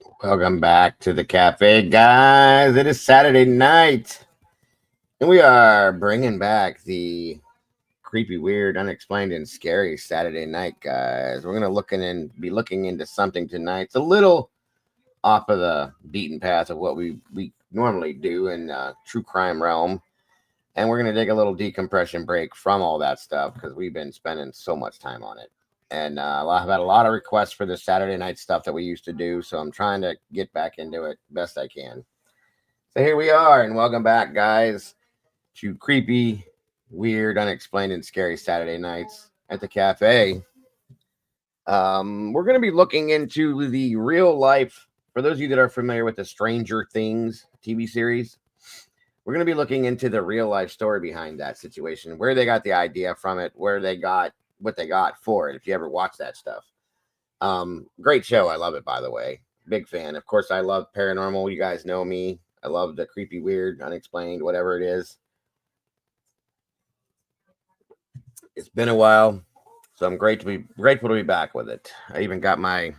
Welcome back to the cafe, guys. It is Saturday night, and we are bringing back the creepy, weird, unexplained, and scary Saturday night, guys. We're gonna be looking into something tonight. It's a little off of the beaten path of what we normally do in true crime realm, and we're gonna take a little decompression break from all that stuff because we've been spending so much time on it. And I've had a lot of requests for this Saturday night stuff that we used to do, so I'm trying to get back into it best I can. So here we are, and welcome back, guys, to creepy, weird, unexplained, and scary Saturday nights at the cafe. We're going to be looking into the real life. For those of you that are familiar with the Stranger Things TV series, we're going to be looking into the real life story behind that situation, where they got the idea from it, where they got what they got for it. If you ever watch that stuff, great show. I love it, by the way. Big fan. Of course, I love paranormal. You guys know me. I love the creepy, weird, unexplained, whatever it is. It's been a while, so I'm grateful to be back with it. I even got my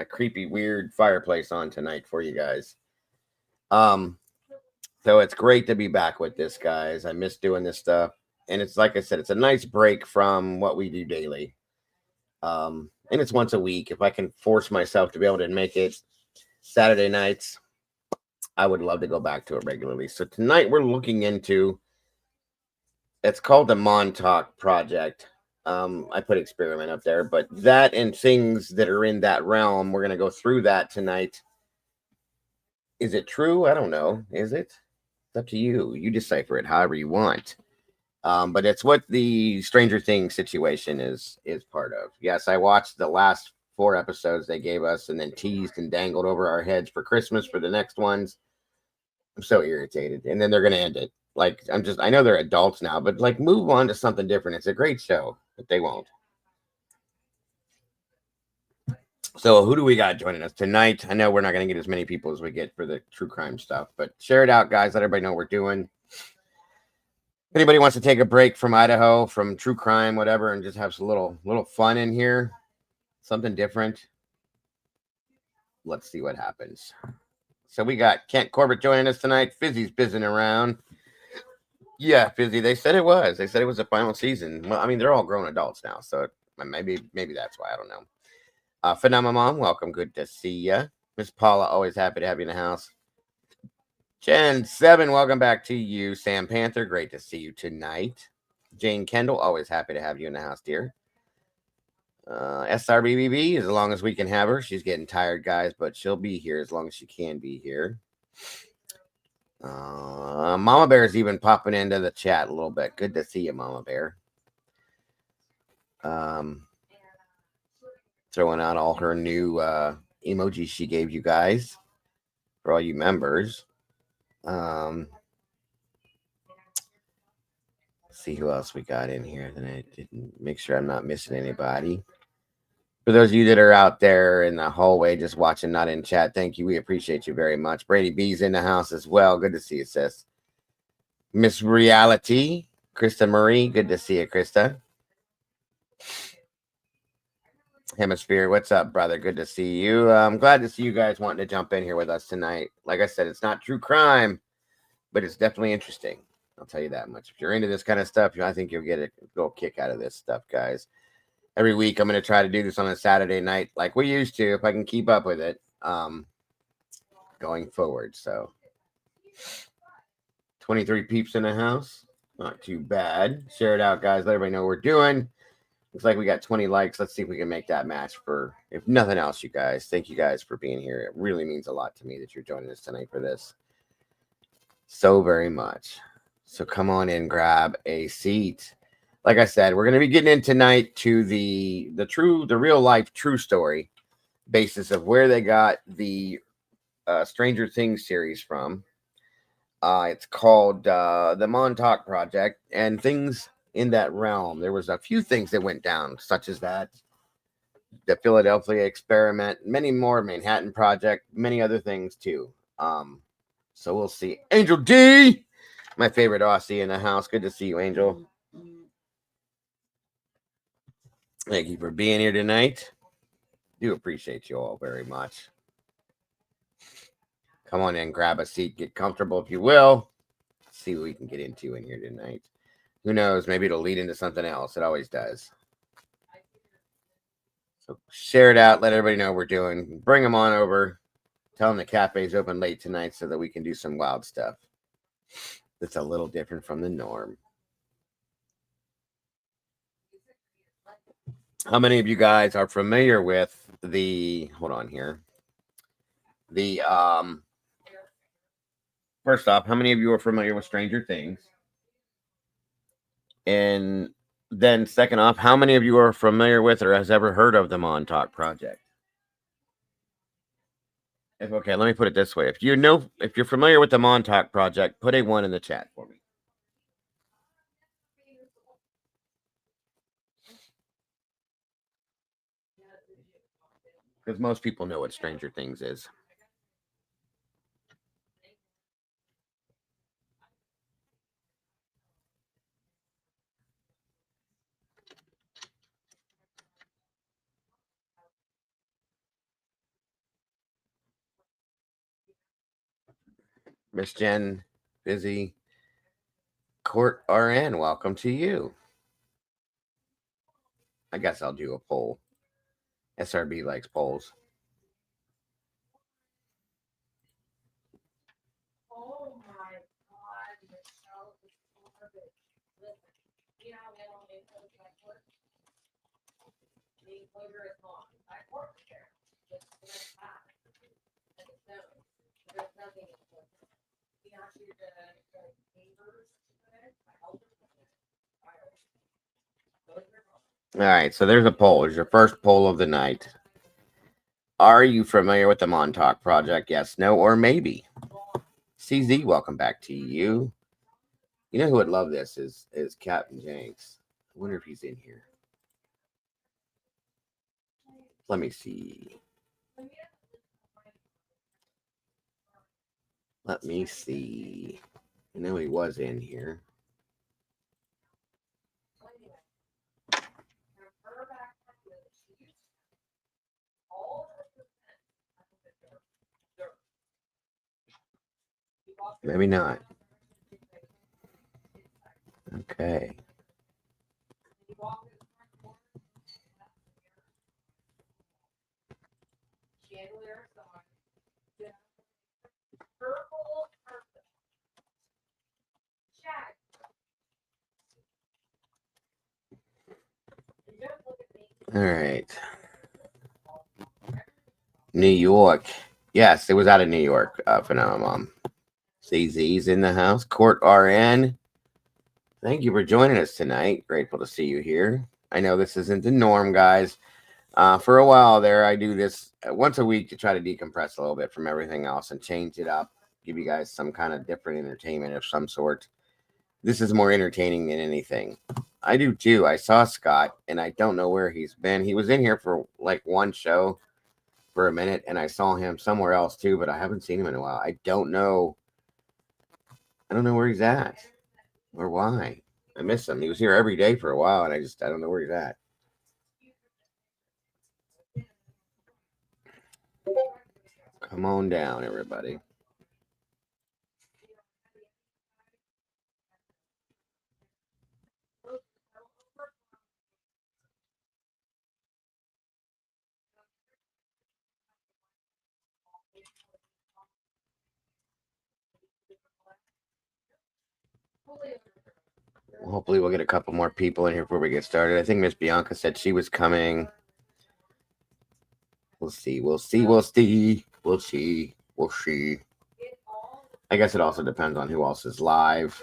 creepy, weird fireplace on tonight for you guys. So it's great to be back with this, guys. I miss doing this stuff, and it's like I said, it's a nice break from what we do daily. And it's once a week. If I can force myself to be able to make it Saturday nights, I would love to go back to it regularly. So tonight we're looking into, it's called the Montauk Project. I put experiment up there, but that and things that are in that realm, we're going to go through that tonight. Is it true? I don't know. Is it? It's up to you. You decipher it however you want. But it's what the Stranger Things situation is part of. Yes, I watched the last 4 episodes they gave us and then teased and dangled over our heads for Christmas for the next ones. I'm so irritated. And then they're gonna end it. Like I know they're adults now, but like move on to something different. It's a great show, but they won't. So who do we got joining us tonight? I know we're not gonna get as many people as we get for the true crime stuff, but share it out, guys. Let everybody know what we're doing. If anybody wants to take a break from Idaho, from true crime, whatever, and just have some little fun in here, something different, let's see what happens. So we got Kent Corbett joining us tonight. Fizzy's buzzing around. Yeah, Fizzy. They said it was. They said it was the final season. Well, I mean, they're all grown adults now, so maybe that's why. I don't know. Phenomena Mom, welcome. Good to see ya. Miss Paula, always happy to have you in the house. Jen 7, welcome back to you. Sam Panther, great to see you tonight. Jane Kendall, always happy to have you in the house, dear. SRBBB, as long as we can have her. She's getting tired, guys, but she'll be here as long as she can be here. Mama Bear's even popping into the chat a little bit. Good to see you, Mama Bear. Throwing out all her new emojis she gave you guys for all you members. Let's see who else we got in here. Then I didn't make sure I'm not missing anybody. For those of you that are out there in the hallway just watching, not in chat, thank you. We appreciate you very much. Brady B's in the house as well. Good to see you, sis. Miss Reality, Krista Marie. Good to see you, Krista. Hemisphere, what's up, brother? Good to see you. I'm glad to see you guys wanting to jump in here with us tonight. Like I said, it's not true crime, but it's definitely interesting. I'll tell you that much. If you're into this kind of stuff, I think you'll get a little kick out of this stuff, guys. Every week, I'm going to try to do this on a Saturday night like we used to, if I can keep up with it going forward. So 23 peeps in the house. Not too bad. Share it out, guys. Let everybody know what we're doing. Looks like we got 20 likes. Let's see if we can make that match for, if nothing else, you guys. Thank you guys for being here. It really means a lot to me that you're joining us tonight for this. So very much. So come on in, grab a seat. Like I said, we're going to be getting in tonight to the real life true story basis of where they got the Stranger Things series from. It's called the Montauk Project, and things in that realm. There was a few things that went down, such as that, the Philadelphia experiment, many more, Manhattan Project, many other things too. So we'll see. Angel D, my favorite Aussie in the house. Good to see you, Angel. Thank you for being here tonight. Do appreciate you all very much. Come on in, grab a seat, get comfortable if you will. See what we can get into in here tonight. Who knows? Maybe it'll lead into something else. It always does. So share it out. Let everybody know what we're doing. Bring them on over. Tell them the cafe's open late tonight so that we can do some wild stuff that's a little different from the norm. How many of you guys are familiar with the, hold on here, the, first off, how many of you are familiar with Stranger Things? And then second off, how many of you are familiar with or has ever heard of the Montauk Project? Okay, let me put it this way. If you're familiar with the Montauk Project, put a 1 in the chat for me. Because most people know what Stranger Things is. Miss Jen, busy. Court RN, welcome to you. I guess I'll do a poll. SRB likes polls. Oh my God, Michelle is garbage. Listen, you know how animal work? The enclosure is long. I work there. Just half. And it's no. There's nothing in it. We asked you the neighbors today. All right, so there's a poll. There's your first poll of the night. Are you familiar with the Montauk Project? Yes, no, or maybe. CZ, welcome back to you. You know who would love this is Captain Jenks. I wonder if he's in here. Let me see. Let me see. I know he was in here. Maybe not. Okay. All right. New York. Yes, it was out of New York. Phenomenon. CZ's in the house. Court RN. Thank you for joining us tonight. Grateful to see you here. I know this isn't the norm, guys. For a while there, I do this once a week to try to decompress a little bit from everything else and change it up. Give you guys some kind of different entertainment of some sort. This is more entertaining than anything. I do too. I saw Scott, and I don't know where he's been. He was in here for like one show for a minute, and I saw him somewhere else too, but I haven't seen him in a while. I don't know where he's at or why. I miss him. He was here every day for a while, and I don't know where he's at. Come on down, everybody. Hopefully we'll get a couple more people in here before we get started. I think Miss Bianca said she was coming. We'll see. I guess it also depends on who else is live.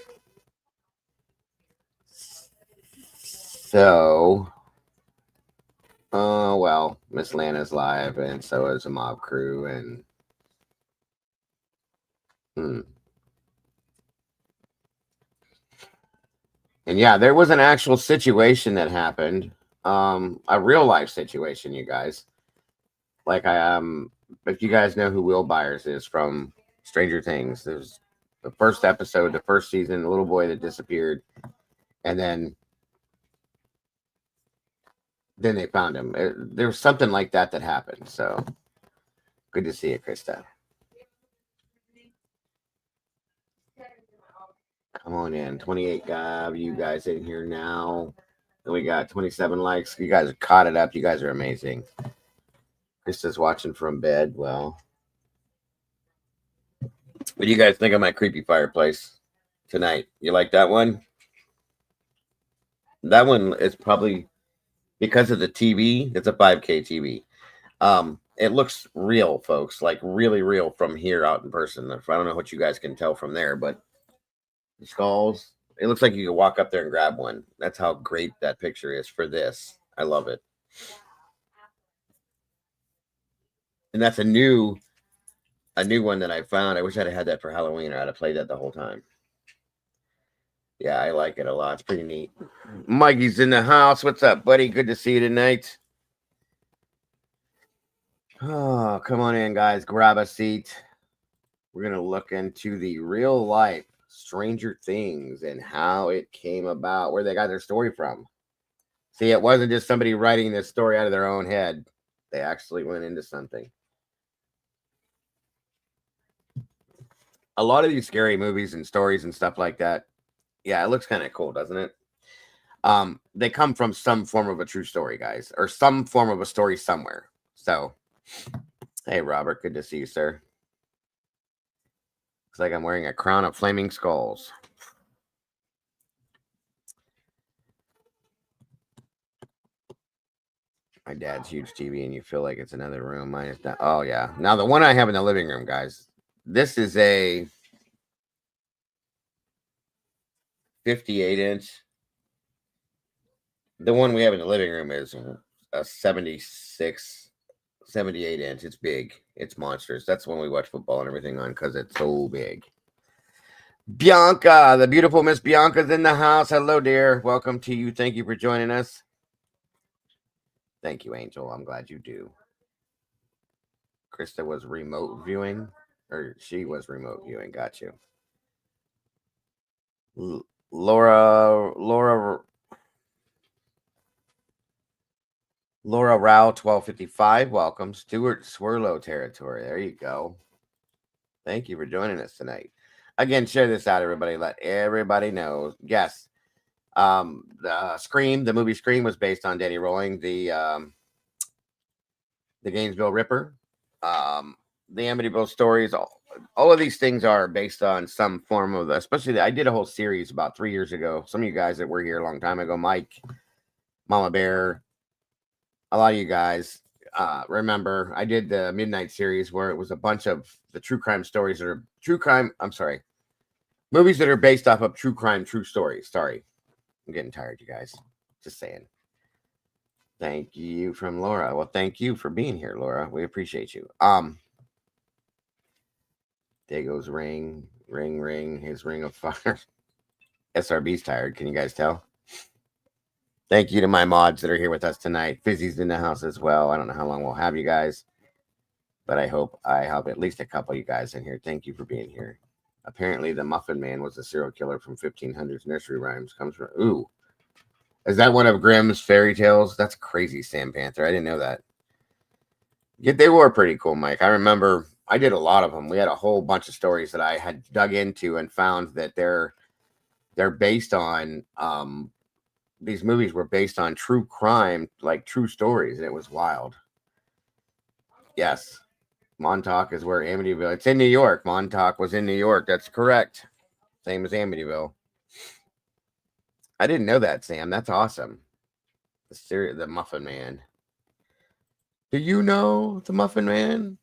So, well, Miss Lana's live, and so is a mob crew, and and yeah, there was an actual situation that happened, a real life situation, you guys. Like if you guys know who Will Byers is from Stranger Things, there's the first episode, the first season, the little boy that disappeared, and then they found him. There was something like that happened. So good to see you, Krista. Come on in. 28 you guys in here now. And we got 27 likes. You guys are caught it up. You guys are amazing. Krista's watching from bed. Well, what do you guys think of my creepy fireplace tonight? You like that one? That one is probably because of the TV. It's a 5K TV. It looks real, folks, like really real from here out in person. I don't know what you guys can tell from there, but the skulls, it looks like you can walk up there and grab one. That's how great that picture is for this. I love it. And that's a new one that I found. I wish I'd have had that for Halloween, or I'd have played that the whole time. Yeah, I like it a lot. It's pretty neat. Mikey's in the house. What's up, buddy? Good to see you tonight. Oh, come on in, guys. Grab a seat. We're going to look into the real life Stranger Things and how it came about, where they got their story from. See, it wasn't just somebody writing this story out of their own head. They actually went into something. A lot of these scary movies and stories and stuff like that, yeah, it looks kind of cool, doesn't it? They come from some form of a true story, guys, or some form of a story somewhere. So, hey, Robert, good to see you, sir. Looks like I'm wearing a crown of flaming skulls. My dad's huge TV, and you feel like it's another room. Mine is not. Oh, yeah. Now, the one I have in the living room, guys, this is a 58-inch. The one we have in the living room is a 76, 78-inch. It's big. It's monstrous. That's when we watch football and everything on, because it's so big. Bianca, the beautiful Miss Bianca's in the house. Hello, dear. Welcome to you. Thank you for joining us. Thank you, Angel. I'm glad you do. Krista was remote viewing, or she was remote viewing. Got you. Laura Rao 1255. Welcome. Stuart Swirlo territory. There you go. Thank you for joining us tonight. Again, share this out, everybody. Let everybody know. Yes. The movie Scream was based on Danny Rolling, the Gainesville Ripper. The Amityville stories, all of these things are based on some form of, especially I did a whole series about 3 years ago. Some of you guys that were here a long time ago, Mike, Mama Bear, a lot of you guys remember I did the Midnight series where it was a bunch of the true crime stories that are movies that are based off of true crime, true stories. Sorry, I'm getting tired, you guys. Just saying. Thank you from Laura. Well, thank you for being here, Laura. We appreciate you. Dago's ring, his ring of fire. SRB's tired. Can you guys tell? Thank you to my mods that are here with us tonight. Fizzy's in the house as well. I don't know how long we'll have you guys, but I hope I have at least a couple of you guys in here. Thank you for being here. Apparently, the Muffin Man was a serial killer from 1500s nursery rhymes. Comes from, ooh. Is that one of Grimm's fairy tales? That's crazy, Sam Panther. I didn't know that. Yeah, they were pretty cool, Mike. I remember I did a lot of them. We had a whole bunch of stories that I had dug into and found that they're based on these movies were based on true crime, like true stories, and it was wild. Yes. Montauk is where Amityville. It's in New York. Montauk was in New York. That's correct. Same as Amityville. I didn't know that, Sam. That's awesome. The Muffin Man. Do you know the Muffin Man?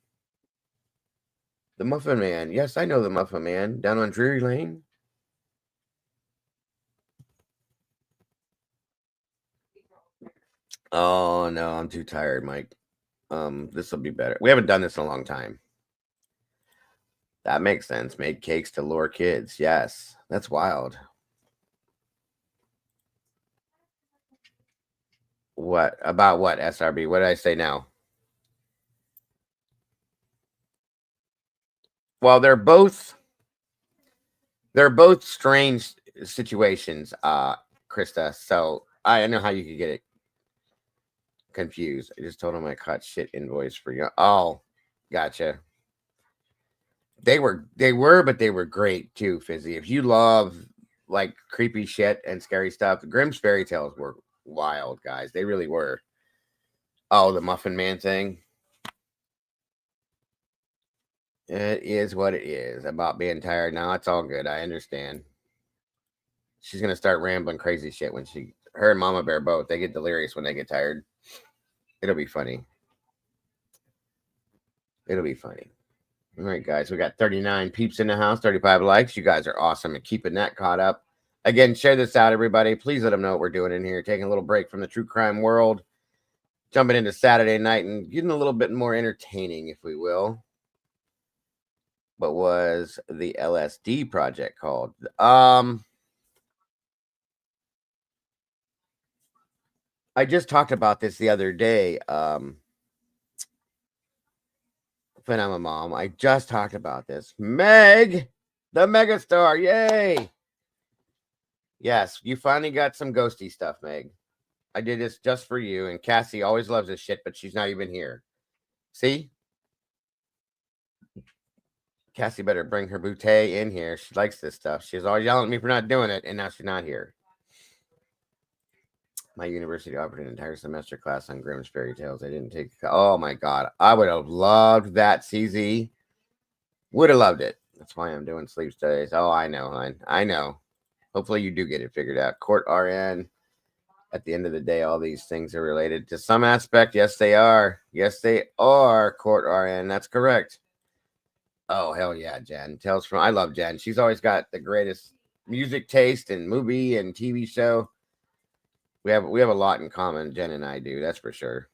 The Muffin Man. Yes, I know the Muffin Man. Down on Drury Lane. Oh, no. I'm too tired, Mike. This will be better. We haven't done this in a long time. That makes sense. Made cakes to lure kids. Yes. That's wild. What? About what, SRB? What did I say now? Well, they're both strange situations, Krista. So I know how you could get it confused. I just told him I caught shit invoice for you. Oh, gotcha. They were, but they were great too, Fizzy. If you love like creepy shit and scary stuff. Grimm's fairy tales were wild, guys. They really were. Oh, the Muffin Man thing. It is what it is. About being tired now. It's all good. I understand. She's gonna start rambling crazy shit when her and Mama Bear both. They get delirious when they get tired. It'll be funny. It'll be funny. All right, guys. We got 39 peeps in the house, 35 likes. You guys are awesome at keeping that caught up. Again, share this out, everybody. Please let them know what we're doing in here. Taking a little break from the true crime world. Jumping into Saturday night and getting a little bit more entertaining, if we will. What was the LSD project called? I just talked about this the other day. Phenomena Mom. I just talked about this. Meg, the megastar. Yay. Yes, you finally got some ghosty stuff, Meg. I did this just for you. And Cassie always loves this shit, but she's not even here. See? Cassie better bring her bouquet in here. She likes this stuff. She's always yelling at me for not doing it, and now she's not here. My university offered an entire semester class on Grimm's fairy tales. I didn't take. Oh my god, I would have loved that. CZ would have loved it. That's why I'm doing sleep studies. Oh, I know, hon. I know. Hopefully, you do get it figured out. Court RN. At the end of the day, all these things are related to some aspect. Yes, they are. Yes, they are. Court RN. That's correct. Oh hell yeah, Jen. Tales from. I love Jen. She's always got the greatest music taste and movie and TV show. We have a lot in common, Jen and I do, that's for sure.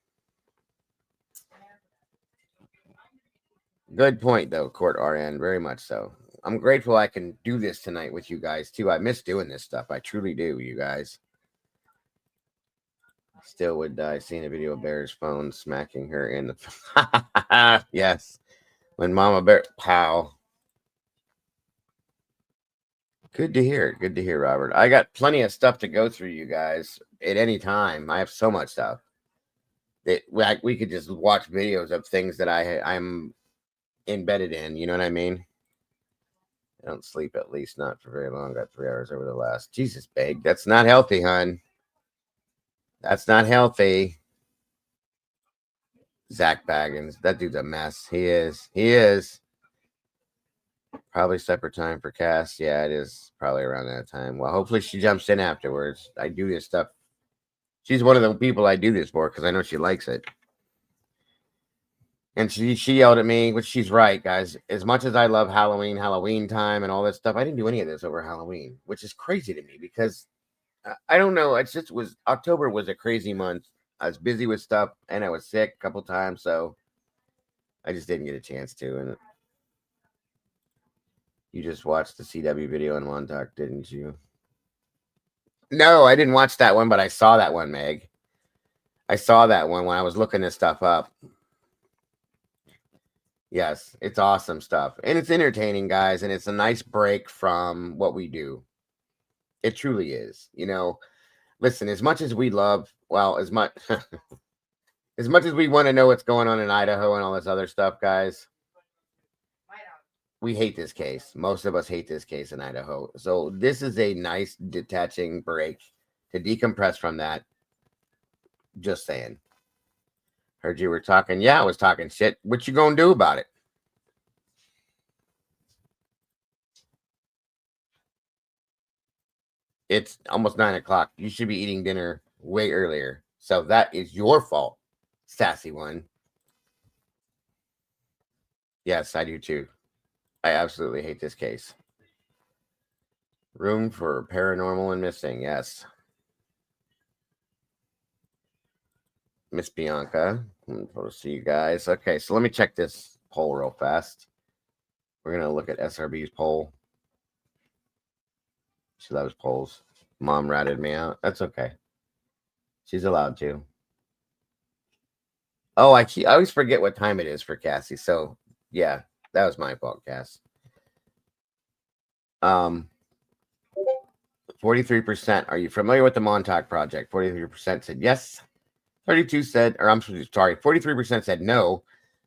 Good point, though, Court RN, very much so. I'm grateful I can do this tonight with you guys, too. I miss doing this stuff. I truly do, you guys. Still would die seeing a video of Bear's phone smacking her in the... Yes. When Mama Bear... Pow. Good to hear. Good to hear, Robert. I got plenty of stuff to go through, you guys, at any time. I have so much stuff. We could just watch videos of things that I'm embedded in. You know what I mean? I don't sleep, at least not for very long. Got 3 hours over the last. Jesus, babe. That's not healthy, hon. That's not healthy. Zach Baggins. That dude's a mess. He is. He is. Probably separate time for Cass. Yeah, it is probably around that time. Well, hopefully she jumps in afterwards. I do this stuff. She's one of the people I do this for because I know she likes it. And she yelled at me, which she's right, guys. As much as I love Halloween time, and all this stuff, I didn't do any of this over Halloween, which is crazy to me because I don't know. It's just October was a crazy month. I was busy with stuff and I was sick a couple times, so I just didn't get a chance to. And you just watched the CW video on Montauk, didn't you? No, I didn't watch that one, but I saw that one, Meg. I saw that one when I was looking this stuff up. Yes, it's awesome stuff. And it's entertaining, guys, and it's a nice break from what we do. It truly is. You know, listen, as much as we love, well, as much as much as we want to know what's going on in Idaho and all this other stuff, guys, we hate this case. Most of us hate this case in Idaho. So this is a nice detaching break to decompress from that. Just saying. Heard you were talking. Yeah, I was talking shit. What you gonna do about it? It's almost 9 o'clock. You should be eating dinner way earlier. So that is your fault, sassy one. Yes, I do too. I absolutely hate this case. Room for paranormal and missing. Yes. Miss Bianca. We'll see you guys. Okay, so let me check this poll real fast. We're going to look at SRB's poll. She loves polls. Mom ratted me out. That's okay. She's allowed to. Oh, I always forget what time it is for Cassie. So, yeah, that was my fault, Cass. 43%. Are you familiar with the Montauk project? 43% said yes. 32 said, or I'm sorry, 43% said no.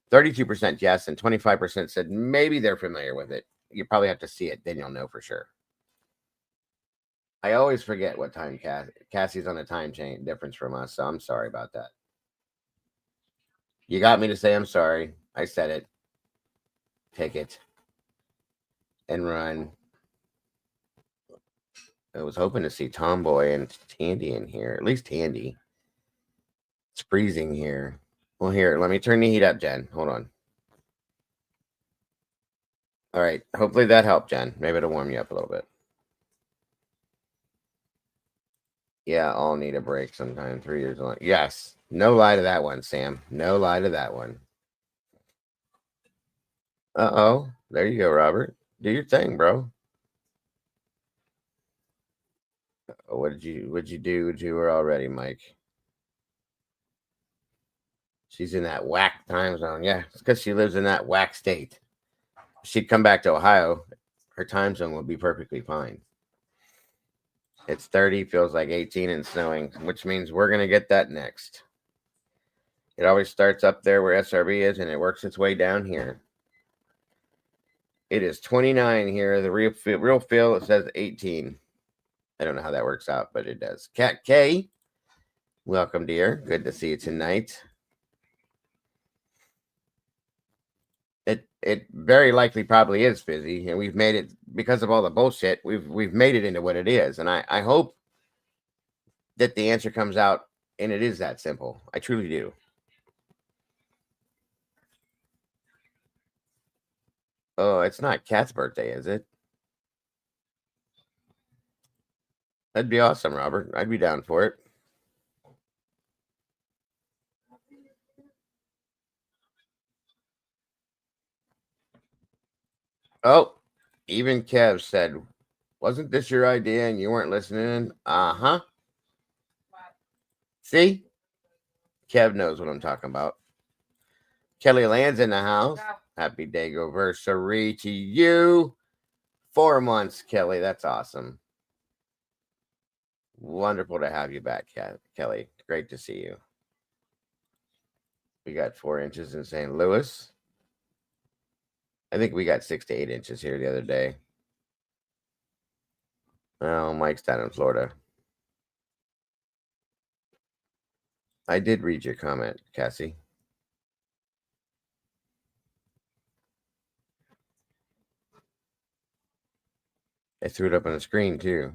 32% yes, and 25% said maybe they're familiar with it. You probably have to see it, then you'll know for sure. I always forget what time Cassie's on a time chain difference from us, so I'm sorry about that. You got me to say I'm sorry. I said it. Take it and run. I was hoping to see Tomboy and Tandy in here. At least Tandy. It's freezing here. Well, here, let me turn the heat up, Jen. Hold on. All right. Hopefully that helped, Jen. Maybe it'll warm you up a little bit. Yeah, I'll need a break sometime. 3 years long. Yes. No lie to that one, Sam. No lie to that one. Uh-oh. There you go, Robert. Do your thing, bro. What'd you do to her already, Mike? She's in that whack time zone. Yeah, it's because she lives in that whack state. If she'd come back to Ohio, her time zone would be perfectly fine. It's 30, feels like 18 and snowing, which means we're going to get that next. It always starts up there where SRB is, and it works its way down here. It is 29 here. The real feel, it says 18. I don't know how that works out, but it does. Cat K, welcome, dear. Good to see you tonight. It very likely probably is fizzy, and we've made it because of all the bullshit. We've made it into what it is, and I hope that the answer comes out and it is that simple. I truly do. Oh, it's not Kat's birthday, is it? That'd be awesome, Robert. I'd be down for it. Oh, even Kev said, wasn't this your idea and you weren't listening? Uh-huh. See? Kev knows what I'm talking about. Kelly Land's in the house. Happy Dagoversary to you. 4 months, Kelly. That's awesome. Wonderful to have you back, Kelly. Great to see you. We got 4 inches in St. Louis. I think we got 6 to 8 inches here the other day. Oh, Mike's down in Florida. I did read your comment, Cassie. I threw it up on the screen too.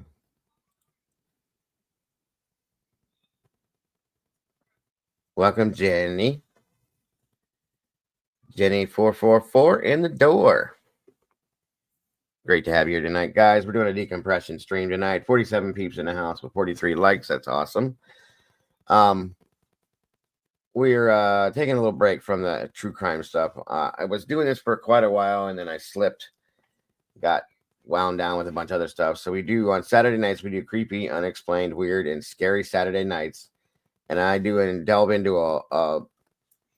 Welcome, Jenny. Jenny 444 in the door. Great to have you here tonight, guys. We're doing a decompression stream tonight. 47 peeps in the house with 43 likes. That's awesome. We're taking a little break from the true crime stuff. I was doing this for quite a while, and then I slipped, got wound down with a bunch of other stuff. So we do on Saturday nights, we do creepy, unexplained, weird, and scary Saturday nights. And I do and delve into a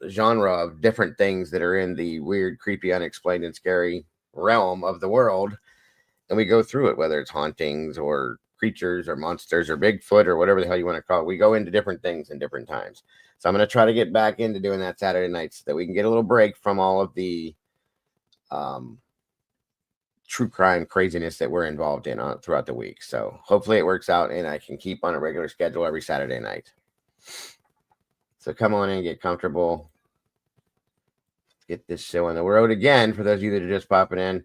genre of different things that are in the weird, creepy, unexplained, and scary realm of the world. And we go through it, whether it's hauntings or creatures or monsters or Bigfoot or whatever the hell you want to call it. We go into different things in different times. So I'm going to try to get back into doing that Saturday night so that we can get a little break from all of the true crime craziness that we're involved in throughout the week. So hopefully it works out and I can keep on a regular schedule every Saturday night. So come on in, get comfortable. Get this show on the road again. For those of you that are just popping in,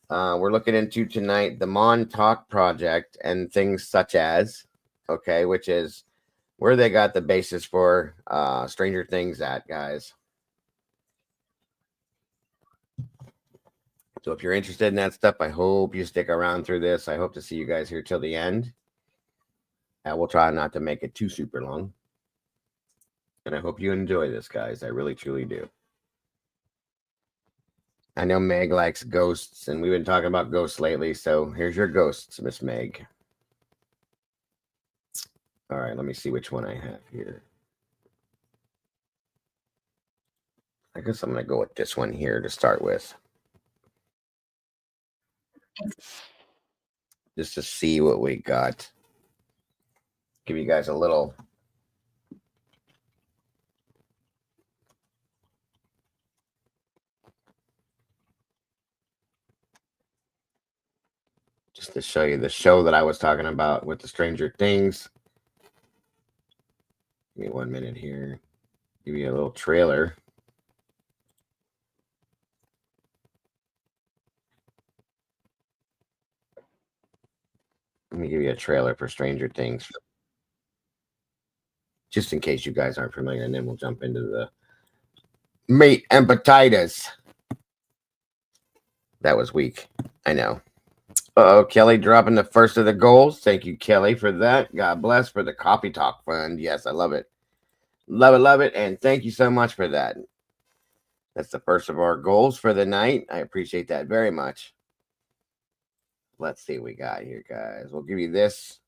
we're looking into tonight the Montauk project and things such as, okay, which is where they got the basis for Stranger Things at, guys. So if you're interested in that stuff, I hope you stick around through this. I hope to see you guys here till the end. We'll try not to make it too super long. And I hope you enjoy this, guys. I really, truly do. I know Meg likes ghosts, and we've been talking about ghosts lately. So here's your ghosts, Miss Meg. All right, let me see which one I have here. I guess I'm going to go with this one here to start with. Just to see what we got. Give you guys a little just to show you the show that I was talking about with the Stranger Things. Give me 1 minute here. Give you a little trailer. Let me give you a trailer for Stranger Things, just in case you guys aren't familiar, and then we'll jump into the meat and potatoes. That was weak. I know. Uh-oh, Kelly dropping the first of the goals. Thank you, Kelly, for that. God bless for the Coffee Talk Fund. Yes, I love it. Love it, love it. And thank you so much for that. That's the first of our goals for the night. I appreciate that very much. Let's see what we got here, guys. We'll give you this.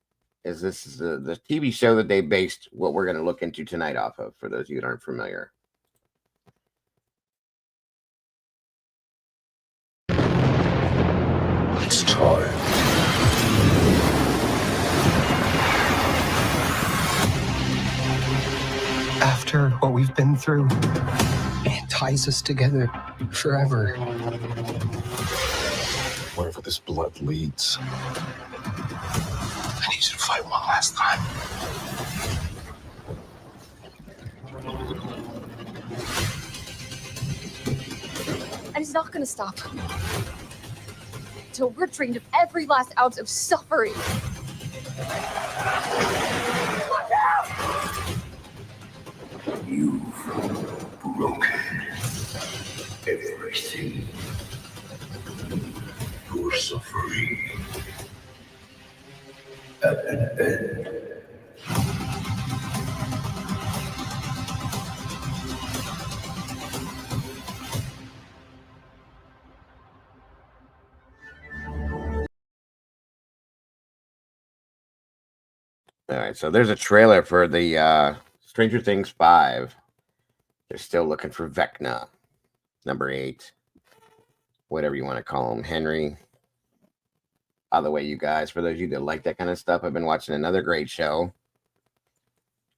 This is the TV show that they based what we're going to look into tonight off of, for those of you that aren't familiar. It's time. After what we've been through, it ties us together forever. Wherever this blood leads, I need you to fight one last time. And it's not gonna stop until we're drained of every last ounce of suffering. You've broken everything. Your suffering at an end. All right, so there's a trailer for the Stranger Things 5. They're still looking for Vecna, number 8, whatever you want to call him, Henry. By the way, you guys, for those of you that like that kind of stuff, I've been watching another great show.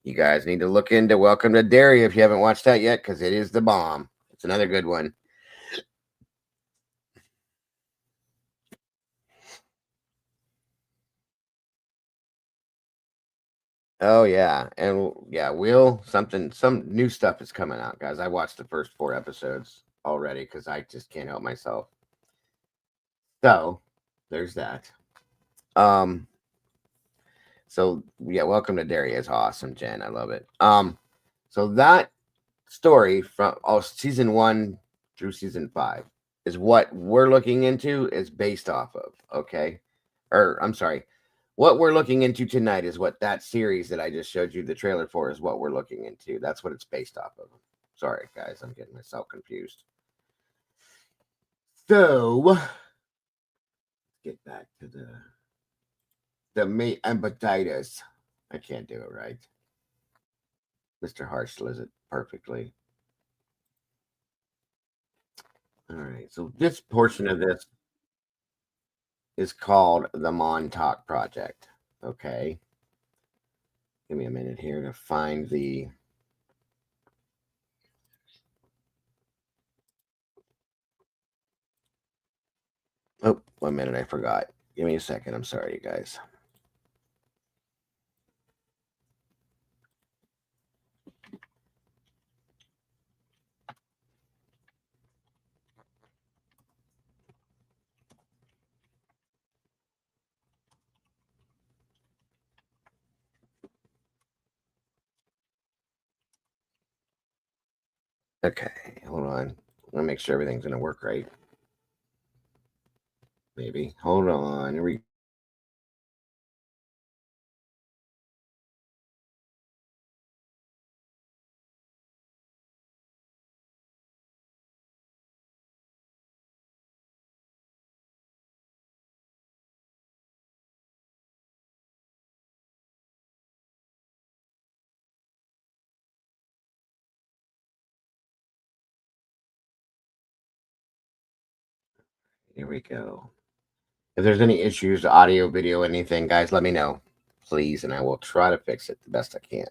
You guys need to look into Welcome to Derry if you haven't watched that yet, because it is the bomb. It's another good one. Oh yeah, and yeah, some new stuff is coming out, guys. I watched the first 4 episodes already because I just can't help myself. So there's that. So yeah, Welcome to Derry is awesome, Jen. I love it. So that story from season 1 through season 5 is what we're looking into, is based off of. Okay, or I'm sorry. What we're looking into tonight is what that series that I just showed you the trailer for is what we're looking into. That's what it's based off of. Sorry, guys. I'm getting myself confused. So, let's get back to the meat and potatoes. I can't do it right. Mr. Harsh does it perfectly. All right. So this portion of this is called the Montauk Project. Okay. Give me a minute here to find the... Oh, 1 minute. I forgot. Give me a second. I'm sorry, you guys. Okay, hold on. I'm gonna make sure everything's gonna work right. Maybe. Hold on. Here we go. If there's any issues, audio, video, anything, guys, let me know, please, and I will try to fix it the best I can.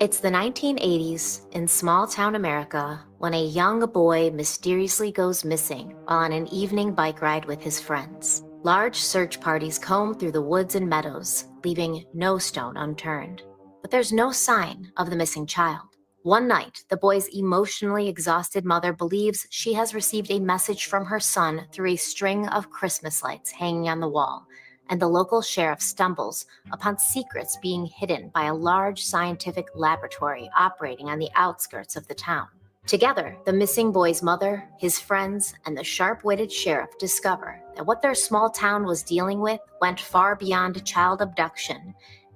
It's the 1980s in small-town America when a young boy mysteriously goes missing while on an evening bike ride with his friends. Large search parties comb through the woods and meadows, leaving no stone unturned. But there's no sign of the missing child. One night, the boy's emotionally exhausted mother believes she has received a message from her son through a string of Christmas lights hanging on the wall, and the local sheriff stumbles upon secrets being hidden by a large scientific laboratory operating on the outskirts of the town. Together, the missing boy's mother, his friends, and the sharp-witted sheriff discover that what their small town was dealing with went far beyond child abduction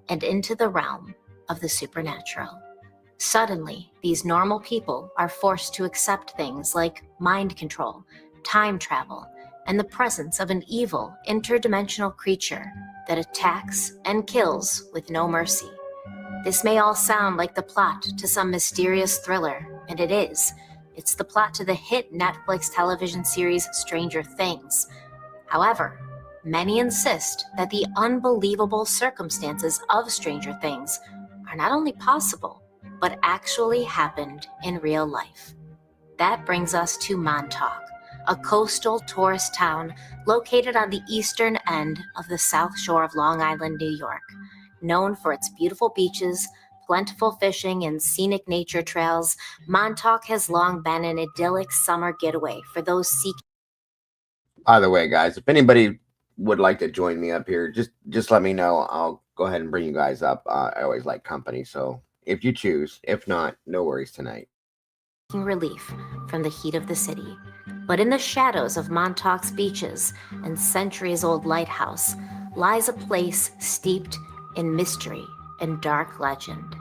and into the realm of the supernatural. Suddenly, these normal people are forced to accept things like mind control, time travel, and the presence of an evil, interdimensional creature that attacks and kills with no mercy. This may all sound like the plot to some mysterious thriller, and it is. It's the plot to the hit Netflix television series Stranger Things. However, many insist that the unbelievable circumstances of Stranger Things are not only possible, but actually happened in real life. That brings us to Montauk, a coastal tourist town located on the eastern end of the South Shore of Long Island, New York. Known for its beautiful beaches, plentiful fishing, and scenic nature trails, Montauk has long been an idyllic summer getaway for those seeking. By the way, guys, if anybody would like to join me up here, just let me know. I'll go ahead and bring you guys up. I always like company, so if you choose. If not, no worries tonight. Relief from the heat of the city. But in the shadows of Montauk's beaches and centuries-old lighthouse lies a place steeped in mystery and dark legend.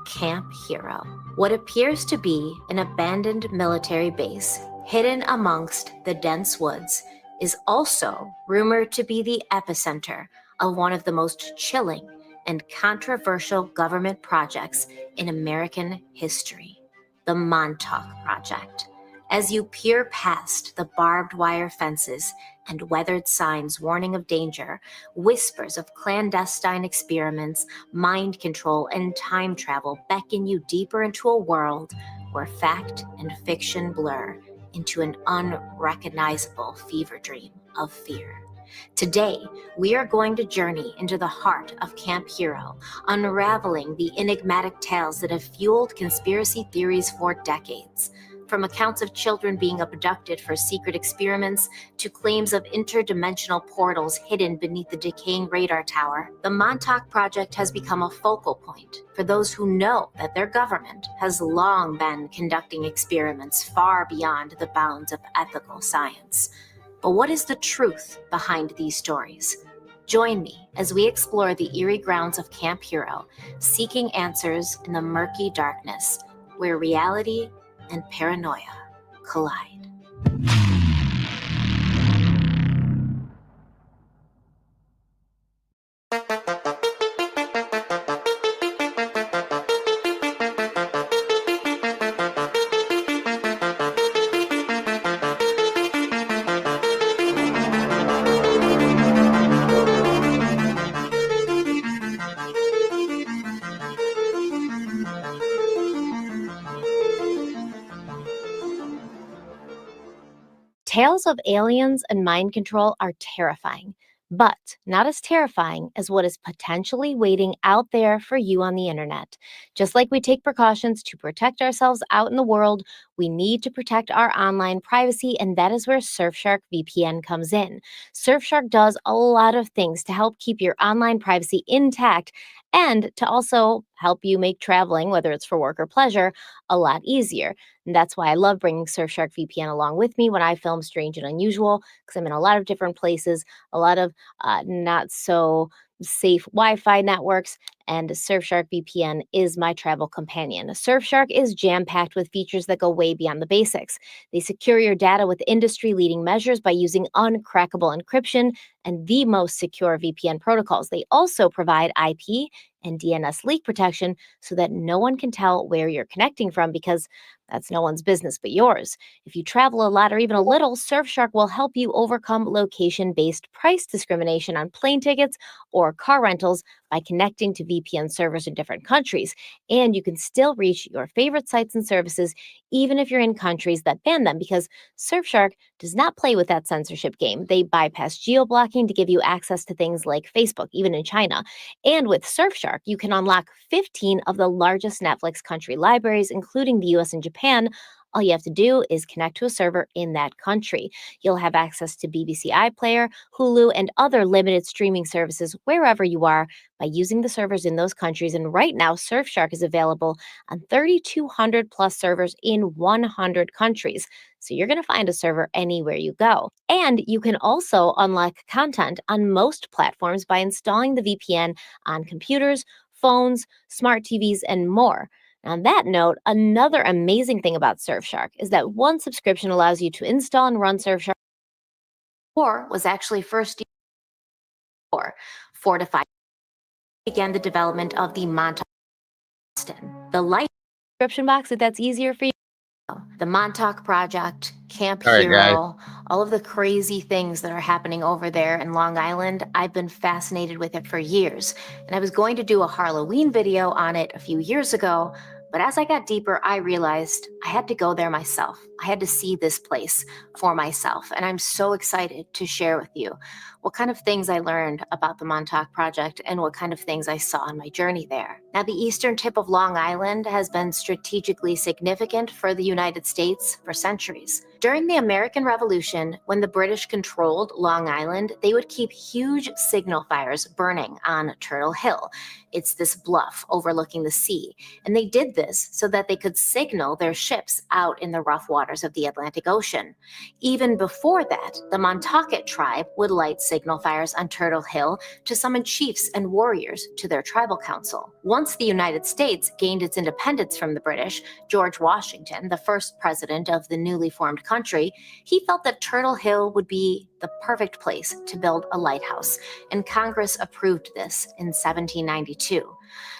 Camp Hero. What appears to be an abandoned military base hidden amongst the dense woods is also rumored to be the epicenter of one of the most chilling and controversial government projects in American history, the Montauk Project. As you peer past the barbed wire fences and weathered signs warning of danger, whispers of clandestine experiments, mind control, and time travel beckon you deeper into a world where fact and fiction blur into an unrecognizable fever dream of fear. Today, we are going to journey into the heart of Camp Hero, unraveling the enigmatic tales that have fueled conspiracy theories for decades. From accounts of children being abducted for secret experiments to claims of interdimensional portals hidden beneath the decaying radar tower, the Montauk Project has become a focal point for those who know that their government has long been conducting experiments far beyond the bounds of ethical science. But what is the truth behind these stories? Join me as we explore the eerie grounds of Camp Hero, seeking answers in the murky darkness where reality and paranoia collide. Tales of aliens and mind control are terrifying, but not as terrifying as what is potentially waiting out there for you on the internet. Just like we take precautions to protect ourselves out in the world, we need to protect our online privacy, and that is where Surfshark VPN comes in. Surfshark does a lot of things to help keep your online privacy intact and to also help you make traveling, whether it's for work or pleasure, a lot easier. And that's why I love bringing Surfshark VPN along with me when I film Strange and Unusual, because I'm in a lot of different places, a lot of not so safe Wi-Fi networks, and Surfshark VPN is my travel companion. Surfshark is jam-packed with features that go way beyond the basics. They secure your data with industry-leading measures by using uncrackable encryption and the most secure VPN protocols. They also provide IP and DNS leak protection so that no one can tell where you're connecting from, because that's no one's business but yours. If you travel a lot or even a little, Surfshark will help you overcome location-based price discrimination on plane tickets or car rentals by connecting to VPN servers in different countries. And you can still reach your favorite sites and services even if you're in countries that ban them, because Surfshark does not play with that censorship game. They bypass geo-blocking to give you access to things like Facebook, even in China. And with Surfshark, you can unlock 15 of the largest Netflix country libraries, including the US and Japan. All you have to do is connect to a server in that country. You'll have access to BBC iPlayer, Hulu, and other limited streaming services wherever you are by using the servers in those countries. And right now, Surfshark is available on 3,200 plus servers in 100 countries. So you're going to find a server anywhere you go. And you can also unlock content on most platforms by installing the VPN on computers, phones, smart TVs, and more. On that note, another amazing thing about Surfshark is that one subscription allows you to install and run Surfshark, or was actually first used for 4 to 5 began the development of the Montauk. The light subscription box, if that's easier for you. The Montauk Project, Camp All right, guys. Hero, all of the crazy things that are happening over there in Long Island. I've been fascinated with it for years. And I was going to do a Halloween video on it a few years ago, but as I got deeper, I realized I had to go there myself. I had to see this place for myself. And I'm so excited to share with you what kind of things I learned about the Montauk Project and what kind of things I saw on my journey there. Now, the eastern tip of Long Island has been strategically significant for the United States for centuries. During the American Revolution, when the British controlled Long Island, they would keep huge signal fires burning on Turtle Hill. It's this bluff overlooking the sea. And they did this so that they could signal their ships out in the rough waters of the Atlantic Ocean. Even before that, the Montauk tribe would light signal fires on Turtle Hill to summon chiefs and warriors to their tribal council. Once the United States gained its independence from the British, George Washington, the first president of the newly formed country, he felt that Turtle Hill would be the perfect place to build a lighthouse, and Congress approved this in 1792.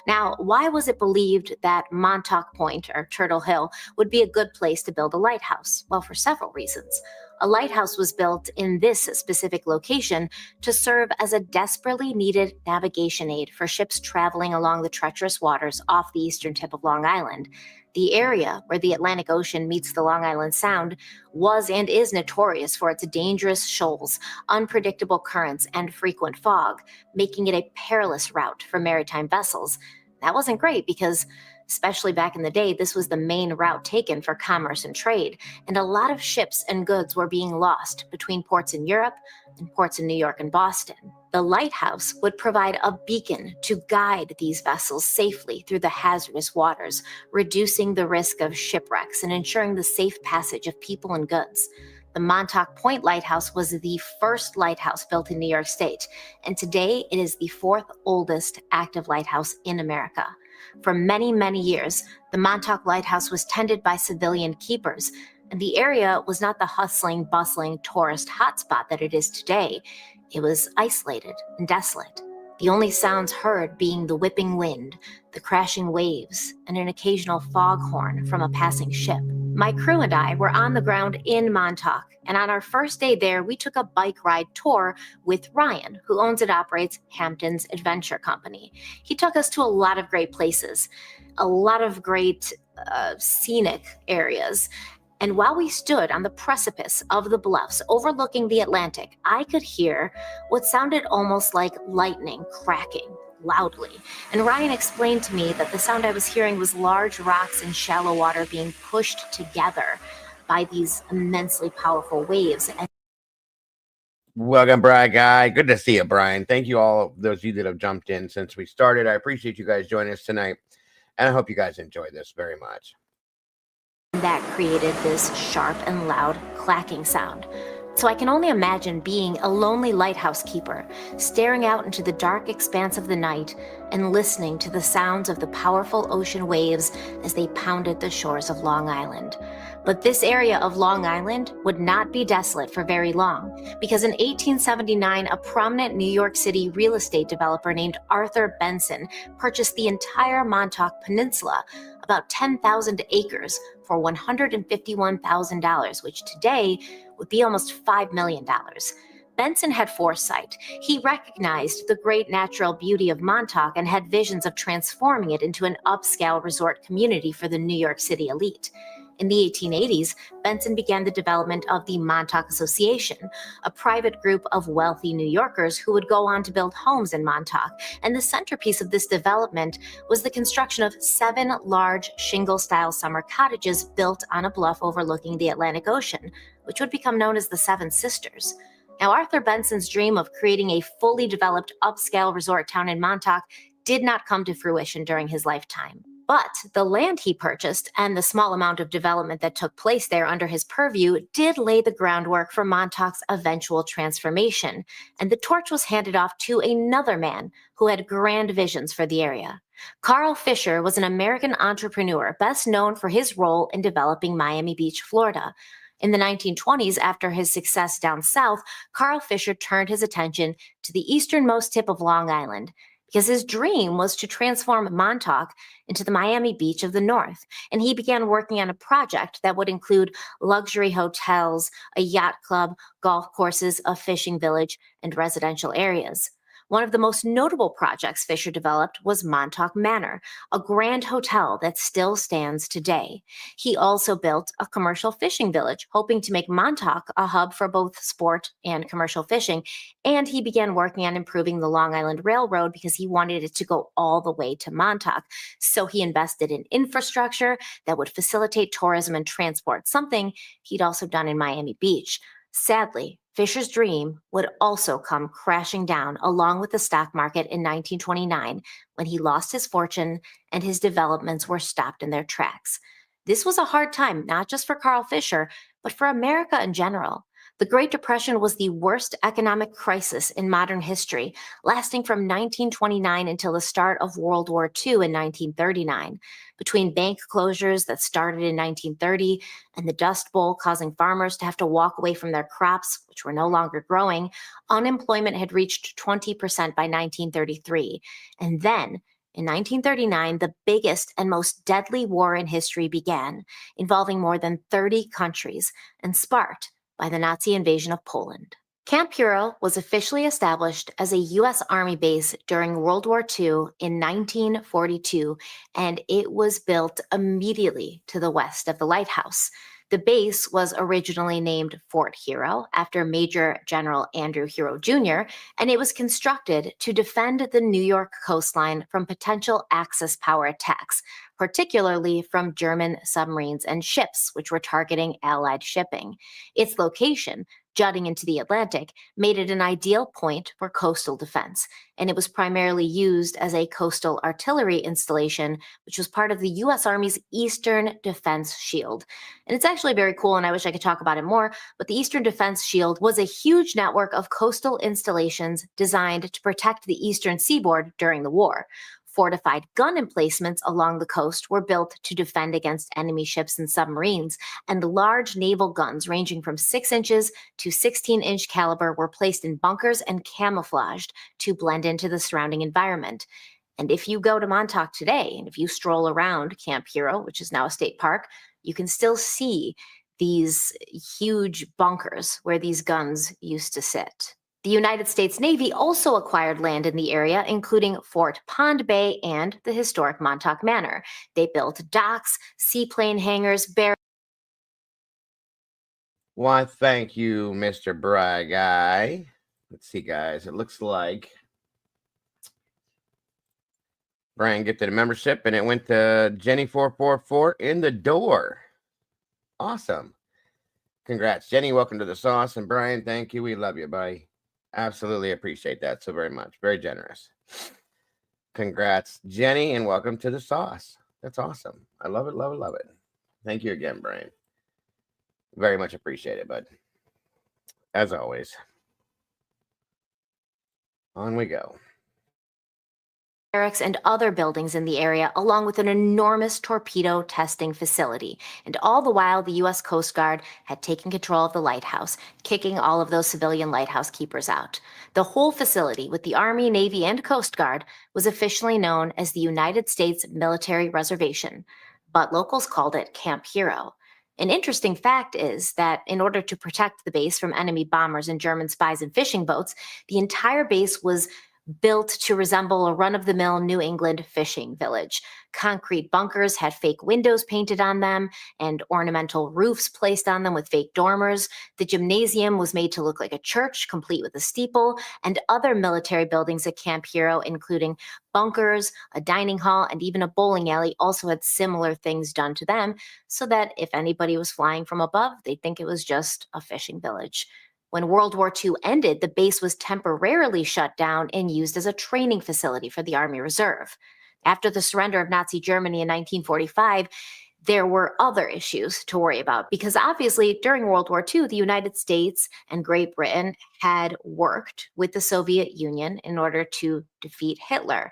Now, why was it believed that Montauk Point, or Turtle Hill, would be a good place to build a lighthouse? Well, for several reasons. A lighthouse was built in this specific location to serve as a desperately needed navigation aid for ships traveling along the treacherous waters off the eastern tip of Long Island. The area where the Atlantic Ocean meets the Long Island Sound was and is notorious for its dangerous shoals, unpredictable currents, and frequent fog, making it a perilous route for maritime vessels. That wasn't great because, especially back in the day, this was the main route taken for commerce and trade, and a lot of ships and goods were being lost between ports in Europe and ports in New York and Boston. The lighthouse would provide a beacon to guide these vessels safely through the hazardous waters, reducing the risk of shipwrecks and ensuring the safe passage of people and goods. The Montauk Point Lighthouse was the first lighthouse built in New York State, and today it is the fourth oldest active lighthouse in America. For many, many years, the Montauk Lighthouse was tended by civilian keepers, and the area was not the hustling, bustling tourist hotspot that it is today. It was isolated and desolate, the only sounds heard being the whipping wind, the crashing waves, and an occasional foghorn from a passing ship. My crew and I were on the ground in Montauk, and on our first day there, we took a bike ride tour with Ryan, who owns and operates Hampton's Adventure Company. He took us to a lot of great places, a lot of great scenic areas. And while we stood on the precipice of the bluffs overlooking the Atlantic, I could hear what sounded almost like lightning cracking loudly. And Ryan explained to me that the sound I was hearing was large rocks in shallow water being pushed together by these immensely powerful waves. And Welcome, Brian guy. Good to see you, Brian. Thank you all, those of you that have jumped in since we started. I appreciate you guys joining us tonight, and I hope you guys enjoy this very much. that created this sharp and loud clacking sound. So I can only imagine being a lonely lighthouse keeper, staring out into the dark expanse of the night and listening to the sounds of the powerful ocean waves as they pounded the shores of Long Island. But this area of Long Island would not be desolate for very long, because in 1879, a prominent New York City real estate developer named Arthur Benson purchased the entire Montauk Peninsula, about 10,000 acres, for $151,000, which today would be almost $5 million. Benson had foresight. He recognized the great natural beauty of Montauk and had visions of transforming it into an upscale resort community for the New York City elite. In the 1880s, Benson began the development of the Montauk Association, a private group of wealthy New Yorkers who would go on to build homes in Montauk. And the centerpiece of this development was the construction of 7 large shingle-style summer cottages built on a bluff overlooking the Atlantic Ocean, which would become known as the Seven Sisters. Now, Arthur Benson's dream of creating a fully developed upscale resort town in Montauk did not come to fruition during his lifetime. But the land he purchased and the small amount of development that took place there under his purview did lay the groundwork for Montauk's eventual transformation, and the torch was handed off to another man who had grand visions for the area. Carl Fisher was an American entrepreneur best known for his role in developing Miami Beach, Florida. In the 1920s, after his success down south, Carl Fisher turned his attention to the easternmost tip of Long Island, because his dream was to transform Montauk into the Miami Beach of the North, and he began working on a project that would include luxury hotels, a yacht club, golf courses, a fishing village, and residential areas. One of the most notable projects Fisher developed was Montauk Manor, a grand hotel that still stands today. He also built a commercial fishing village, hoping to make Montauk a hub for both sport and commercial fishing, and he began working on improving the Long Island Railroad because he wanted it to go all the way to Montauk. So he invested in infrastructure that would facilitate tourism and transport, something he'd also done in Miami Beach. Sadly, Fisher's dream would also come crashing down along with the stock market in 1929 when he lost his fortune and his developments were stopped in their tracks. This was a hard time, not just for Carl Fisher, but for America in general. The Great Depression was the worst economic crisis in modern history, lasting from 1929 until the start of World War II in 1939. Between bank closures that started in 1930 and the Dust Bowl causing farmers to have to walk away from their crops, which were no longer growing, unemployment had reached 20% by 1933. And then, in 1939, the biggest and most deadly war in history began, involving more than 30 countries and sparked by the Nazi invasion of Poland. Camp Hero was officially established as a U.S. Army base during World War II in 1942, and it was built immediately to the west of the lighthouse. The base was originally named Fort Hero after Major General Andrew Hero Jr., and it was constructed to defend the New York coastline from potential Axis power attacks, particularly from German submarines and ships, which were targeting Allied shipping. Its location, jutting into the Atlantic, made it an ideal point for coastal defense, and it was primarily used as a coastal artillery installation, which was part of the U.S. Army's Eastern Defense Shield. And it's actually very cool, and I wish I could talk about it more, but the Eastern Defense Shield was a huge network of coastal installations designed to protect the eastern seaboard during the war. Fortified gun emplacements along the coast were built to defend against enemy ships and submarines, and large naval guns ranging from 6 inches to 16-inch caliber were placed in bunkers and camouflaged to blend into the surrounding environment. And if you go to Montauk today, and if you stroll around Camp Hero, which is now a state park, you can still see these huge bunkers where these guns used to sit. The United States Navy also acquired land in the area, including Fort Pond Bay and the historic Montauk Manor. They built docks, seaplane hangars, Why, thank you, Mr. Bry Guy. Let's see, guys. It looks like Brian gifted a membership, and it went to Jenny444 in the door. Awesome. Congrats, Jenny. Welcome to the sauce. And Brian, thank you. We love you, buddy. Absolutely appreciate that so very much. Very generous. Congrats, Jenny, and welcome to the sauce. That's awesome. I love it, love it, love it. Thank you again, Brian. Very much appreciate it, bud. as always. On we go. Barracks and other buildings in the area, along with an enormous torpedo testing facility. And all the while, the U.S. Coast Guard had taken control of the lighthouse, kicking all of those civilian lighthouse keepers out. The whole facility, with the Army, Navy, and Coast Guard, was officially known as the United States Military Reservation, but locals called it Camp Hero. An interesting fact is that in order to protect the base from enemy bombers and German spies and fishing boats, the entire base was built to resemble a run-of-the-mill New England fishing village. Concrete bunkers had fake windows painted on them and ornamental roofs placed on them with fake dormers. The gymnasium was made to look like a church, complete with a steeple, and other military buildings at Camp Hero, including bunkers, a dining hall, and even a bowling alley, also had similar things done to them, so that if anybody was flying from above, they'd think it was just a fishing village. When World War II ended, the base was temporarily shut down and used as a training facility for the Army Reserve. After the surrender of Nazi Germany in 1945, there were other issues to worry about because obviously during World War II, the United States and Great Britain had worked with the Soviet Union in order to defeat Hitler.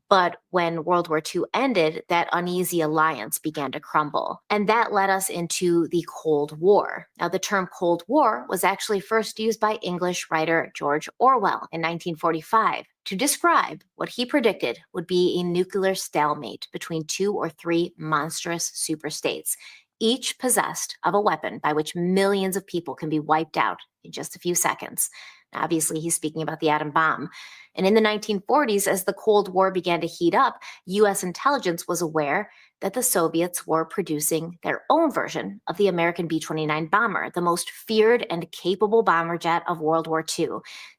But when World War II ended, that uneasy alliance began to crumble. And that led us into the Cold War. Now, the term Cold War was actually first used by English writer George Orwell in 1945 to describe what he predicted would be a nuclear stalemate between 2 or 3 monstrous superstates, each possessed of a weapon by which millions of people can be wiped out in just a few seconds. Now, obviously, he's speaking about the atom bomb. And in the 1940s, as the Cold War began to heat up, U.S. intelligence was aware that the Soviets were producing their own version of the American B-29 bomber, the most feared and capable bomber jet of World War II.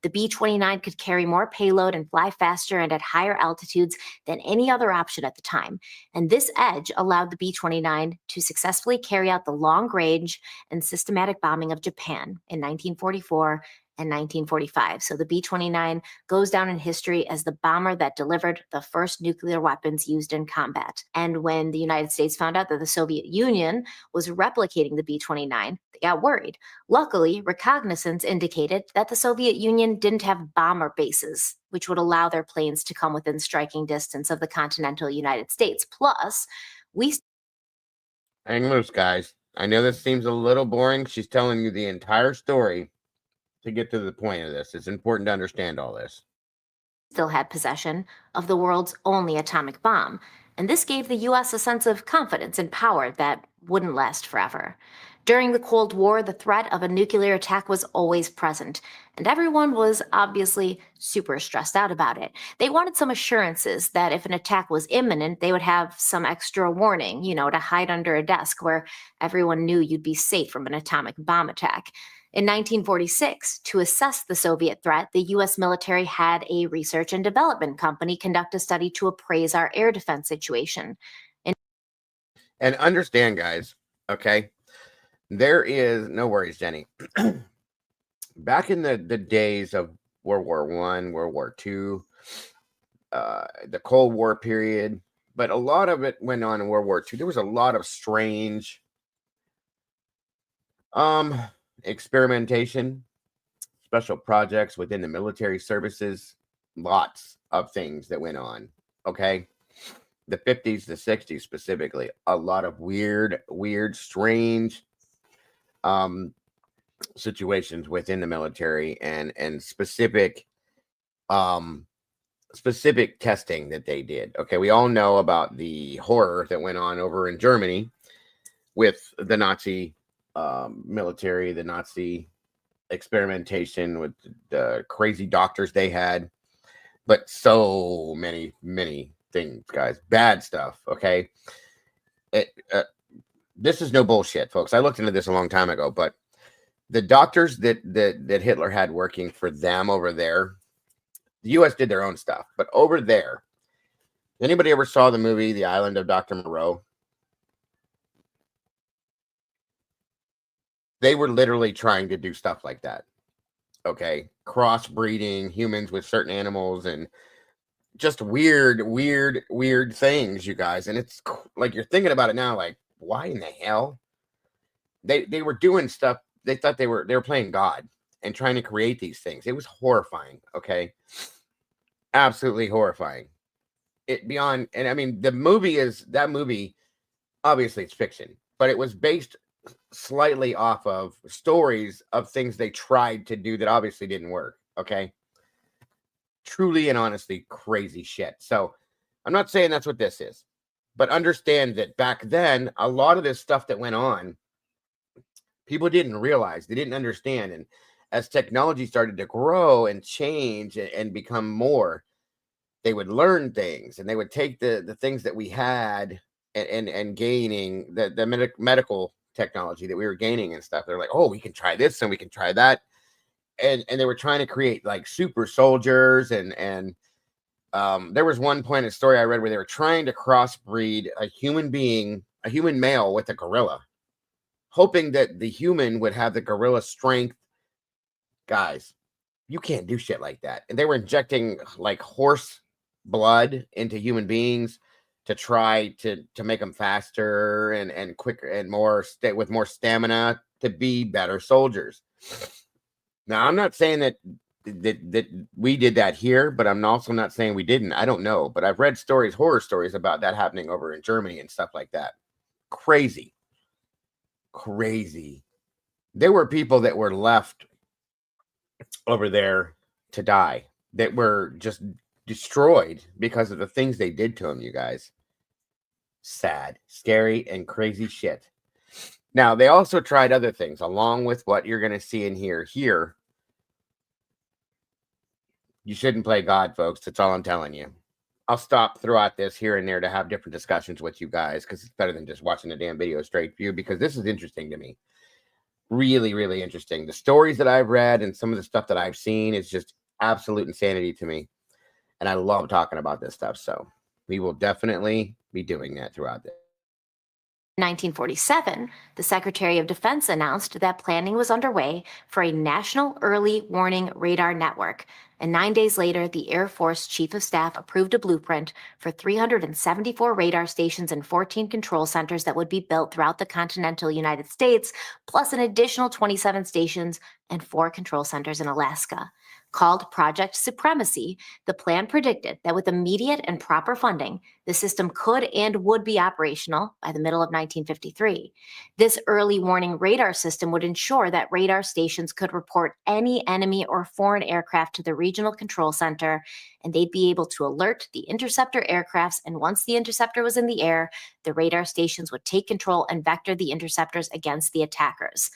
The B-29 could carry more payload and fly faster and at higher altitudes than any other option at the time. And this edge allowed the B-29 to successfully carry out the long-range and systematic bombing of Japan in 1944 and 1945. So the B-29 goes down in history as the bomber that delivered the first nuclear weapons used in combat. And when the United States found out that the Soviet Union was replicating the B-29, they got worried. Luckily, reconnaissance indicated that the Soviet Union didn't have bomber bases, which would allow their planes to come within striking distance of the continental United States. Plus, Hang loose, guys. I know this seems a little boring. She's telling you the entire story to get to the point of this. It's important to understand all this. Still had possession of the world's only atomic bomb, and this gave the U.S. a sense of confidence and power that wouldn't last forever. During the Cold War, the threat of a nuclear attack was always present, and everyone was obviously super stressed out about it. They wanted some assurances that if an attack was imminent, they would have some extra warning, to hide under a desk where everyone knew you'd be safe from an atomic bomb attack. In 1946, to assess the Soviet threat, the U.S. military had a research and development company conduct a study to appraise our air defense situation. And understand, guys, okay? There is no worries, Jenny. Back in the days of World War I, World War II, the Cold War period, but a lot of it went on in World War II. There was a lot of strange experimentation, special projects within the military services, lots of things that went on. Okay. The 50s, the 60s specifically, a lot of weird, strange situations within the military and specific testing that they did. Okay, we all know about the horror that went on over in Germany with the Nazi military, the Nazi experimentation with the crazy doctors they had, but so many things, guys, bad stuff. Okay, this is no bullshit, folks. I looked into this a long time ago, but the doctors that Hitler had working for them over there, the U.S. did their own stuff, but over there, anybody ever saw the movie The Island of Dr. Moreau? They were literally trying to do stuff like that. Okay. Crossbreeding humans with certain animals and just weird things, you guys. And it's like, you're thinking about it now, like, why in the hell? They were doing stuff. They thought they were playing God. and trying to create these things. It was horrifying. Okay. Absolutely horrifying. It beyond, and I mean, that movie, obviously it's fiction, but it was based slightly off of stories of things they tried to do that obviously didn't work. Okay. Truly and honestly crazy shit. So I'm not saying that's what this is, but understand that back then, a lot of this stuff that went on, people didn't realize, they didn't understand. And as technology started to grow and change and become more, they would learn things, and they would take the things that we had and gaining the medical technology that we were gaining and stuff. They're like, oh, we can try this and we can try that. And they were trying to create like super soldiers and there was one point in a story I read where they were trying to crossbreed a human male with a gorilla, hoping that the human would have the gorilla strength. Guys, you can't do shit like that. And they were injecting like horse blood into human beings to try to make them faster and quicker and with more stamina to be better soldiers. Now, I'm not saying that we did that here, but I'm also not saying we didn't. I don't know, but I've read horror stories about that happening over in Germany and stuff like that. Crazy. There were people that were left over there to die, that were just destroyed because of the things they did to them, you guys. Sad, scary, and crazy shit. Now, they also tried other things along with what you're going to see in here. Here, you shouldn't play God, folks. That's all I'm telling you. I'll stop throughout this here and there to have different discussions with you guys, because it's better than just watching the damn video straight view, because this is interesting to me. Really, really interesting. The stories that I've read and some of the stuff that I've seen is just absolute insanity to me. And I love talking about this stuff. So we will definitely be doing that throughout this. 1947, the Secretary of Defense announced that planning was underway for a national early warning radar network. And 9 days later, the Air Force Chief of Staff approved a blueprint for 374 radar stations and 14 control centers that would be built throughout the continental United States, plus an additional 27 stations and 4 control centers in Alaska. Called Project Supremacy, the plan predicted that with immediate and proper funding, the system could and would be operational by the middle of 1953. This early warning radar system would ensure that radar stations could report any enemy or foreign aircraft to the regional control center, and they'd be able to alert the interceptor aircrafts, and once the interceptor was in the air, the radar stations would take control and vector the interceptors against the attackers.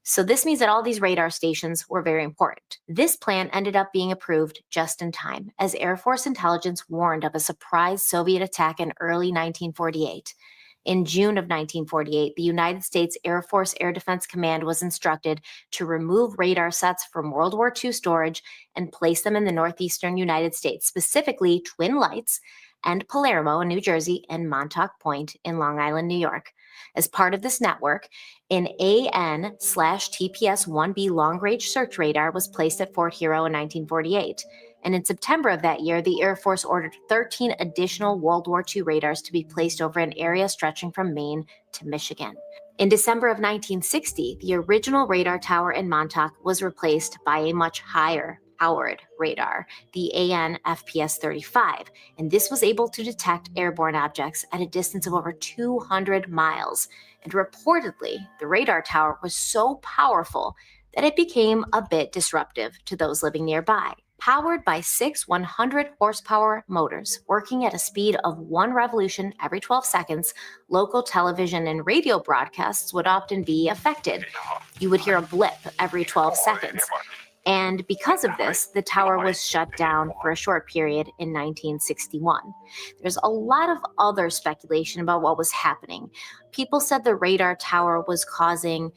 So this means that all these radar stations were very important. This plan ended up being approved just in time, as Air Force intelligence warned of a surprise Soviet attack in early 1948. In June of 1948, the United States Air Force Air Defense Command was instructed to remove radar sets from World War II storage and place them in the northeastern United States, specifically Twin Lights and Palermo in New Jersey and Montauk Point in Long Island, New York. As part of this network, an AN/TPS-1B long-range search radar was placed at Fort Hero in 1948. And in September of that year, the Air Force ordered 13 additional World War II radars to be placed over an area stretching from Maine to Michigan. In December of 1960, the original radar tower in Montauk was replaced by a much higher powered radar, the AN/FPS-35, and this was able to detect airborne objects at a distance of over 200 miles. And reportedly, the radar tower was so powerful that it became a bit disruptive to those living nearby. Powered by 6 100-horsepower motors working at a speed of 1 revolution every 12 seconds, local television and radio broadcasts would often be affected. You would hear a blip every 12 seconds. And because of this, the tower was shut down for a short period in 1961. There's a lot of other speculation about what was happening. People said the radar tower was causing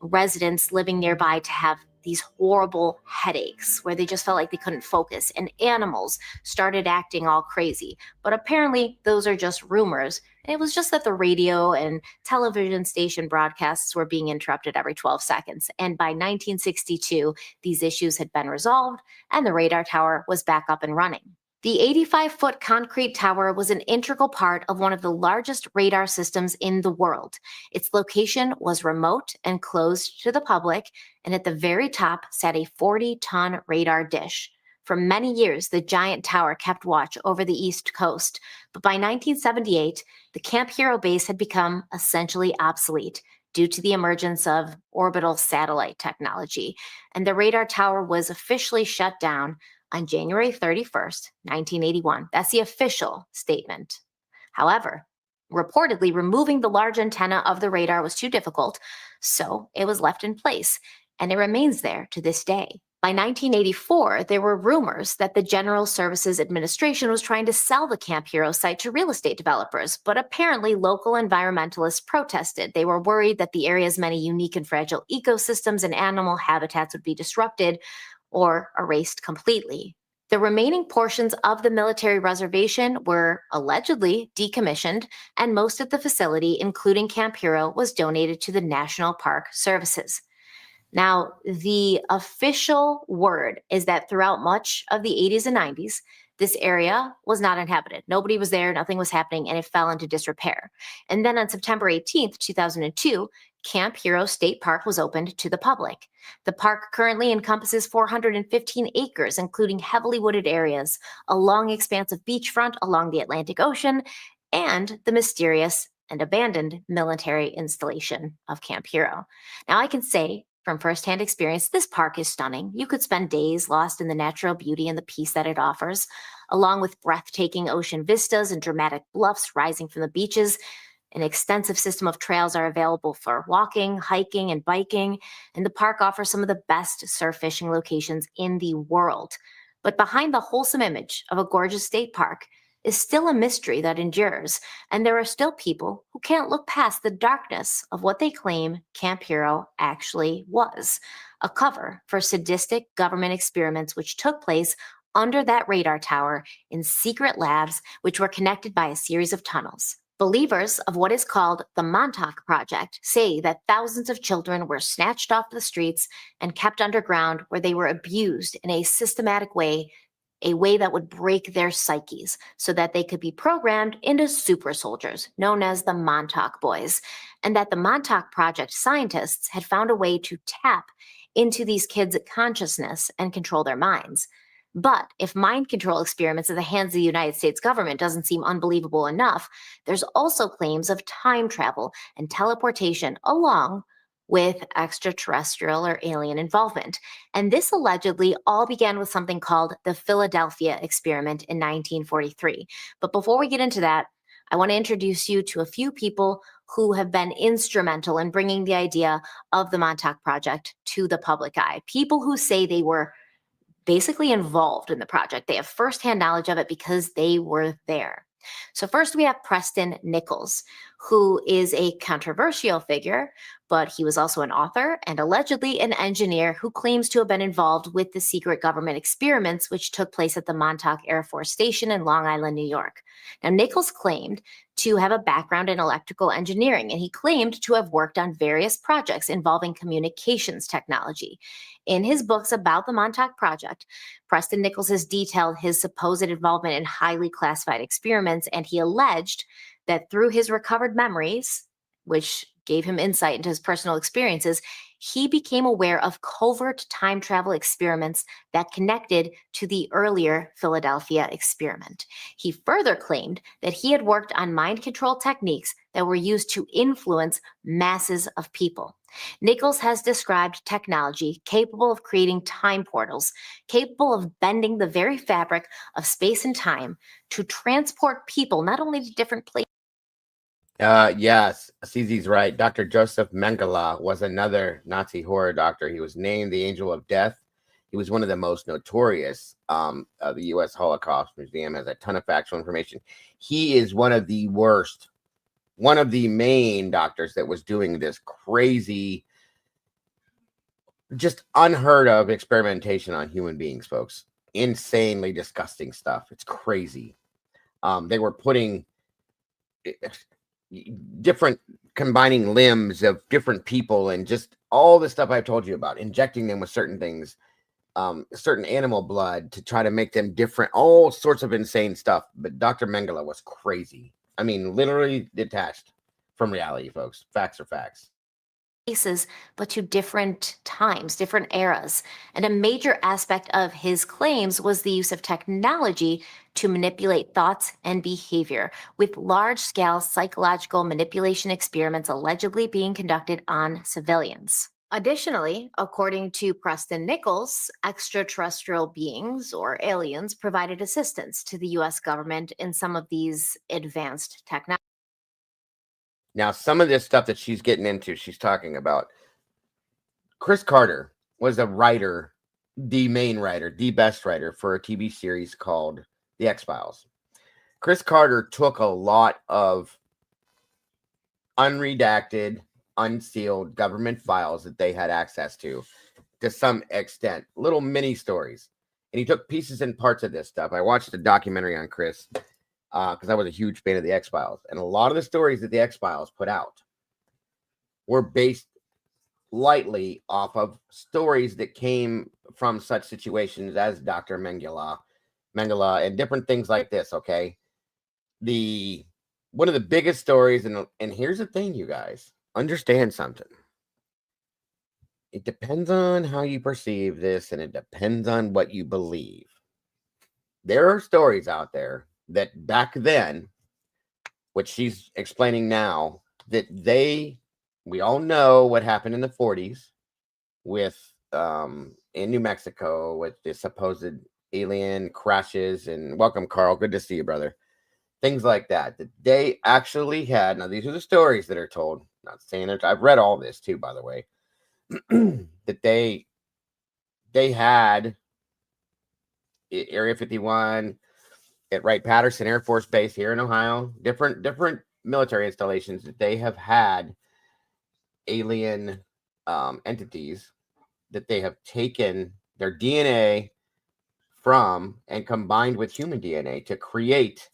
residents living nearby to have these horrible headaches where they just felt like they couldn't focus, and animals started acting all crazy. But apparently those are just rumors. And it was just that the radio and television station broadcasts were being interrupted every 12 seconds. And by 1962, these issues had been resolved and the radar tower was back up and running. The 85-foot concrete tower was an integral part of one of the largest radar systems in the world. Its location was remote and closed to the public, and at the very top sat a 40-ton radar dish. For many years, the giant tower kept watch over the East Coast, but by 1978, the Camp Hero base had become essentially obsolete due to the emergence of orbital satellite technology, and the radar tower was officially shut down on January 31st, 1981. That's the official statement. However, reportedly, removing the large antenna of the radar was too difficult, so it was left in place, and it remains there to this day. By 1984, there were rumors that the General Services Administration was trying to sell the Camp Hero site to real estate developers, but apparently local environmentalists protested. They were worried that the area's many unique and fragile ecosystems and animal habitats would be disrupted or erased completely. The remaining portions of the military reservation were allegedly decommissioned, and most of the facility, including Camp Hero, was donated to the National Park Services. Now, the official word is that throughout much of the 80s and 90s, this area was not inhabited. Nobody was there, nothing was happening, and it fell into disrepair. And then on September 18th, 2002, Camp Hero State Park was opened to the public. The park currently encompasses 415 acres, including heavily wooded areas, a long expanse of beachfront along the Atlantic Ocean, and the mysterious and abandoned military installation of Camp Hero. Now, I can say from firsthand experience, this park is stunning. You could spend days lost in the natural beauty and the peace that it offers, along with breathtaking ocean vistas and dramatic bluffs rising from the beaches. An extensive system of trails are available for walking, hiking, and biking, and the park offers some of the best surf fishing locations in the world. But behind the wholesome image of a gorgeous state park is still a mystery that endures, and there are still people who can't look past the darkness of what they claim Camp Hero actually was, a cover for sadistic government experiments which took place under that radar tower in secret labs which were connected by a series of tunnels. Believers of what is called the Montauk Project say that thousands of children were snatched off the streets and kept underground where they were abused in a systematic way, a way that would break their psyches so that they could be programmed into super soldiers known as the Montauk Boys, and that the Montauk Project scientists had found a way to tap into these kids' consciousness and control their minds. But if mind control experiments at the hands of the United States government doesn't seem unbelievable enough, there's also claims of time travel and teleportation along with extraterrestrial or alien involvement. And this allegedly all began with something called the Philadelphia experiment in 1943. But before we get into that, I want to introduce you to a few people who have been instrumental in bringing the idea of the Montauk Project to the public eye. People who say they were basically involved in the project. They have firsthand knowledge of it because they were there. So first we have Preston Nichols, who is a controversial figure, but he was also an author and allegedly an engineer who claims to have been involved with the secret government experiments which took place at the Montauk Air Force Station in Long Island, New York. Now, Nichols claimed to have a background in electrical engineering, and he claimed to have worked on various projects involving communications technology. In his books about the Montauk Project, Preston Nichols has detailed his supposed involvement in highly classified experiments, and he alleged that through his recovered memories, which gave him insight into his personal experiences, he became aware of covert time travel experiments that connected to the earlier Philadelphia experiment. He further claimed that he had worked on mind control techniques that were used to influence masses of people. Nichols has described technology capable of creating time portals, capable of bending the very fabric of space and time to transport people not only to different places. Yes, CZ's right. Dr. Joseph Mengele was another Nazi horror doctor. He was named the Angel of Death. He was one of the most notorious. The U.S. Holocaust Museum has a ton of factual information. He is one of the worst, one of the main doctors that was doing this crazy, just unheard of experimentation on human beings, folks. Insanely disgusting stuff. It's crazy. They were putting different combining limbs of different people and just all the stuff I've told you about, injecting them with certain things. certain animal blood to try to make them different, all sorts of insane stuff. But Dr. Mengele was crazy. I mean, literally detached from reality, folks. Facts are facts. Places, but to different times, different eras. And a major aspect of his claims was the use of technology to manipulate thoughts and behavior, with large-scale psychological manipulation experiments allegedly being conducted on civilians. Additionally, according to Preston Nichols, extraterrestrial beings or aliens provided assistance to the US government in some of these advanced technologies. Now, some of this stuff that she's getting into, she's talking about. Chris Carter was a writer, the main writer, the best writer for a TV series called The X-Files. Chris Carter took a lot of unredacted, unsealed government files that they had access to some extent, little mini stories. And he took pieces and parts of this stuff. I watched a documentary on Chris because I was a huge fan of the X-Files. And a lot of the stories that the X-Files put out were based lightly off of stories that came from such situations as Dr. Mengele and different things like this, okay? One of the biggest stories, and here's the thing, you guys, understand something. It depends on how you perceive this, and it depends on what you believe. There are stories out there that back then, which she's explaining now, that we all know what happened in the 40s with in New Mexico with the supposed alien crashes. And welcome, Carl. Good to see you, brother. Things like that. That they actually had. Now, these are the stories that are told. Not saying it. I've read all this too, by the way. That they had Area 51 at Wright-Patterson Air Force Base here in Ohio, different military installations that they have had alien entities that they have taken their DNA from and combined with human DNA to create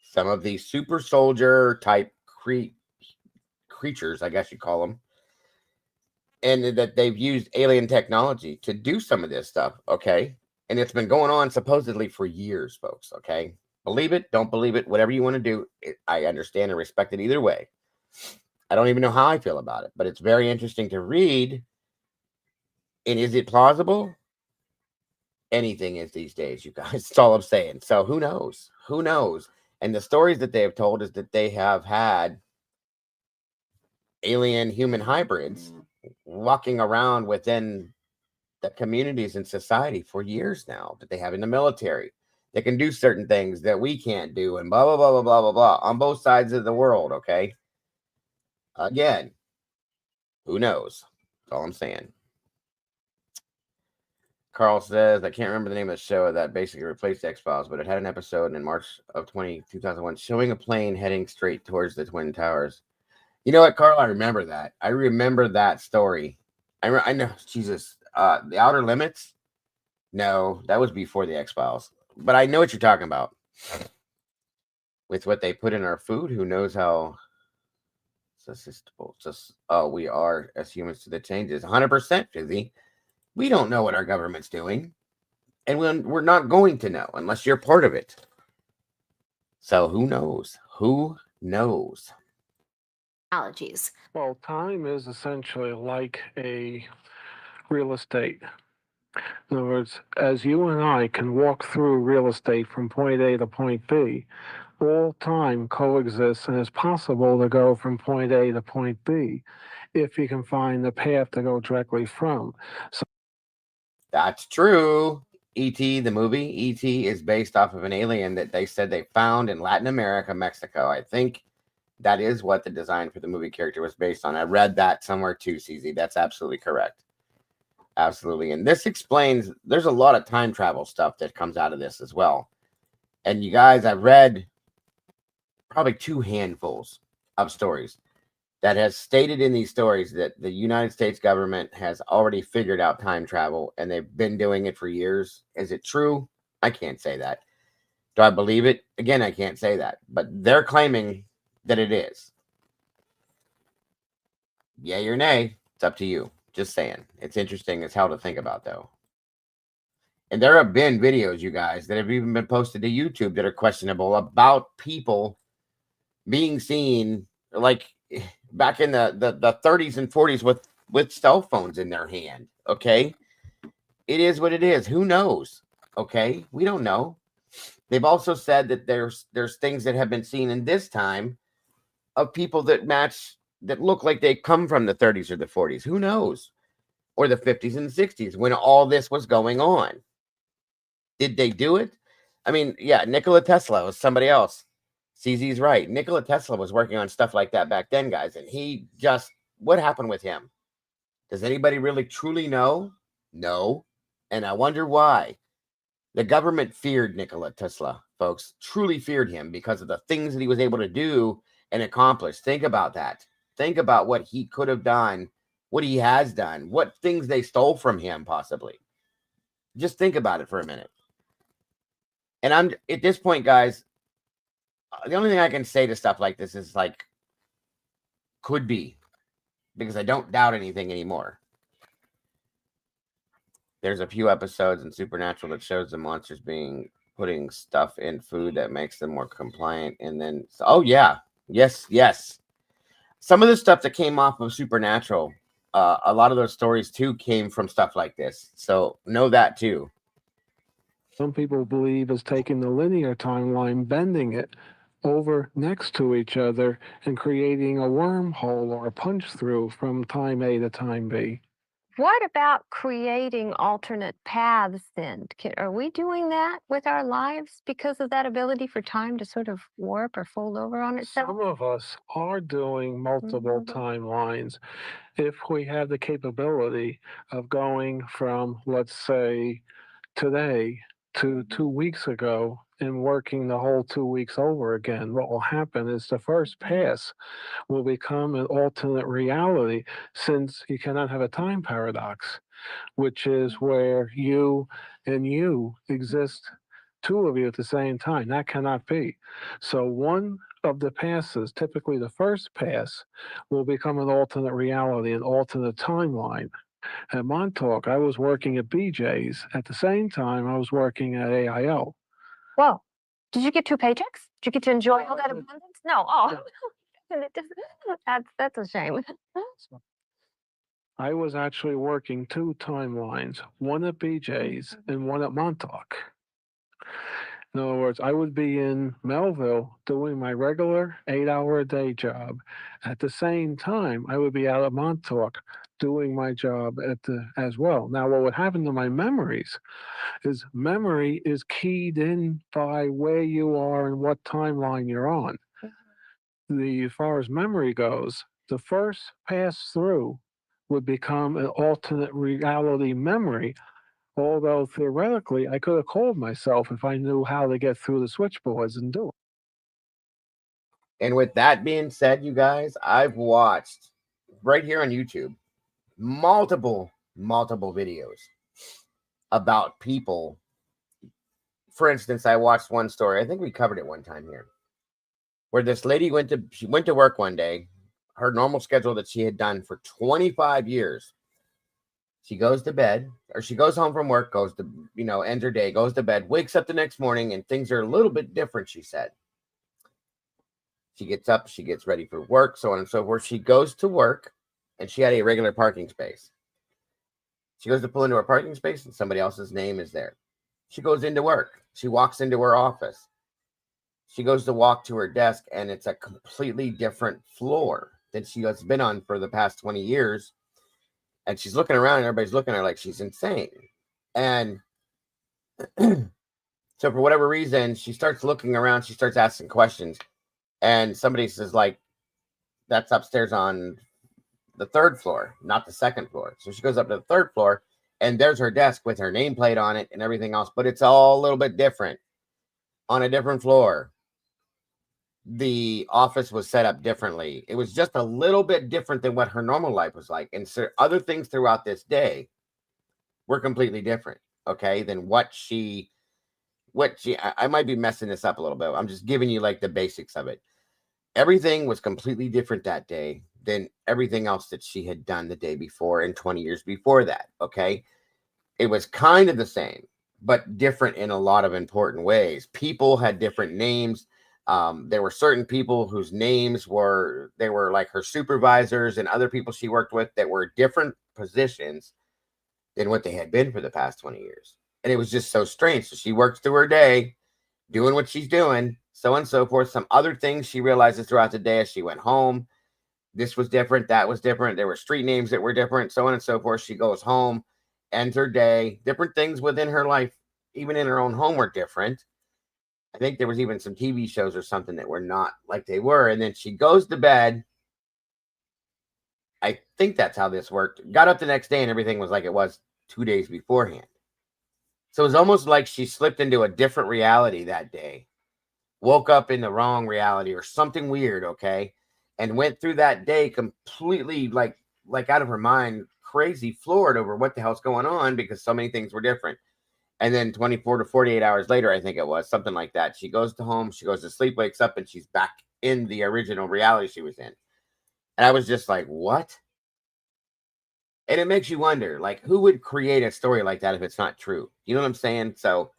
some of these super soldier type creatures, I guess you call them, and that they've used alien technology to do some of this stuff, okay? And it's been going on supposedly for years, folks, okay? Believe it, don't believe it, whatever you want to do, I understand and respect it either way. I don't even know how I feel about it, but it's very interesting to read. And is it plausible? Anything is these days, you guys. That's all I'm saying. So who knows? Who knows? And the stories that they have told is that they have had alien human hybrids walking around within the communities and society for years now, that they have in the military. They can do certain things that we can't do, and blah, blah, blah, blah, blah, blah, blah, on both sides of the world, okay? Again, who knows? That's all I'm saying. Carl says, I can't remember the name of the show that basically replaced X-Files, but it had an episode in March of 2001 showing a plane heading straight towards the Twin Towers. You know what, Carl? I remember that. I remember that story. I know, Jesus. The Outer Limits? No, that was before the X-Files. But I know what you're talking about. With what they put in our food, who knows how susceptible we are as humans to the changes. 100%, Fizzy. We don't know what our government's doing. And we're not going to know unless you're part of it. So who knows? Who knows? Technologies. Well, time is essentially like a real estate. In other words, as you and I can walk through real estate from point A to point B, all time coexists, and it's possible to go from point A to point B if you can find the path to go directly from. So that's true. E.T., the movie E.T. is based off of an alien that they said they found in Latin America, Mexico. I think that is what the design for the movie character was based on. I read that somewhere too, CZ. That's absolutely correct. Absolutely. And this explains, there's a lot of time travel stuff that comes out of this as well. And you guys, I've read probably 2 handfuls of stories that has stated in these stories that the United States government has already figured out time travel and they've been doing it for years. Is it true? I can't say that. Do I believe it? Again, I can't say that. But they're claiming that it is. Yay or nay, it's up to you. Just saying. It's interesting as hell to think about, though. And there have been videos, you guys, that have even been posted to YouTube that are questionable about people being seen like back in the 30s and 40s with cell phones in their hand. Okay. It is what it is. Who knows? Okay. We don't know. They've also said that there's things that have been seen in this time of people that look like they come from the 30s or the 40s. Who knows? Or the 50s and 60s when all this was going on. Did they do it? I mean, yeah, Nikola Tesla was somebody else. CZ's right. Nikola Tesla was working on stuff like that back then, guys. And what happened with him? Does anybody really truly know? No. And I wonder why. The government feared Nikola Tesla, folks. Truly feared him because of the things that he was able to do and accomplish. Think about that. Think about what he could have done, what he has done, what things they stole from him, possibly. Just think about it for a minute. And I'm at this point, guys, the only thing I can say to stuff like this is like, could be, because I don't doubt anything anymore. There's a few episodes in Supernatural that shows the monsters putting stuff in food that makes them more compliant. And then, oh yeah, yes. Some of the stuff that came off of Supernatural, a lot of those stories too came from stuff like this. So know that too. Some people believe is taking the linear timeline, bending it over next to each other, and creating a wormhole or a punch through from time A to time B. What about creating alternate paths then? Are we doing that with our lives because of that ability for time to sort of warp or fold over on itself? Some of us are doing multiple timelines. If we have the capability of going from, let's say, today to 2 weeks ago and working the whole 2 weeks over again, what will happen is the first pass will become an alternate reality, since you cannot have a time paradox, which is where you and you exist, two of you at the same time. That cannot be. So one of the passes, typically the first pass, will become an alternate reality, an alternate timeline. At Montauk, I was working at BJ's. At the same time, I was working at AIO. Whoa. Did you get 2 paychecks? Did you get to enjoy all that abundance? No. Oh, that's a shame. I was actually working 2 timelines, one at BJ's and one at Montauk. In other words, I would be in Melville doing my regular 8-hour-a-day job. At the same time, I would be out at Montauk doing my job as well. Now, what would happen to my memories is memory is keyed in by where you are and what timeline you're on. As far as memory goes, the first pass through would become an alternate reality memory. Although theoretically, I could have called myself if I knew how to get through the switchboards and do it. And with that being said, you guys, I've watched right here on YouTube multiple videos about people. For instance, I watched one story. I think we covered it one time here, where this lady went to work one day, her normal schedule that she had done for 25 years. She goes to bed, or she goes home from work, goes to, ends her day, goes to bed, wakes up the next morning, and things are a little bit different, she said. She gets up, she gets ready for work, so on and so forth. She goes to work, and she had a regular parking space. She goes to pull into her parking space, and somebody else's name is there. She goes into work. She walks into her office. She goes to walk to her desk, and it's a completely different floor than she has been on for the past 20 years. And she's looking around, and everybody's looking at her like she's insane. And so for whatever reason, she starts looking around. She starts asking questions. And somebody says, like, that's upstairs on the 3rd floor, not the 2nd floor. So she goes up to the 3rd floor, and there's her desk with her nameplate on it and everything else. But it's all a little bit different. On a different floor. The office was set up differently. It was just a little bit different than what her normal life was like. And so other things throughout this day were completely different, okay, than I might be messing this up a little bit. I'm just giving you like the basics of it. Everything was completely different that day than everything else that she had done the day before and 20 years before that. Okay. It was kind of the same, but different in a lot of important ways. People had different names. There were certain people whose names were like her supervisors and other people she worked with that were different positions than what they had been for the past 20 years. And it was just so strange. So she works through her day doing what she's doing, so on and so forth. Some other things she realizes throughout the day as she went home. This was different. That was different. There were street names that were different, so on and so forth. She goes home, ends her day. Different things within her life, even in her own home, were different. I think there was even some TV shows or something that were not like they were. And then she goes to bed. I think that's how this worked. Got up the next day and everything was like it was 2 days beforehand. So it was almost like she slipped into a different reality that day, woke up in the wrong reality or something weird, okay? And went through that day completely like out of her mind, crazy, floored over what the hell's going on because so many things were different. And then 24 to 48 hours later, I think it was something like that. She goes to home, she goes to sleep, wakes up, and she's back in the original reality she was in. And I was just like, what? And it makes you wonder, like, who would create a story like that if it's not true? You know what I'm saying? So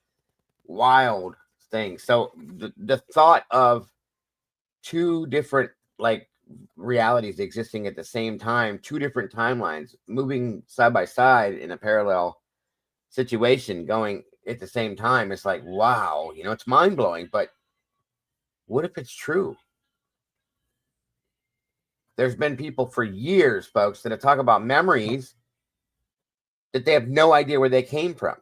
wild thing. So the thought of two different like realities existing at the same time, two different timelines moving side by side in a parallel situation going at the same time, it's like, wow, you know, it's mind-blowing. But what if it's true? There's been people for years, folks, that have talked about memories that they have no idea where they came from.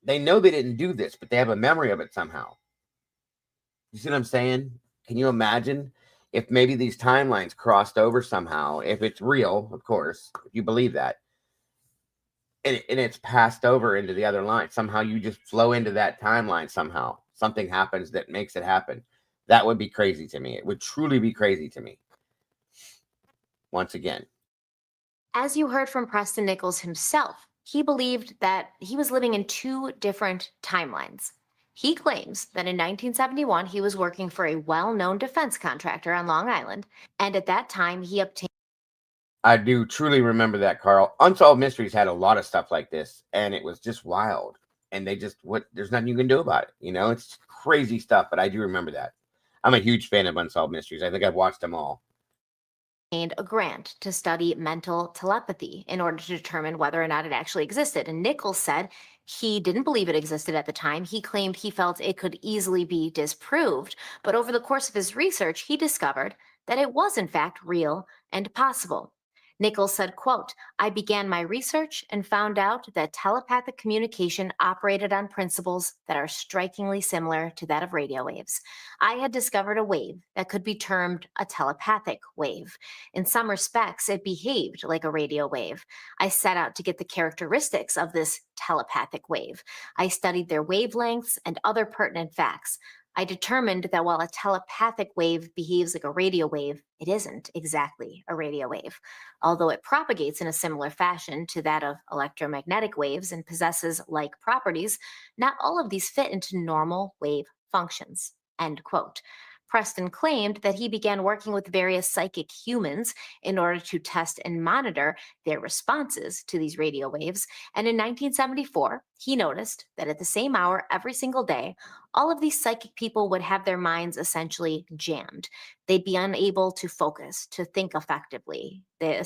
They know they didn't do this, but they have a memory of it somehow. You see what I'm saying? Can you imagine if maybe these timelines crossed over somehow? If it's real, of course, if you believe that, and it's passed over into the other line. Somehow you just flow into that timeline somehow. Something happens that makes it happen. That would be crazy to me. It would truly be crazy to me. Once again. As you heard from Preston Nichols himself, he believed that he was living in two different timelines. He claims that in 1971, he was working for a well-known defense contractor on Long Island, and at that time, he obtained. I do truly remember that, Carl. Unsolved Mysteries had a lot of stuff like this, and it was just wild. And there's nothing you can do about it. You know, it's crazy stuff, but I do remember that. I'm a huge fan of Unsolved Mysteries. I think I've watched them all. A grant to study mental telepathy in order to determine whether or not it actually existed. And Nichols said he didn't believe it existed at the time. He claimed he felt it could easily be disproved. But over the course of his research, he discovered that it was in fact real and possible. Nichols said, quote, "I began my research and found out that telepathic communication operated on principles that are strikingly similar to that of radio waves. I had discovered a wave that could be termed a telepathic wave. In some respects, it behaved like a radio wave. I set out to get the characteristics of this telepathic wave. I studied their wavelengths and other pertinent facts. I determined that while a telepathic wave behaves like a radio wave, it isn't exactly a radio wave. Although it propagates in a similar fashion to that of electromagnetic waves and possesses like properties, not all of these fit into normal wave functions." End quote. Preston claimed that he began working with various psychic humans in order to test and monitor their responses to these radio waves. And in 1974, he noticed that at the same hour every single day, all of these psychic people would have their minds essentially jammed. They'd be unable to focus, to think effectively. They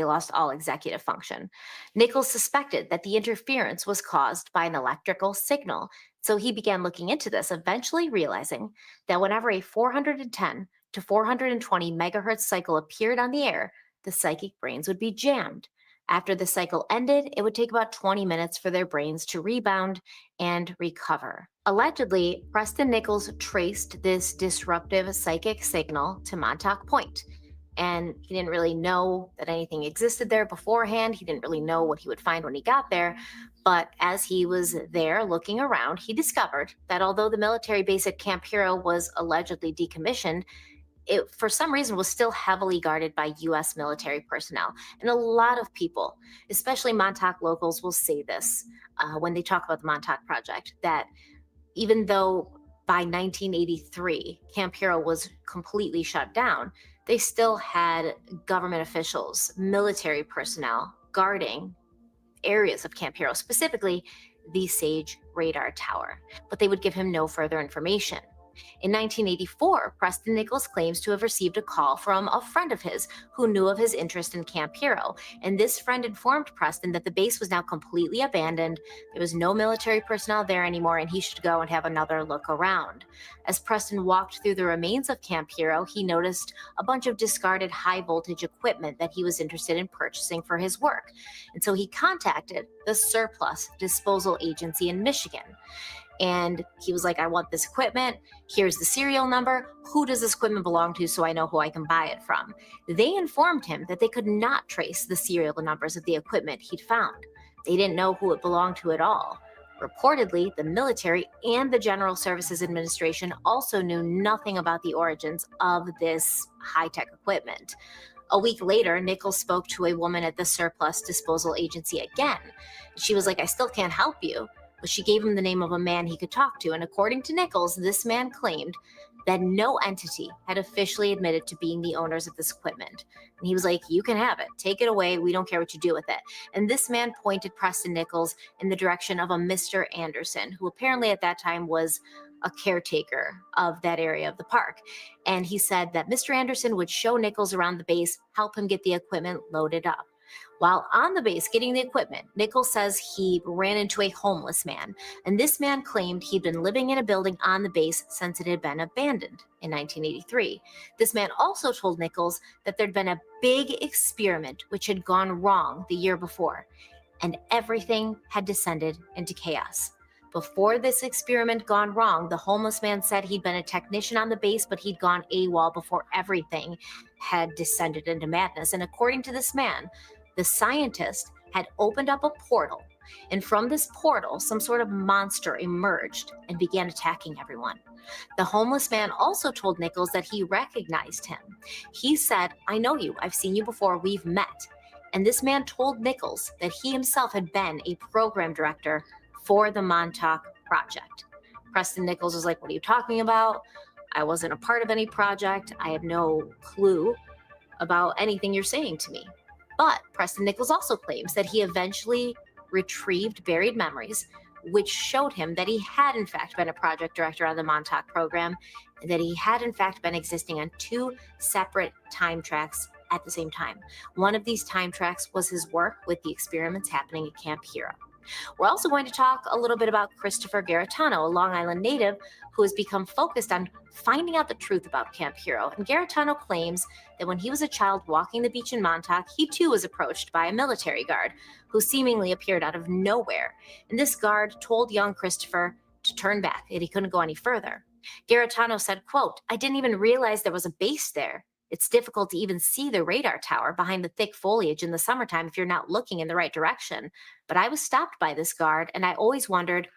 lost all executive function. Nichols suspected that the interference was caused by an electrical signal. So he began looking into this, eventually realizing that whenever a 410 to 420 megahertz cycle appeared on the air, the psychic brains would be jammed. After the cycle ended, it would take about 20 minutes for their brains to rebound and recover. Allegedly, Preston Nichols traced this disruptive psychic signal to Montauk Point. And he didn't really know that anything existed there beforehand. He didn't really know what he would find when he got there. But as he was there looking around, he discovered that although the military base at Camp Hero was allegedly decommissioned, it, for some reason, was still heavily guarded by U.S. military personnel. And a lot of people, especially Montauk locals, will say this when they talk about the Montauk Project, that even though by 1983, Camp Hero was completely shut down, they still had government officials, military personnel guarding areas of Camp Hero, specifically the Sage radar tower, but they would give him no further information. In 1984, Preston Nichols claims to have received a call from a friend of his who knew of his interest in Camp Hero, and this friend informed Preston that the base was now completely abandoned, there was no military personnel there anymore, and he should go and have another look around. As Preston walked through the remains of Camp Hero, he noticed a bunch of discarded high-voltage equipment that he was interested in purchasing for his work, and so he contacted the Surplus Disposal Agency in Michigan. And he was like, I want this equipment. Here's the serial number. Who does this equipment belong to so I know who I can buy it from? They informed him that they could not trace the serial numbers of the equipment he'd found. They didn't know who it belonged to at all. Reportedly, the military and the General Services Administration also knew nothing about the origins of this high-tech equipment. A week later, Nichols spoke to a woman at the Surplus Disposal Agency again. She was like, I still can't help you. But she gave him the name of a man he could talk to, and according to Nichols, this man claimed that no entity had officially admitted to being the owners of this equipment. And he was like, you can have it. Take it away. We don't care what you do with it. And this man pointed Preston Nichols in the direction of a Mr. Anderson, who apparently at that time was a caretaker of that area of the park. And he said that Mr. Anderson would show Nichols around the base, help him get the equipment loaded up. While on the base getting the equipment, Nichols says he ran into a homeless man, and this man claimed he'd been living in a building on the base since it had been abandoned in 1983. This man also told Nichols that there'd been a big experiment which had gone wrong the year before, and everything had descended into chaos. Before this experiment gone wrong, the homeless man said he'd been a technician on the base, but he'd gone AWOL before everything had descended into madness. And according to this man, the scientist had opened up a portal, and from this portal, some sort of monster emerged and began attacking everyone. The homeless man also told Nichols that he recognized him. He said, I know you, I've seen you before, we've met. And this man told Nichols that he himself had been a program director for the Montauk project. Preston Nichols was like, what are you talking about? I wasn't a part of any project. I have no clue about anything you're saying to me. But Preston Nichols also claims that he eventually retrieved buried memories, which showed him that he had in fact been a project director on the Montauk program, and that he had in fact been existing on two separate time tracks at the same time. One of these time tracks was his work with the experiments happening at Camp Hero. We're also going to talk a little bit about Christopher Garetano, a Long Island native who has become focused on finding out the truth about Camp Hero. And Garetano claims that when he was a child walking the beach in Montauk, he too was approached by a military guard who seemingly appeared out of nowhere. And this guard told young Christopher to turn back, that he couldn't go any further. Garetano said, quote, I didn't even realize there was a base there. It's difficult to even see the radar tower behind the thick foliage in the summertime if you're not looking in the right direction. But I was stopped by this guard, and I always wondered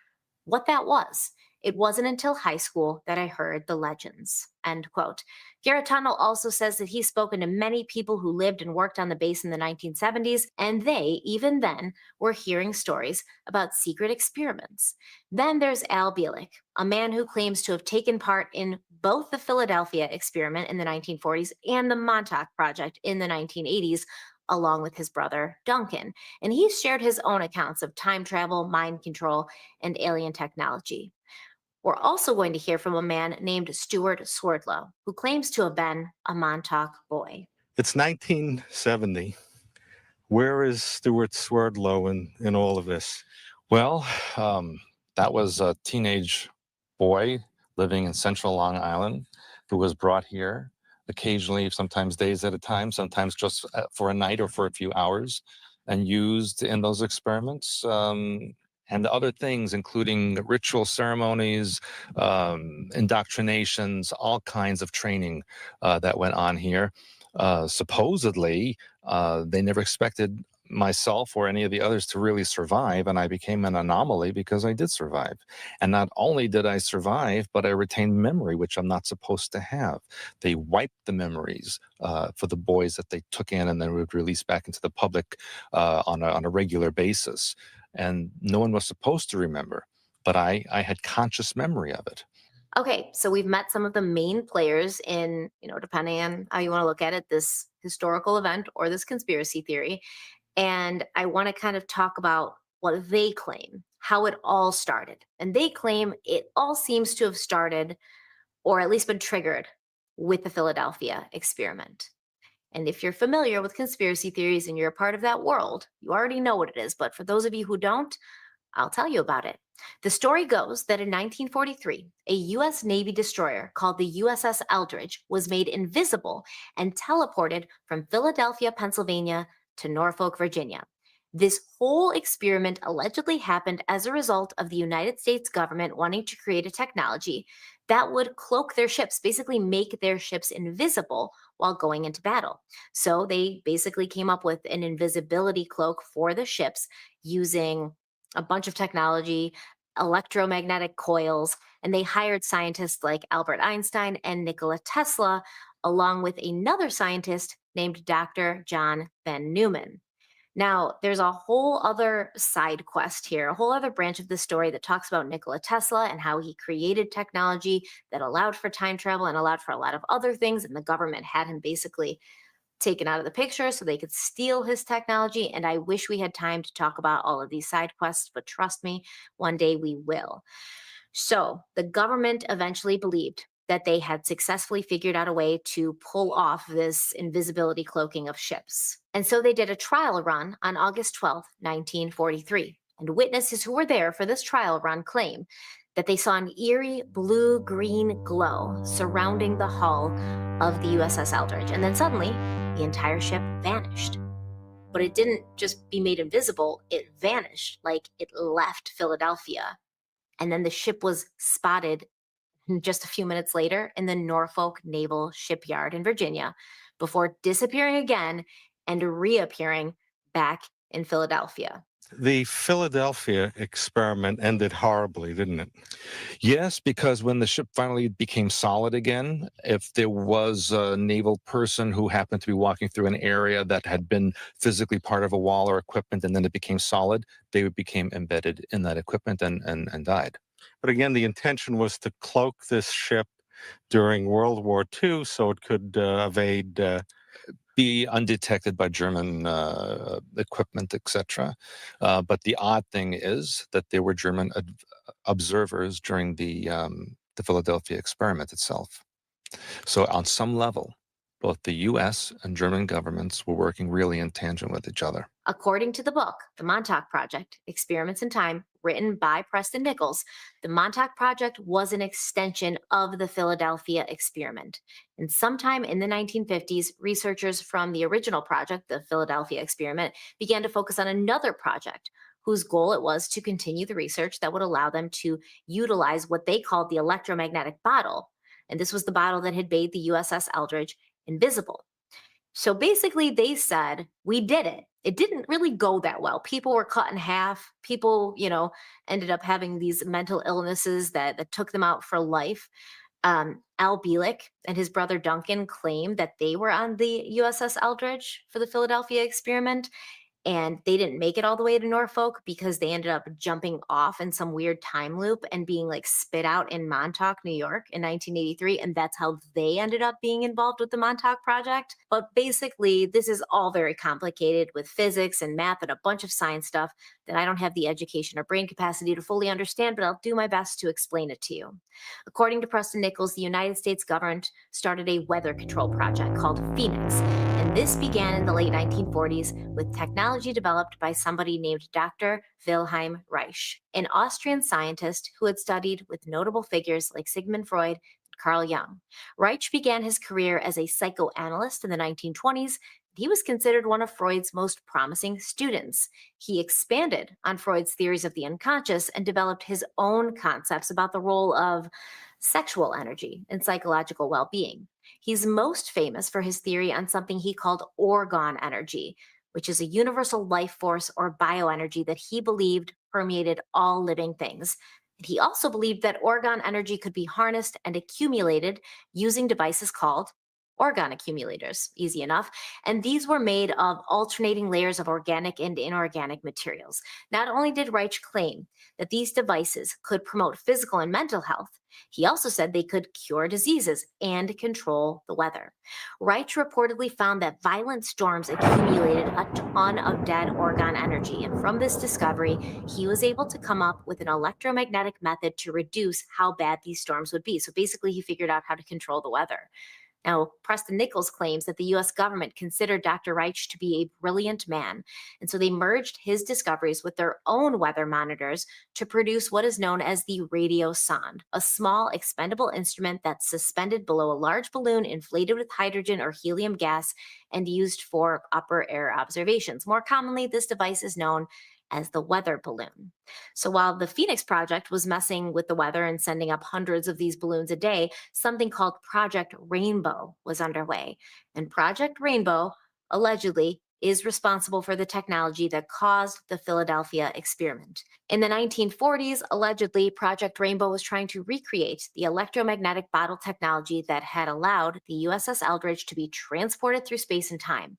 what that was. It wasn't until high school that I heard the legends, end quote. Garetano also says that he's spoken to many people who lived and worked on the base in the 1970s, and they, even then, were hearing stories about secret experiments. Then there's Al Bielek, a man who claims to have taken part in both the Philadelphia experiment in the 1940s and the Montauk project in the 1980s, along with his brother Duncan. And he's shared his own accounts of time travel, mind control, and alien technology. We're also going to hear from a man named Stuart Swerdlow, who claims to have been a Montauk boy. It's 1970. Where is Stuart Swerdlow in all of this? Well, that was a teenage boy living in central Long Island who was brought here occasionally, sometimes days at a time, sometimes just for a night or for a few hours, and used in those experiments. And other things, including ritual ceremonies, indoctrinations, all kinds of training that went on here. Supposedly, they never expected myself or any of the others to really survive, and I became an anomaly because I did survive. And not only did I survive, but I retained memory, which I'm not supposed to have. They wiped the memories for the boys that they took in and then would release back into the public on a regular basis. And no one was supposed to remember, but I had conscious memory of it. Okay, so we've met some of the main players in, depending on how you want to look at it, this historical event or this conspiracy theory. And I want to kind of talk about what they claim, how it all started. And they claim it all seems to have started, or at least been triggered, with the Philadelphia experiment. And if you're familiar with conspiracy theories and you're a part of that world, you already know what it is. But for those of you who don't, I'll tell you about it. The story goes that in 1943, a U.S. Navy destroyer called the USS Eldridge was made invisible and teleported from Philadelphia, Pennsylvania to Norfolk, Virginia. This whole experiment allegedly happened as a result of the United States government wanting to create a technology that would cloak their ships, basically make their ships invisible while going into battle. So they basically came up with an invisibility cloak for the ships using a bunch of technology, electromagnetic coils, and they hired scientists like Albert Einstein and Nikola Tesla, along with another scientist named Dr. John Van Neumann. Now, there's a whole other side quest here, a whole other branch of the story that talks about Nikola Tesla and how he created technology that allowed for time travel and allowed for a lot of other things. And the government had him basically taken out of the picture so they could steal his technology. And I wish we had time to talk about all of these side quests, but trust me, one day we will. So the government eventually believed that they had successfully figured out a way to pull off this invisibility cloaking of ships. And so they did a trial run on August 12th, 1943. And witnesses who were there for this trial run claim that they saw an eerie blue-green glow surrounding the hull of the USS Eldridge. And then suddenly, the entire ship vanished. But it didn't just be made invisible, it vanished, like it left Philadelphia. And then the ship was spotted just a few minutes later in the Norfolk Naval Shipyard in Virginia before disappearing again and reappearing back in Philadelphia. The Philadelphia experiment ended horribly, didn't it? Yes, because when the ship finally became solid again, if there was a naval person who happened to be walking through an area that had been physically part of a wall or equipment and then it became solid, they became embedded in that equipment and died. But again, the intention was to cloak this ship during World War II so it could evade. Be undetected by German equipment, etc. But the odd thing is that there were German observers during the Philadelphia experiment itself. So on some level, both the U.S. and German governments were working really in tangent with each other. According to the book, The Montauk Project, Experiments in Time, written by Preston Nichols, the Montauk Project was an extension of the Philadelphia experiment. And sometime in the 1950s, researchers from the original project, the Philadelphia experiment, began to focus on another project whose goal it was to continue the research that would allow them to utilize what they called the electromagnetic bottle. And this was the bottle that had made the USS Eldridge invisible. So basically, they said, we did it. It didn't really go that well. People were cut in half. People, ended up having these mental illnesses that took them out for life. Al Bielek and his brother Duncan claimed that they were on the USS Eldridge for the Philadelphia experiment. And they didn't make it all the way to Norfolk because they ended up jumping off in some weird time loop and being spit out in Montauk, New York in 1983. And that's how they ended up being involved with the Montauk Project. But basically, this is all very complicated with physics and math and a bunch of science stuff that I don't have the education or brain capacity to fully understand, but I'll do my best to explain it to you. According to Preston Nichols, the United States government started a weather control project called Phoenix. And this began in the late 1940s with technology developed by somebody named Dr. Wilhelm Reich, an Austrian scientist who had studied with notable figures like Sigmund Freud and Carl Jung. Reich began his career as a psychoanalyst in the 1920s. He was considered one of Freud's most promising students. He expanded on Freud's theories of the unconscious and developed his own concepts about the role of sexual energy in psychological well-being. He's most famous for his theory on something he called orgone energy, which is a universal life force or bioenergy that he believed permeated all living things. He also believed that orgone energy could be harnessed and accumulated using devices called orgone accumulators, easy enough. And these were made of alternating layers of organic and inorganic materials. Not only did Reich claim that these devices could promote physical and mental health, he also said they could cure diseases and control the weather. Reich reportedly found that violent storms accumulated a ton of dead orgone energy, and from this discovery, he was able to come up with an electromagnetic method to reduce how bad these storms would be. So basically, he figured out how to control the weather. Now, Preston Nichols claims that the US government considered Dr. Reich to be a brilliant man, and so they merged his discoveries with their own weather monitors to produce what is known as the radio sonde, a small expendable instrument that's suspended below a large balloon inflated with hydrogen or helium gas and used for upper air observations. More commonly, this device is known as the weather balloon. So while the Phoenix Project was messing with the weather and sending up hundreds of these balloons a day, something called Project Rainbow was underway. And Project Rainbow, allegedly, is responsible for the technology that caused the Philadelphia experiment. In the 1940s, allegedly, Project Rainbow was trying to recreate the electromagnetic bottle technology that had allowed the USS Eldridge to be transported through space and time.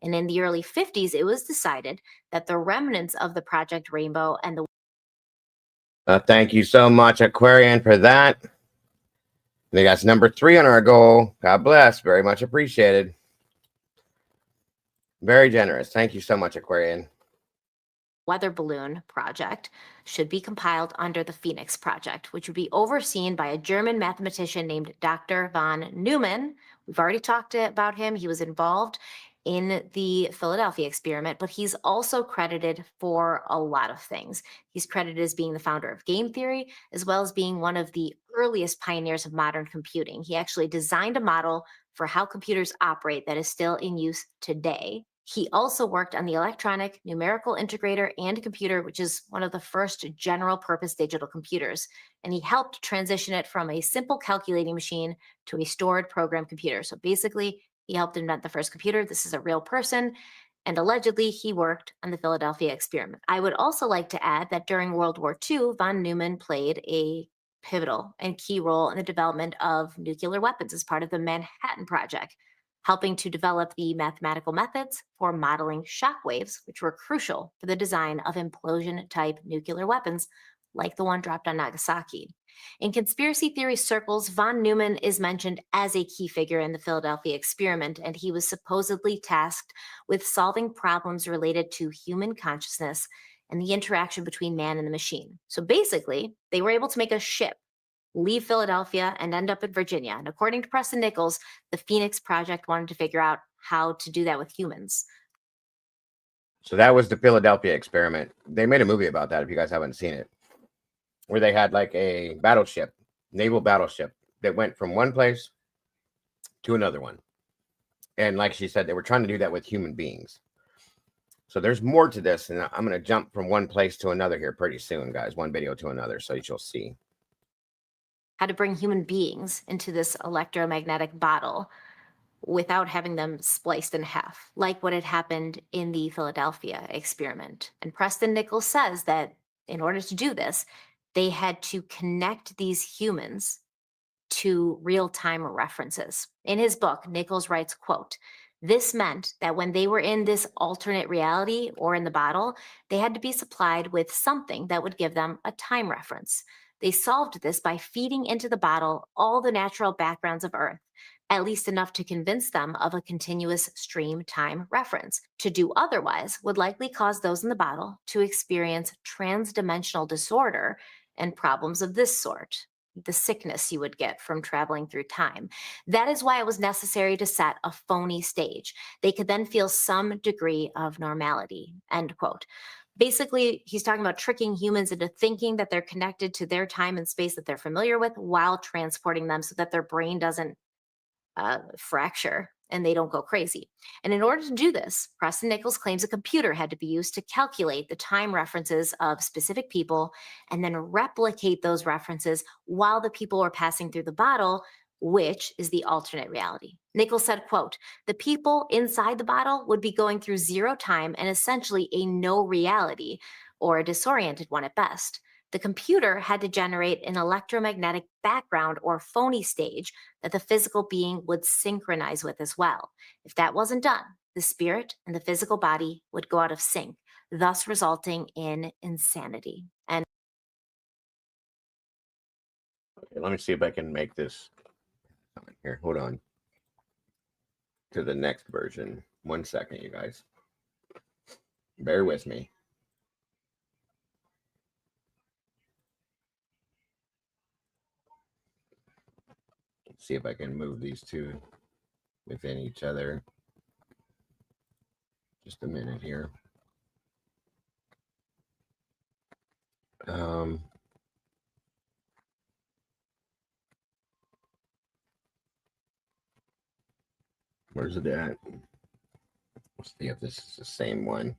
And in the early 50s, it was decided that the remnants of the Project Rainbow and the Thank you so much, Aquarian, for that. I think that's number 3 on our goal. God bless. Very much appreciated. Very generous. Thank you so much, Aquarian. weather balloon project should be compiled under the Phoenix Project, which would be overseen by a German mathematician named Dr. von Neumann. We've already talked about him. He was involved in the Philadelphia experiment, but he's also credited for a lot of things. He's credited as being the founder of game theory, as well as being one of the earliest pioneers of modern computing. He actually designed a model for how computers operate that is still in use today. He also worked on the electronic numerical integrator and computer, which is one of the first general purpose digital computers. And he helped transition it from a simple calculating machine to a stored program computer. So basically, he helped invent the first computer. This is a real person. And allegedly, he worked on the Philadelphia experiment. I would also like to add that during World War II, von Neumann played a pivotal and key role in the development of nuclear weapons as part of the Manhattan Project, helping to develop the mathematical methods for modeling shock waves, which were crucial for the design of implosion-type nuclear weapons like the one dropped on Nagasaki. In conspiracy theory circles, von Neumann is mentioned as a key figure in the Philadelphia experiment, and he was supposedly tasked with solving problems related to human consciousness and the interaction between man and the machine. So basically, they were able to make a ship leave Philadelphia and end up in Virginia. And according to Preston Nichols, the Phoenix Project wanted to figure out how to do that with humans. So that was the Philadelphia experiment. They made a movie about that if you guys haven't seen it, where they had like a battleship, naval battleship that went from one place to another one. And like she said, they were trying to do that with human beings. So there's more to this, and I'm going to jump from one place to another here pretty soon, guys, one video to another, so you'll see how to bring human beings into this electromagnetic bottle without having them spliced in half, like what had happened in the Philadelphia experiment. And Preston Nichols says that in order to do this, they had to connect these humans to real-time references. In his book, Nichols writes, quote, "This meant that when they were in this alternate reality or in the bottle, they had to be supplied with something that would give them a time reference. They solved this by feeding into the bottle all the natural backgrounds of Earth, at least enough to convince them of a continuous stream time reference. To do otherwise would likely cause those in the bottle to experience transdimensional disorder and problems of this sort, the sickness you would get from traveling through time. That is why it was necessary to set a phony stage. They could then feel some degree of normality," end quote. Basically, he's talking about tricking humans into thinking that they're connected to their time and space that they're familiar with while transporting them so that their brain doesn't fracture and they don't go crazy. And in order to do this, Preston Nichols claims a computer had to be used to calculate the time references of specific people and then replicate those references while the people were passing through the bottle, which is the alternate reality. Nichols said, quote, "The people inside the bottle would be going through zero time and essentially a no reality, or a disoriented one at best. The computer had to generate an electromagnetic background or phony stage that the physical being would synchronize with as well. If that wasn't done, the spirit and the physical body would go out of sync, thus resulting in insanity. And Okay, let me see if I can make this here. Hold on. To the next version. 1 second, you guys. Bear with me. Let's see if I can move these two within each other. Just a minute here. Where's it at? Let's see if this is the same one.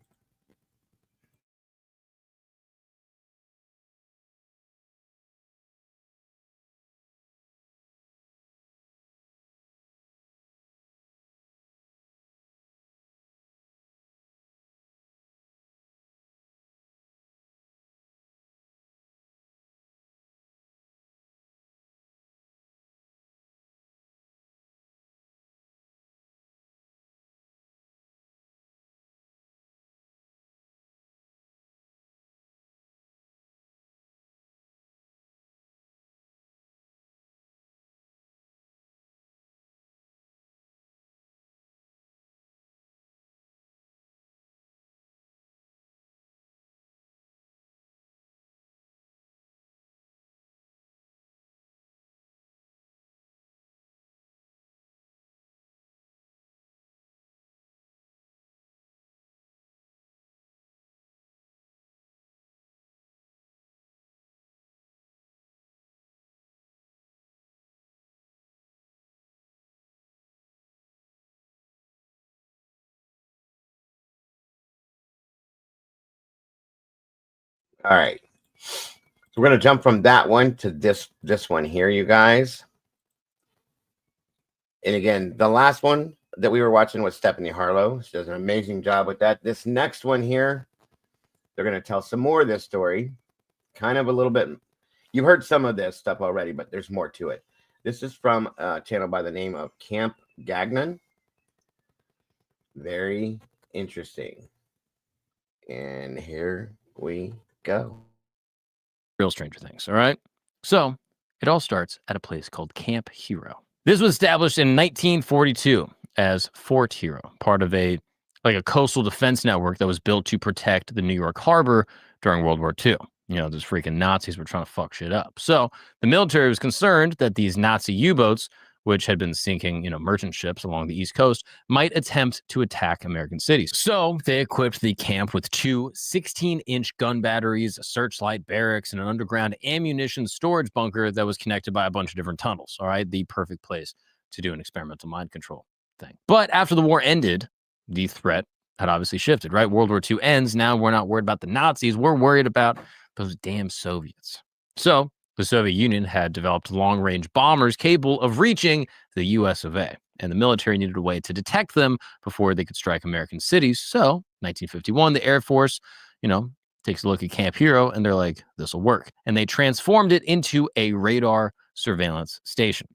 All right. So we're going to jump from that one to this one here, you guys. And again, the last one that we were watching was Stephanie Harlow. She does an amazing job with that. This next one here, they're going to tell some more of this story. Kind of a little bit. You've heard some of this stuff already, but there's more to it. This is from a channel by the name of Camp Gagnon. Very interesting. And here we go. Real Stranger Things, all right? So it all starts at a place called Camp Hero. This was established in 1942 as Fort Hero, part of a coastal defense network that was built to protect the New York harbor during World War II. You know, those freaking Nazis were trying to fuck shit up. So the military was concerned that these Nazi U-boats, which had been sinking, merchant ships along the East Coast, might attempt to attack American cities. So they equipped the camp with two 16-inch gun batteries, a searchlight barracks, and an underground ammunition storage bunker that was connected by a bunch of different tunnels. All right, the perfect place to do an experimental mind control thing. But after the war ended, the threat had obviously shifted, right? World War II ends. Now we're not worried about the Nazis. We're worried about those damn Soviets. So the Soviet Union had developed long-range bombers capable of reaching the US of A, and the military needed a way to detect them before they could strike American cities. So, 1951, the Air Force, takes a look at Camp Hero, and they're like, this will work. And they transformed it into a radar surveillance station.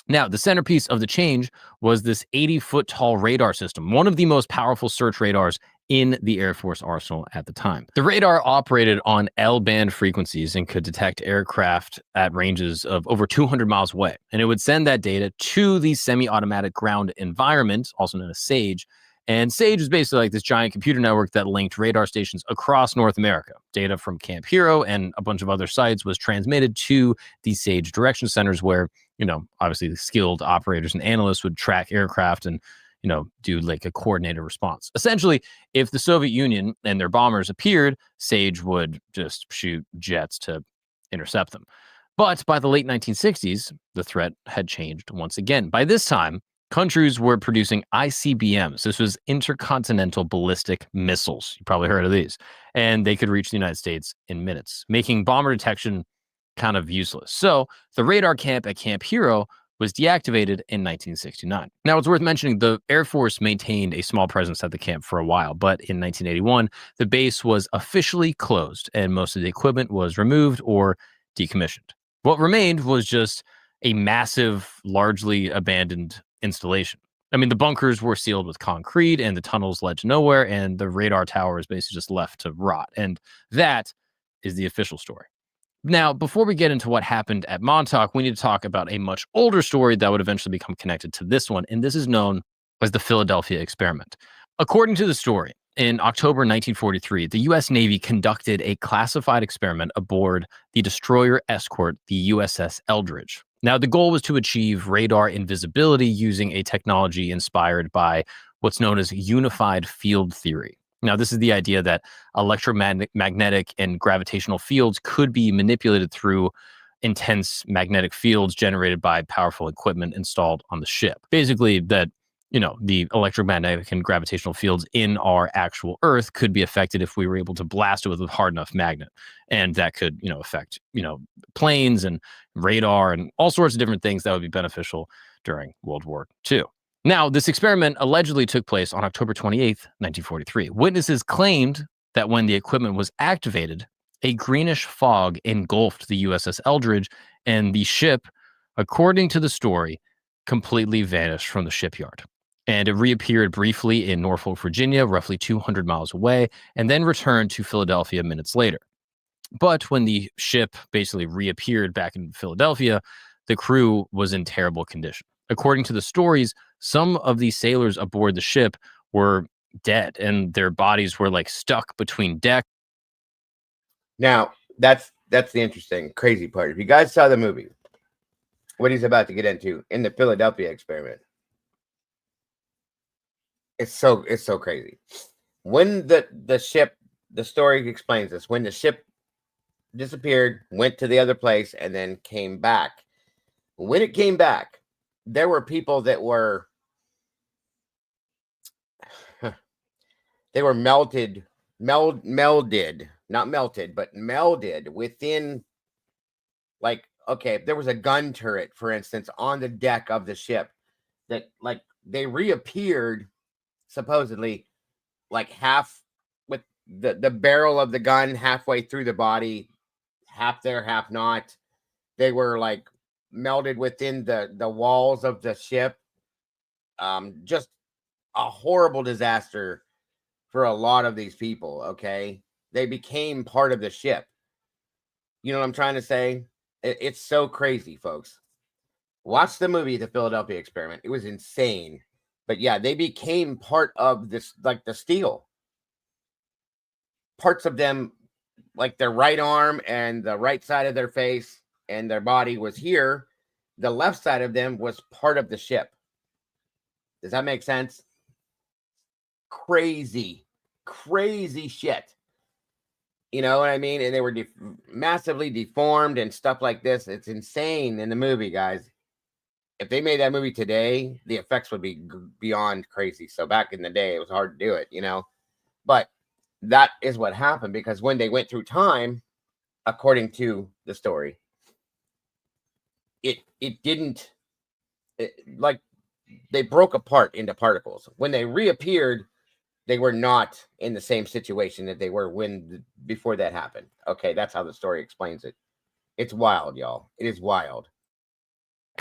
Now, the centerpiece of the change was this 80-foot tall radar system, one of the most powerful search radars in the Air Force arsenal at the time. The radar operated on L-band frequencies and could detect aircraft at ranges of over 200 miles away. And it would send that data to the semi-automatic ground environment, also known as SAGE. And SAGE was basically like this giant computer network that linked radar stations across North America. Data from Camp Hero and a bunch of other sites was transmitted to the SAGE direction centers where, obviously the skilled operators and analysts would track aircraft and, do like a coordinated response. Essentially, if the Soviet Union and their bombers appeared, SAGE would just shoot jets to intercept them. But by the late 1960s, the threat had changed once again. By this time, countries were producing ICBMs. This was intercontinental ballistic missiles. You probably heard of these. And they could reach the United States in minutes, making bomber detection kind of useless. So the radar camp at Camp Hero was deactivated in 1969. Now, it's worth mentioning the Air Force maintained a small presence at the camp for a while, but in 1981, the base was officially closed and most of the equipment was removed or decommissioned. What remained was just a massive, largely abandoned installation. I mean, the bunkers were sealed with concrete and the tunnels led to nowhere, and the radar tower is basically just left to rot. And that is the official story. Now, before we get into what happened at Montauk, we need to talk about a much older story that would eventually become connected to this one, and this is known as the Philadelphia experiment. According to the story, in October 1943, the U.S. Navy conducted a classified experiment aboard the destroyer escort, the USS Eldridge. Now, the goal was to achieve radar invisibility using a technology inspired by what's known as unified field theory. Now, this is the idea that electromagnetic and gravitational fields could be manipulated through intense magnetic fields generated by powerful equipment installed on the ship. Basically, that, the electromagnetic and gravitational fields in our actual Earth could be affected if we were able to blast it with a hard enough magnet. And that could, affect, planes and radar and all sorts of different things that would be beneficial during World War II. Now, this experiment allegedly took place on October 28th, 1943. Witnesses claimed that when the equipment was activated, a greenish fog engulfed the USS Eldridge, and the ship, according to the story, completely vanished from the shipyard. And it reappeared briefly in Norfolk, Virginia, roughly 200 miles away, and then returned to Philadelphia minutes later. But when the ship basically reappeared back in Philadelphia, the crew was in terrible condition. According to the stories, some of the sailors aboard the ship were dead and their bodies were like stuck between decks. Now, that's the interesting, crazy part. If you guys saw the movie, what he's about to get into in the Philadelphia experiment, it's so crazy. When the ship, the story explains this, when the ship disappeared, went to the other place, and then came back. When it came back, there were people that were they were melded, not melted, but melded within, like, okay, if there was a gun turret, for instance, on the deck of the ship, that, like, they reappeared supposedly like half with the barrel of the gun halfway through the body, half there, half not. They were like melded within the walls of the ship. Just a horrible disaster for a lot of these people. Okay, they became part of the ship. You know what I'm trying to say? It's so crazy, folks. Watch the movie The Philadelphia Experiment. It was insane. But yeah, they became part of this, like the steel. Parts of them, like their right arm and the right side of their face and their body was here. The left side of them was part of the ship. Does that make sense? Crazy shit. You know what I mean? And they were massively deformed and stuff like this. It's insane in the movie, guys. If they made that movie today, the effects would be beyond crazy. So back in the day, it was hard to do it, But that is what happened, because when they went through time, according to the story, it didn't, like, they broke apart into particles. When they reappeared, they were not in the same situation that they were before that happened. Okay, that's how the story explains it. It's wild, y'all. It is wild.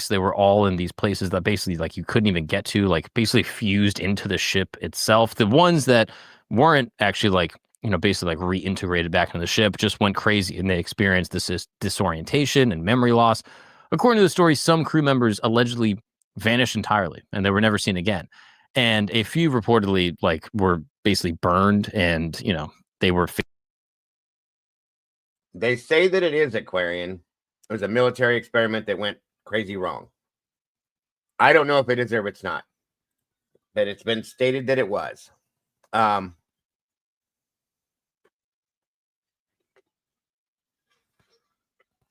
They were all in these places that basically, like, you couldn't even get to, like, basically fused into the ship itself. The ones that weren't actually, like, basically, like, reintegrated back into the ship just went crazy, and they experienced this disorientation and memory loss. According to the story, some crew members allegedly vanished entirely, and they were never seen again. And a few reportedly, like, were basically burned, and, they were... They say that it is Aquarian. It was a military experiment that went crazy wrong. I don't know if it is or if it's not, but it's been stated that it was. I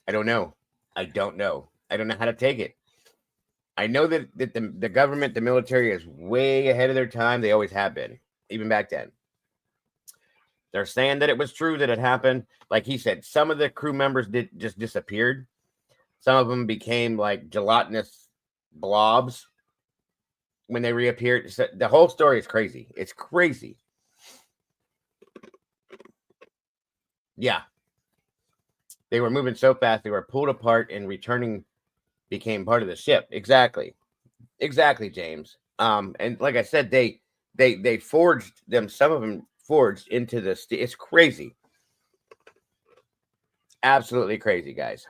don't know. I don't know how to take it. I know that the government, the military, is way ahead of their time. They always have been, even back then. They're saying that it was true that it happened. Like he said, some of the crew members just disappeared. Some of them became like gelatinous blobs when they reappeared. The whole story is crazy. It's crazy. Yeah. They were moving so fast, they were pulled apart, and returning became part of the ship. Exactly, James. And like I said, they forged them. Some of them forged into the. It's crazy, absolutely crazy, guys.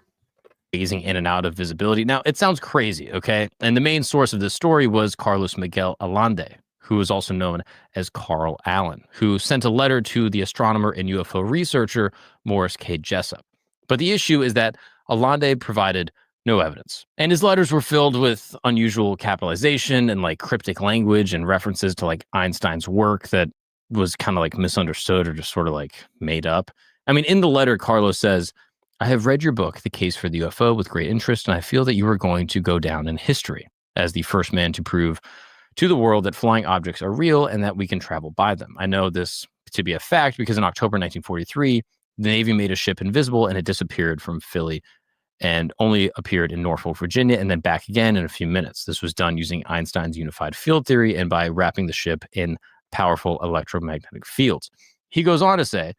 Phasing in and out of visibility. Now, it sounds crazy, okay? And the main source of this story was Carlos Miguel Allende, who is also known as Carl Allen, who sent a letter to the astronomer and UFO researcher Morris K. Jessup. But the issue is that Allende provided no evidence. And his letters were filled with unusual capitalization and like cryptic language and references to like Einstein's work that was kind of like misunderstood or just sort of like made up. I mean, in the letter, Carlos says, I have read your book, The Case for the UFO, with great interest, and I feel that you are going to go down in history as the first man to prove to the world that flying objects are real and that we can travel by them. I know this to be a fact because in October 1943, the Navy made a ship invisible and it disappeared from Philly and only appeared in Norfolk, Virginia, and then back again in a few minutes. This was done using Einstein's unified field theory and by wrapping the ship in powerful electromagnetic fields. He goes on to say,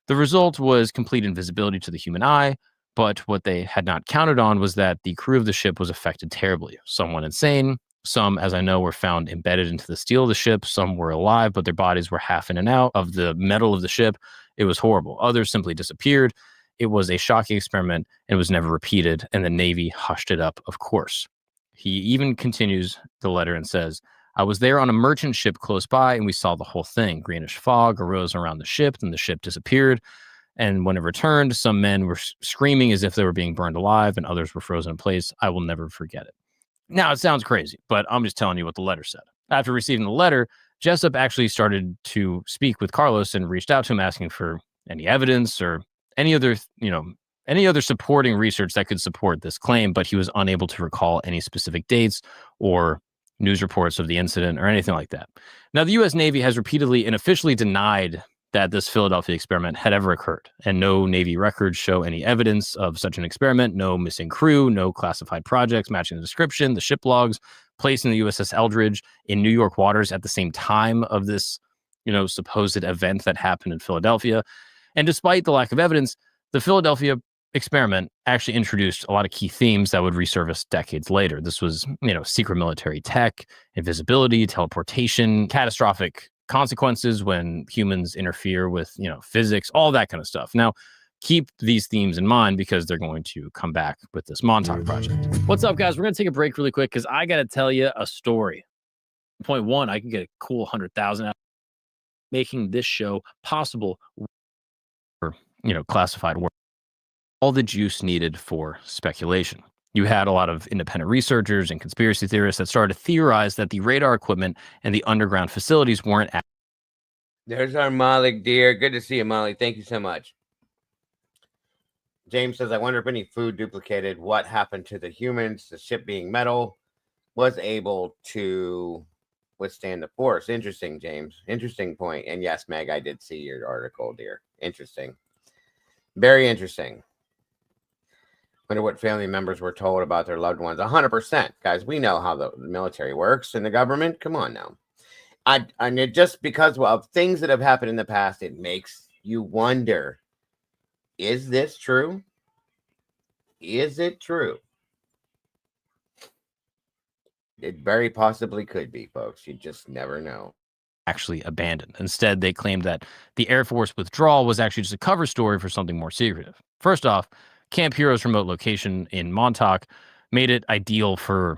the result was complete invisibility to the human eye, but what they had not counted on was that the crew of the ship was affected terribly. Some went insane. Some, as I know, were found embedded into the steel of the ship. Some were alive, but their bodies were half in and out of the metal of the ship. It was horrible. Others simply disappeared. It was a shocking experiment and was never repeated, and the Navy hushed it up, of course. He even continues the letter and says, I was there on a merchant ship close by, and we saw the whole thing. Greenish fog arose around the ship, and the ship disappeared. And when it returned, some men were screaming as if they were being burned alive, and others were frozen in place. I will never forget it. Now, it sounds crazy, but I'm just telling you what the letter said. After receiving the letter, Jessup actually started to speak with Carlos and reached out to him asking for any evidence or any other supporting research that could support this claim, but he was unable to recall any specific dates or news reports of the incident or anything like that. Now, the U.S. Navy has repeatedly and officially denied that this Philadelphia experiment had ever occurred, and no Navy records show any evidence of such an experiment, no missing crew, no classified projects matching the description, the ship logs placed in the USS Eldridge in New York waters at the same time of this, supposed event that happened in Philadelphia. And despite the lack of evidence, the Philadelphia experiment actually introduced a lot of key themes that would resurface decades later. This was, secret military tech, invisibility, teleportation, catastrophic consequences when humans interfere with, physics, all that kind of stuff. Now, keep these themes in mind because they're going to come back with this Montauk project. What's up, guys? We're going to take a break really quick because I got to tell you a story. Point one, I can get a cool 100,000 out making this show possible for, classified work. All the juice needed for speculation. You had a lot of independent researchers and conspiracy theorists that started to theorize that the radar equipment and the underground facilities weren't. There's our Malik, dear. Good to see you, Molly. Thank you so much. James says, I wonder if any food duplicated what happened to the humans. The ship being metal was able to withstand the force. Interesting, James. Interesting point. And yes, Meg, I did see your article, dear. Interesting. Very interesting. Wonder what family members were told about their loved ones. 100%. Guys, we know how the military works and the government. Come on now. And it just because of things that have happened in the past, it makes you wonder, is this true? Is it true? It very possibly could be, folks. You just never know. Actually abandoned. Instead, they claimed that the Air Force withdrawal was actually just a cover story for something more secretive. First off, Camp Hero's remote location in Montauk made it ideal for,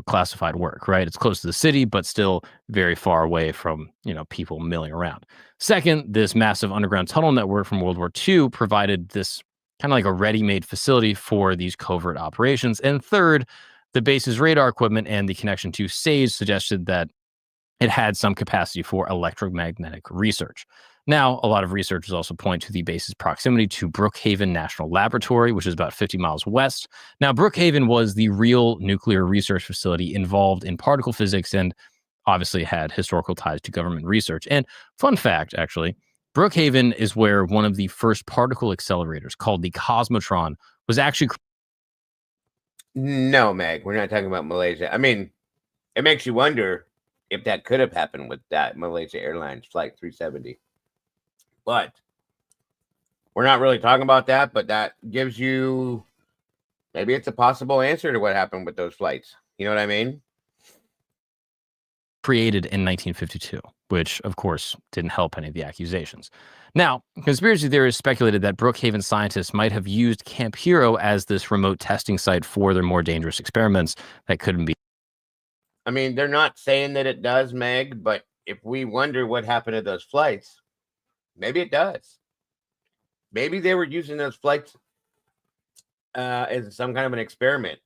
classified work, right? It's close to the city, but still very far away from, people milling around. Second, this massive underground tunnel network from World War II provided this kind of like a ready-made facility for these covert operations. And third, the base's radar equipment and the connection to SAGE suggested that it had some capacity for electromagnetic research. Now, a lot of researchers also point to the base's proximity to Brookhaven National Laboratory, which is about 50 miles west. Now, Brookhaven was the real nuclear research facility involved in particle physics and obviously had historical ties to government research. And fun fact, actually, Brookhaven is where one of the first particle accelerators called the Cosmotron was actually. No, Meg, we're not talking about Malaysia. I mean, it makes you wonder if that could have happened with that Malaysia Airlines Flight 370. But we're not really talking about that, but that gives you maybe it's a possible answer to what happened with those flights. You know what I mean? Created in 1952, which of course didn't help any of the accusations. Now, conspiracy theorists speculated that Brookhaven scientists might have used Camp Hero as this remote testing site for their more dangerous experiments that couldn't be. I mean, they're not saying that it does, Meg, but if we wonder what happened to those flights, maybe it does. Maybe they were using those flights as some kind of an experiment.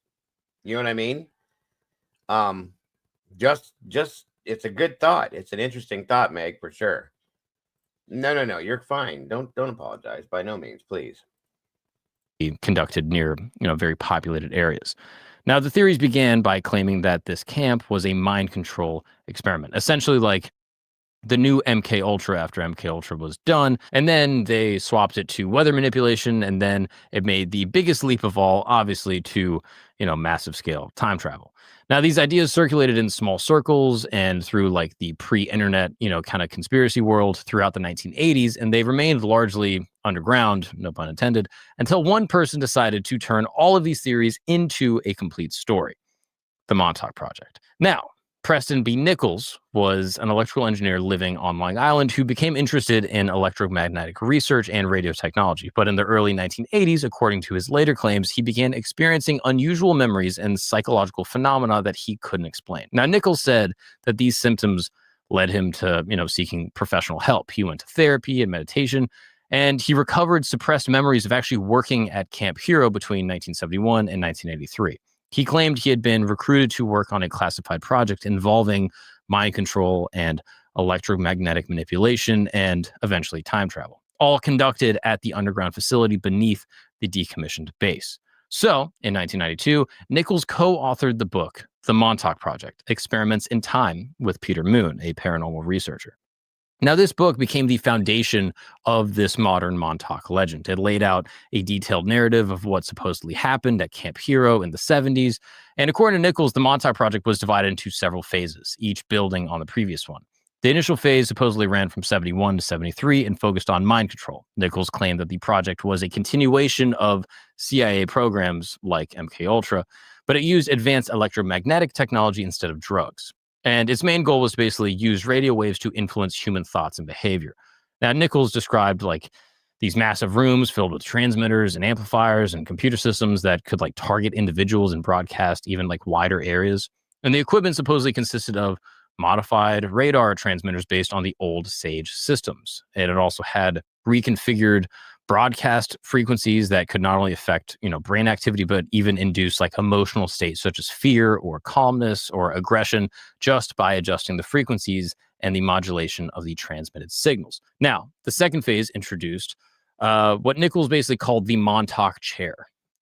You know what I mean? Just it's a good thought. It's an interesting thought, Meg, for sure. No, you're fine. Don't apologize by no means, please. Conducted near, very populated areas. Now, the theories began by claiming that this camp was a mind control experiment, essentially like the new MK Ultra after MK Ultra was done, and then they swapped it to weather manipulation, and then it made the biggest leap of all, obviously, to massive scale time travel. Now, these ideas circulated in small circles and through like the pre-internet, kind of conspiracy world throughout the 1980s, and they remained largely underground, no pun intended, until one person decided to turn all of these theories into a complete story: the Montauk Project. Now, Preston B. Nichols was an electrical engineer living on Long Island who became interested in electromagnetic research and radio technology. But in the early 1980s, according to his later claims, he began experiencing unusual memories and psychological phenomena that he couldn't explain. Now, Nichols said that these symptoms led him to, seeking professional help. He went to therapy and meditation, and he recovered suppressed memories of actually working at Camp Hero between 1971 and 1983. He claimed he had been recruited to work on a classified project involving mind control and electromagnetic manipulation and eventually time travel, all conducted at the underground facility beneath the decommissioned base. So, in 1992, Nichols co-authored the book, The Montauk Project: Experiments in Time, with Peter Moon, a paranormal researcher. Now, this book became the foundation of this modern Montauk legend. It laid out a detailed narrative of what supposedly happened at Camp Hero in the 70s. And according to Nichols, the Montauk Project was divided into several phases, each building on the previous one. The initial phase supposedly ran from 71 to 73 and focused on mind control. Nichols claimed that the project was a continuation of CIA programs like MK-Ultra, but it used advanced electromagnetic technology instead of drugs. And its main goal was to basically use radio waves to influence human thoughts and behavior. Now, Nichols described like these massive rooms filled with transmitters and amplifiers and computer systems that could like target individuals and broadcast even like wider areas. And the equipment supposedly consisted of modified radar transmitters based on the old SAGE systems. And it also had reconfigured broadcast frequencies that could not only affect, brain activity, but even induce like emotional states such as fear or calmness or aggression just by adjusting the frequencies and the modulation of the transmitted signals. Now, the second phase introduced what Nichols basically called the Montauk chair.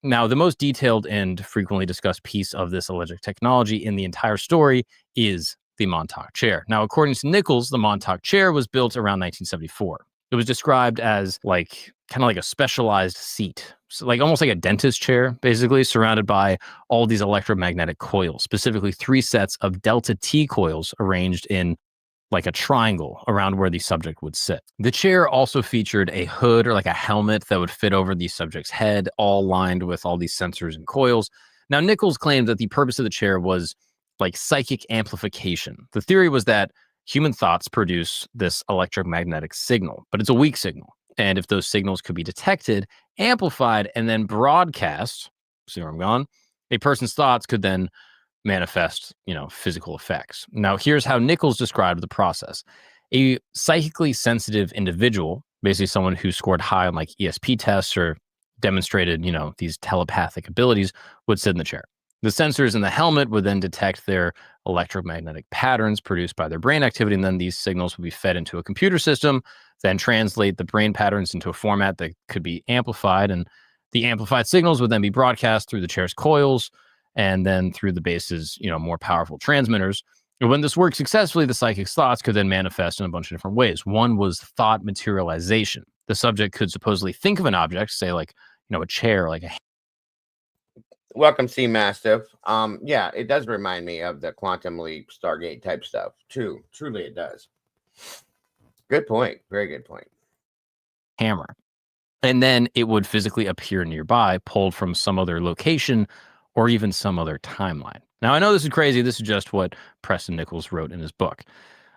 Now, the most detailed and frequently discussed piece of this alleged technology in the entire story is the Montauk chair. Now, according to Nichols, the Montauk chair was built around 1974. It was described as like kind of like a specialized seat, so like almost like a dentist chair, basically surrounded by all these electromagnetic coils, specifically 3 sets of delta T coils arranged in like a triangle around where the subject would sit. The chair also featured a hood or like a helmet that would fit over the subject's head, all lined with all these sensors and coils. Now, Nichols claimed that the purpose of the chair was like psychic amplification. The theory was that human thoughts produce this electromagnetic signal, but it's a weak signal. And if those signals could be detected, amplified, and then broadcast, see where I'm going? A person's thoughts could then manifest, physical effects. Now, here's how Nichols described the process. A psychically sensitive individual, basically someone who scored high on like ESP tests or demonstrated, these telepathic abilities, would sit in the chair. The sensors in the helmet would then detect their electromagnetic patterns produced by their brain activity, and then these signals would be fed into a computer system, then translate the brain patterns into a format that could be amplified, and the amplified signals would then be broadcast through the chair's coils and then through the base's, more powerful transmitters. And when this worked successfully, the psychic's thoughts could then manifest in a bunch of different ways. One was thought materialization. The subject could supposedly think of an object, say like, a chair, like a Welcome, Sea Mastiff. Yeah, it does remind me of the Quantum Leap, Stargate type stuff. Too. Truly, it does. Good point. Very good point. Hammer. And then it would physically appear nearby, pulled from some other location or even some other timeline. Now, I know this is crazy. This is just what Preston Nichols wrote in his book.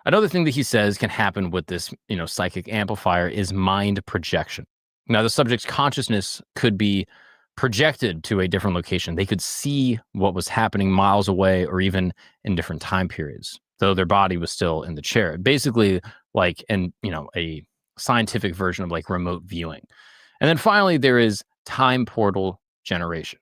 Another thing that he says can happen with this, psychic amplifier is mind projection. Now, the subject's consciousness could be projected to a different location. They could see what was happening miles away or even in different time periods, though their body was still in the chair. Basically, like a scientific version of like remote viewing. And then finally, there is time portal generation.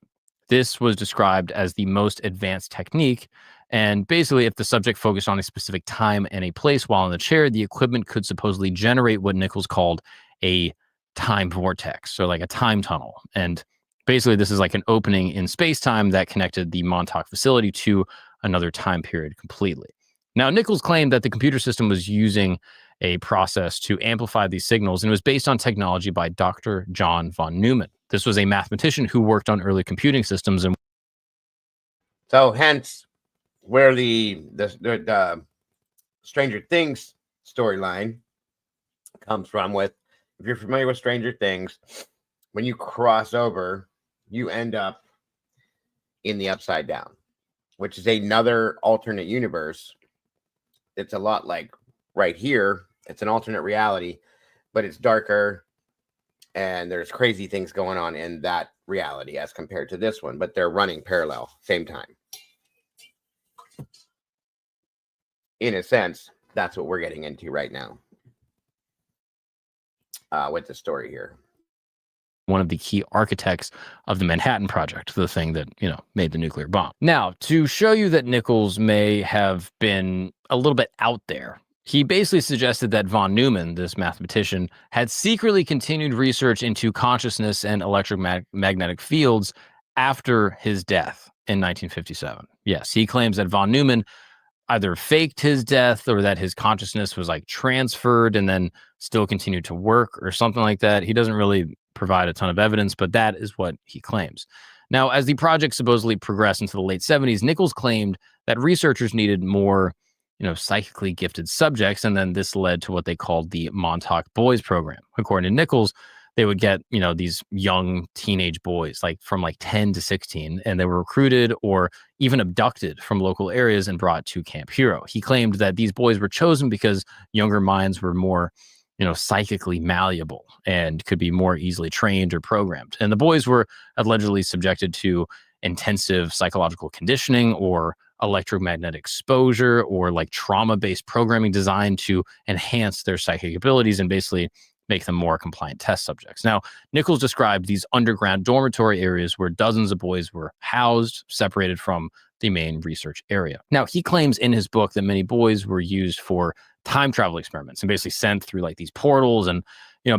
This was described as the most advanced technique. And basically, if the subject focused on a specific time and a place while in the chair, the equipment could supposedly generate what Nichols called a time vortex, or like a time tunnel. And basically, this is like an opening in space-time that connected the Montauk facility to another time period completely. Now, Nichols claimed that the computer system was using a process to amplify these signals, and it was based on technology by Dr. John von Neumann. This was a mathematician who worked on early computing systems. And so hence where the Stranger Things storyline comes from. With, if you're familiar with Stranger Things, when you cross over, you end up in the Upside Down, which is another alternate universe. It's a lot like right here. It's an alternate reality, but it's darker and there's crazy things going on in that reality as compared to this one, but they're running parallel, same time. In a sense, that's what we're getting into right now with the story here. One of the key architects of the Manhattan Project, the thing that, made the nuclear bomb. Now, to show you that Nichols may have been a little bit out there, he basically suggested that von Neumann, this mathematician, had secretly continued research into consciousness and electromagnetic fields after his death in 1957. Yes, he claims that von Neumann either faked his death or that his consciousness was like transferred and then still continued to work or something like that. He doesn't really provide a ton of evidence, but that is what he claims. Now, as the project supposedly progressed into the late 70s, Nichols claimed that researchers needed more, psychically gifted subjects, and then this led to what they called the Montauk Boys program. According to Nichols, they would get, these young teenage boys, like from 10 to 16, and they were recruited or even abducted from local areas and brought to Camp Hero. He claimed that these boys were chosen because younger minds were more, psychically malleable and could be more easily trained or programmed. And the boys were allegedly subjected to intensive psychological conditioning or electromagnetic exposure or like trauma-based programming designed to enhance their psychic abilities and basically make them more compliant test subjects. Now, Nichols described these underground dormitory areas where dozens of boys were housed, separated from the main research area. Now, he claims in his book that many boys were used for time travel experiments and basically sent through like these portals and,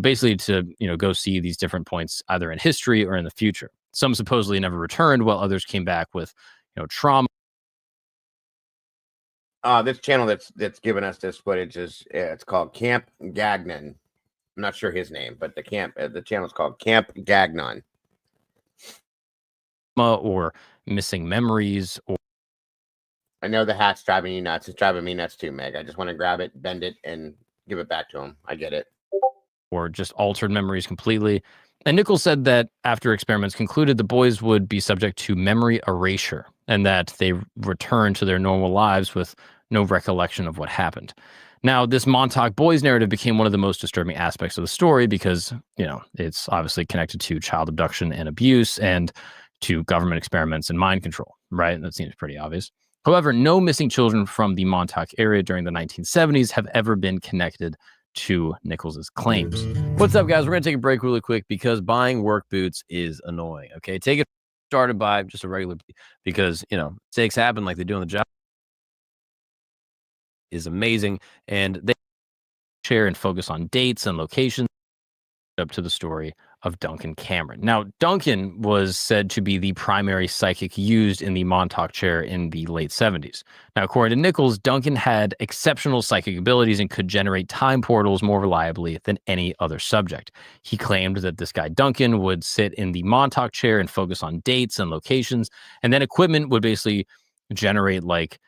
basically to, go see these different points either in history or in the future. Some supposedly never returned, while others came back with, trauma. This channel that's given us this footage is it's called Camp Gagnon. I'm not sure his name, but the channel is called Camp Gagnon. Or missing memories. Or I know the hat's driving you nuts. It's driving me nuts too, Meg. I just want to grab it, bend it, and give it back to him. I get it. Or just altered memories completely. And Nichols said that after experiments concluded, the boys would be subject to memory erasure and that they returned to their normal lives with no recollection of what happened. Now, this Montauk Boys narrative became one of the most disturbing aspects of the story because, it's obviously connected to child abduction and abuse and to government experiments and mind control, right? That seems pretty obvious. However, no missing children from the Montauk area during the 1970s have ever been connected to Nichols's claims. What's up, guys? We're going to take a break really quick because buying work boots is annoying, okay? Take it started by just a regular, because, mistakes happen like they do on the job. Is amazing, and they share and focus on dates and locations up to the story of Duncan Cameron. Now, Duncan was said to be the primary psychic used in the Montauk chair in the late 70s. Now, according to Nichols, Duncan had exceptional psychic abilities and could generate time portals more reliably than any other subject. He claimed that this guy Duncan would sit in the Montauk chair and focus on dates and locations, and then equipment would basically generate like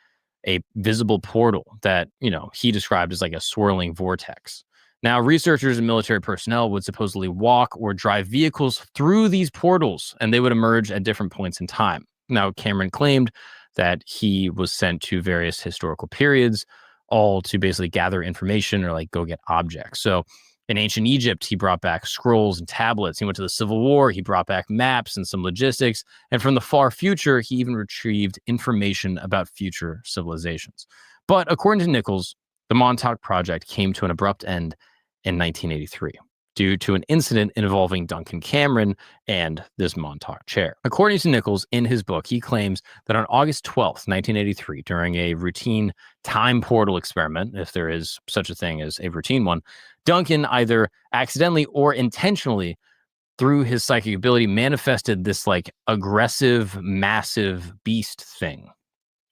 a visible portal that, he described as like a swirling vortex. Now, researchers and military personnel would supposedly walk or drive vehicles through these portals, and they would emerge at different points in time. Now, Cameron claimed that he was sent to various historical periods, all to basically gather information or like go get objects. So in ancient Egypt, he brought back scrolls and tablets. He went to the Civil War. He brought back maps and some logistics. And from the far future, he even retrieved information about future civilizations. But according to Nichols, the Montauk project came to an abrupt end in 1983 due to an incident involving Duncan Cameron and this Montauk chair. According to Nichols, in his book, he claims that on August 12th, 1983, during a routine time portal experiment, if there is such a thing as a routine one, Duncan either accidentally or intentionally, through his psychic ability, manifested this like aggressive, massive beast thing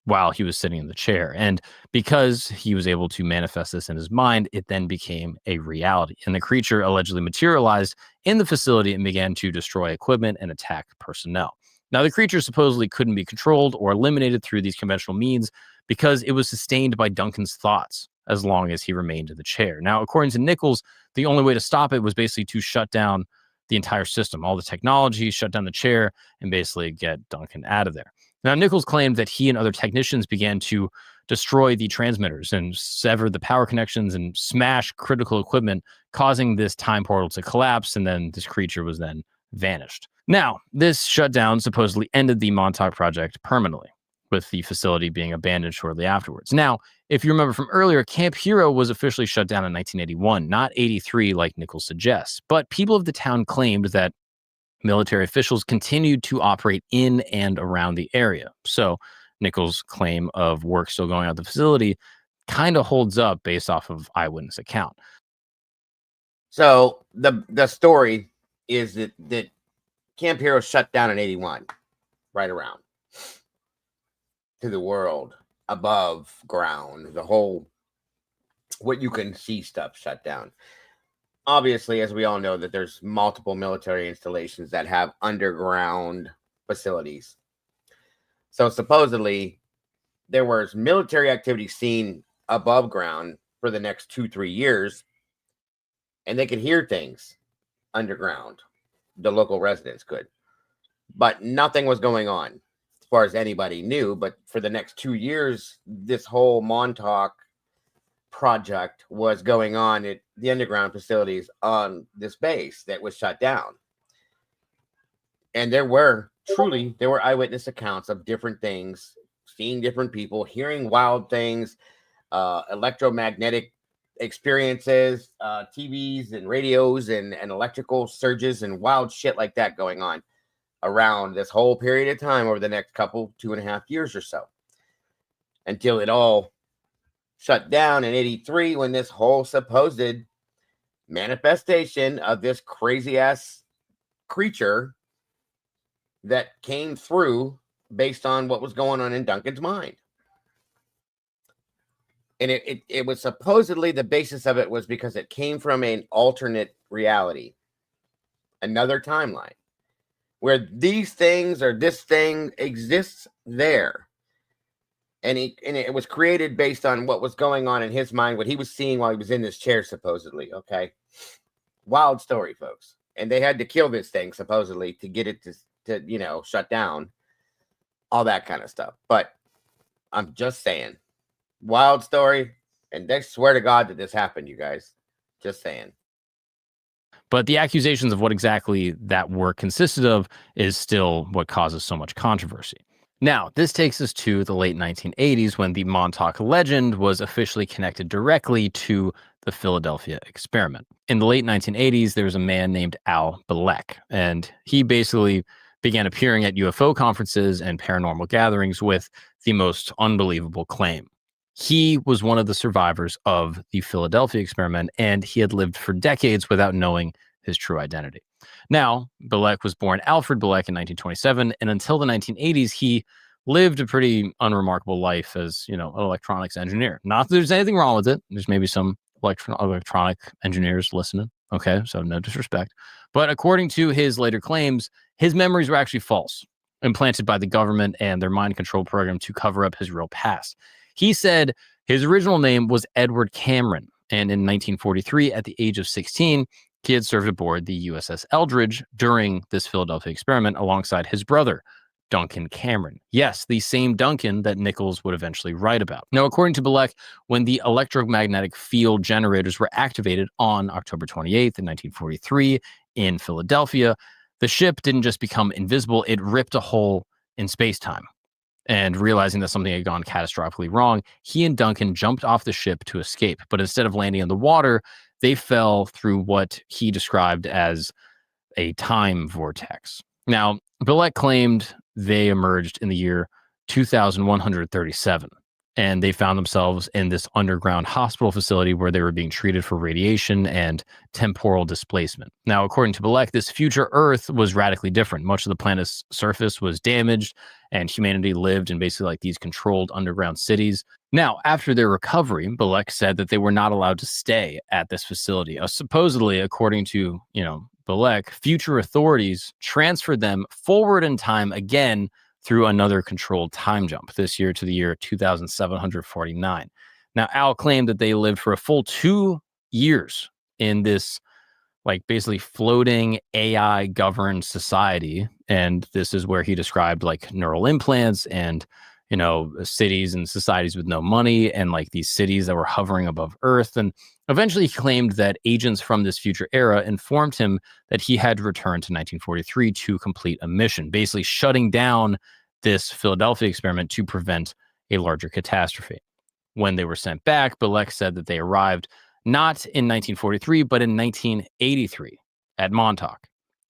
while he was sitting in the chair. And because he was able to manifest this in his mind, it then became a reality. And the creature allegedly materialized in the facility and began to destroy equipment and attack personnel. Now, the creature supposedly couldn't be controlled or eliminated through these conventional means because it was sustained by Duncan's thoughts as long as he remained in the chair. Now, according to Nichols, the only way to stop it was basically to shut down the entire system, all the technology, shut down the chair, and basically get Duncan out of there. Now, Nichols claimed that he and other technicians began to destroy the transmitters and sever the power connections and smash critical equipment, causing this time portal to collapse, and then this creature was then vanished. Now, this shutdown supposedly ended the Montauk project permanently, with the facility being abandoned shortly afterwards. Now, if you remember from earlier, Camp Hero was officially shut down in 1981, not 83 like Nichols suggests, but people of the town claimed that military officials continued to operate in and around the area. So Nichols' claim of work still going on at the facility kind of holds up based off of eyewitness account. So the story is that Camp Hero shut down in 81, right around, to the world above ground. The whole what you can see stuff shut down. Obviously, as we all know, that there's multiple military installations that have underground facilities. So supposedly there was military activity seen above ground for the next 2-3 years, and they could hear things underground. The local residents could, but nothing was going on as far as anybody knew. But for the next 2 years, this whole Montauk project was going on at the underground facilities on this base that was shut down. And there were eyewitness accounts of different things, seeing different people, hearing wild things, electromagnetic experiences, TVs and radios and electrical surges and wild shit like that going on around this whole period of time over the next 2.5 years or so, until it all shut down in 83 when this whole supposed manifestation of this crazy ass creature that came through based on what was going on in Duncan's mind. And it was supposedly, the basis of it was because it came from an alternate reality, another timeline, where these things or this thing exists there. And it was created based on what was going on in his mind, what he was seeing while he was in this chair, supposedly. Okay. Wild story, folks. And they had to kill this thing, supposedly, to get it to shut down. All that kind of stuff. But I'm just saying, wild story. And they swear to God that this happened, you guys. Just saying. But the accusations of what exactly that work consisted of is still what causes so much controversy. Now, this takes us to the late 1980s when the Montauk legend was officially connected directly to the Philadelphia experiment. In the late 1980s, there was a man named Al Bilek, and he basically began appearing at UFO conferences and paranormal gatherings with the most unbelievable claim. He was one of the survivors of the Philadelphia experiment, and he had lived for decades without knowing his true identity. Now, Bilek was born Alfred Bilek in 1927, and until the 1980s, he lived a pretty unremarkable life as, an electronics engineer. Not that there's anything wrong with it. There's maybe some electronic engineers listening. Okay, so no disrespect. But according to his later claims, his memories were actually false, implanted by the government and their mind control program to cover up his real past. He said his original name was Edward Cameron, and in 1943, at the age of 16, he had served aboard the USS Eldridge during this Philadelphia experiment alongside his brother, Duncan Cameron. Yes, the same Duncan that Nichols would eventually write about. Now, according to Bilek, when the electromagnetic field generators were activated on October 28th in 1943 in Philadelphia, the ship didn't just become invisible, it ripped a hole in space-time. And realizing that something had gone catastrophically wrong, he and Duncan jumped off the ship to escape. But instead of landing in the water, they fell through what he described as a time vortex. Now, Bilek claimed they emerged in the year 2137, and they found themselves in this underground hospital facility where they were being treated for radiation and temporal displacement. Now, according to Bilek, this future Earth was radically different. Much of the planet's surface was damaged, and humanity lived in basically like these controlled underground cities. Now, after their recovery, Bilek said that they were not allowed to stay at this facility. Supposedly, according to, Bilek, future authorities transferred them forward in time again through another controlled time jump, this year to the year 2749. Now, Al claimed that they lived for a full 2 years in this, like, basically floating AI governed society. And this is where he described like neural implants and, cities and societies with no money and like these cities that were hovering above Earth. And eventually he claimed that agents from this future era informed him that he had to return to 1943 to complete a mission, basically shutting down this Philadelphia experiment to prevent a larger catastrophe. When they were sent back, Bilek said that they arrived not in 1943, but in 1983 at Montauk.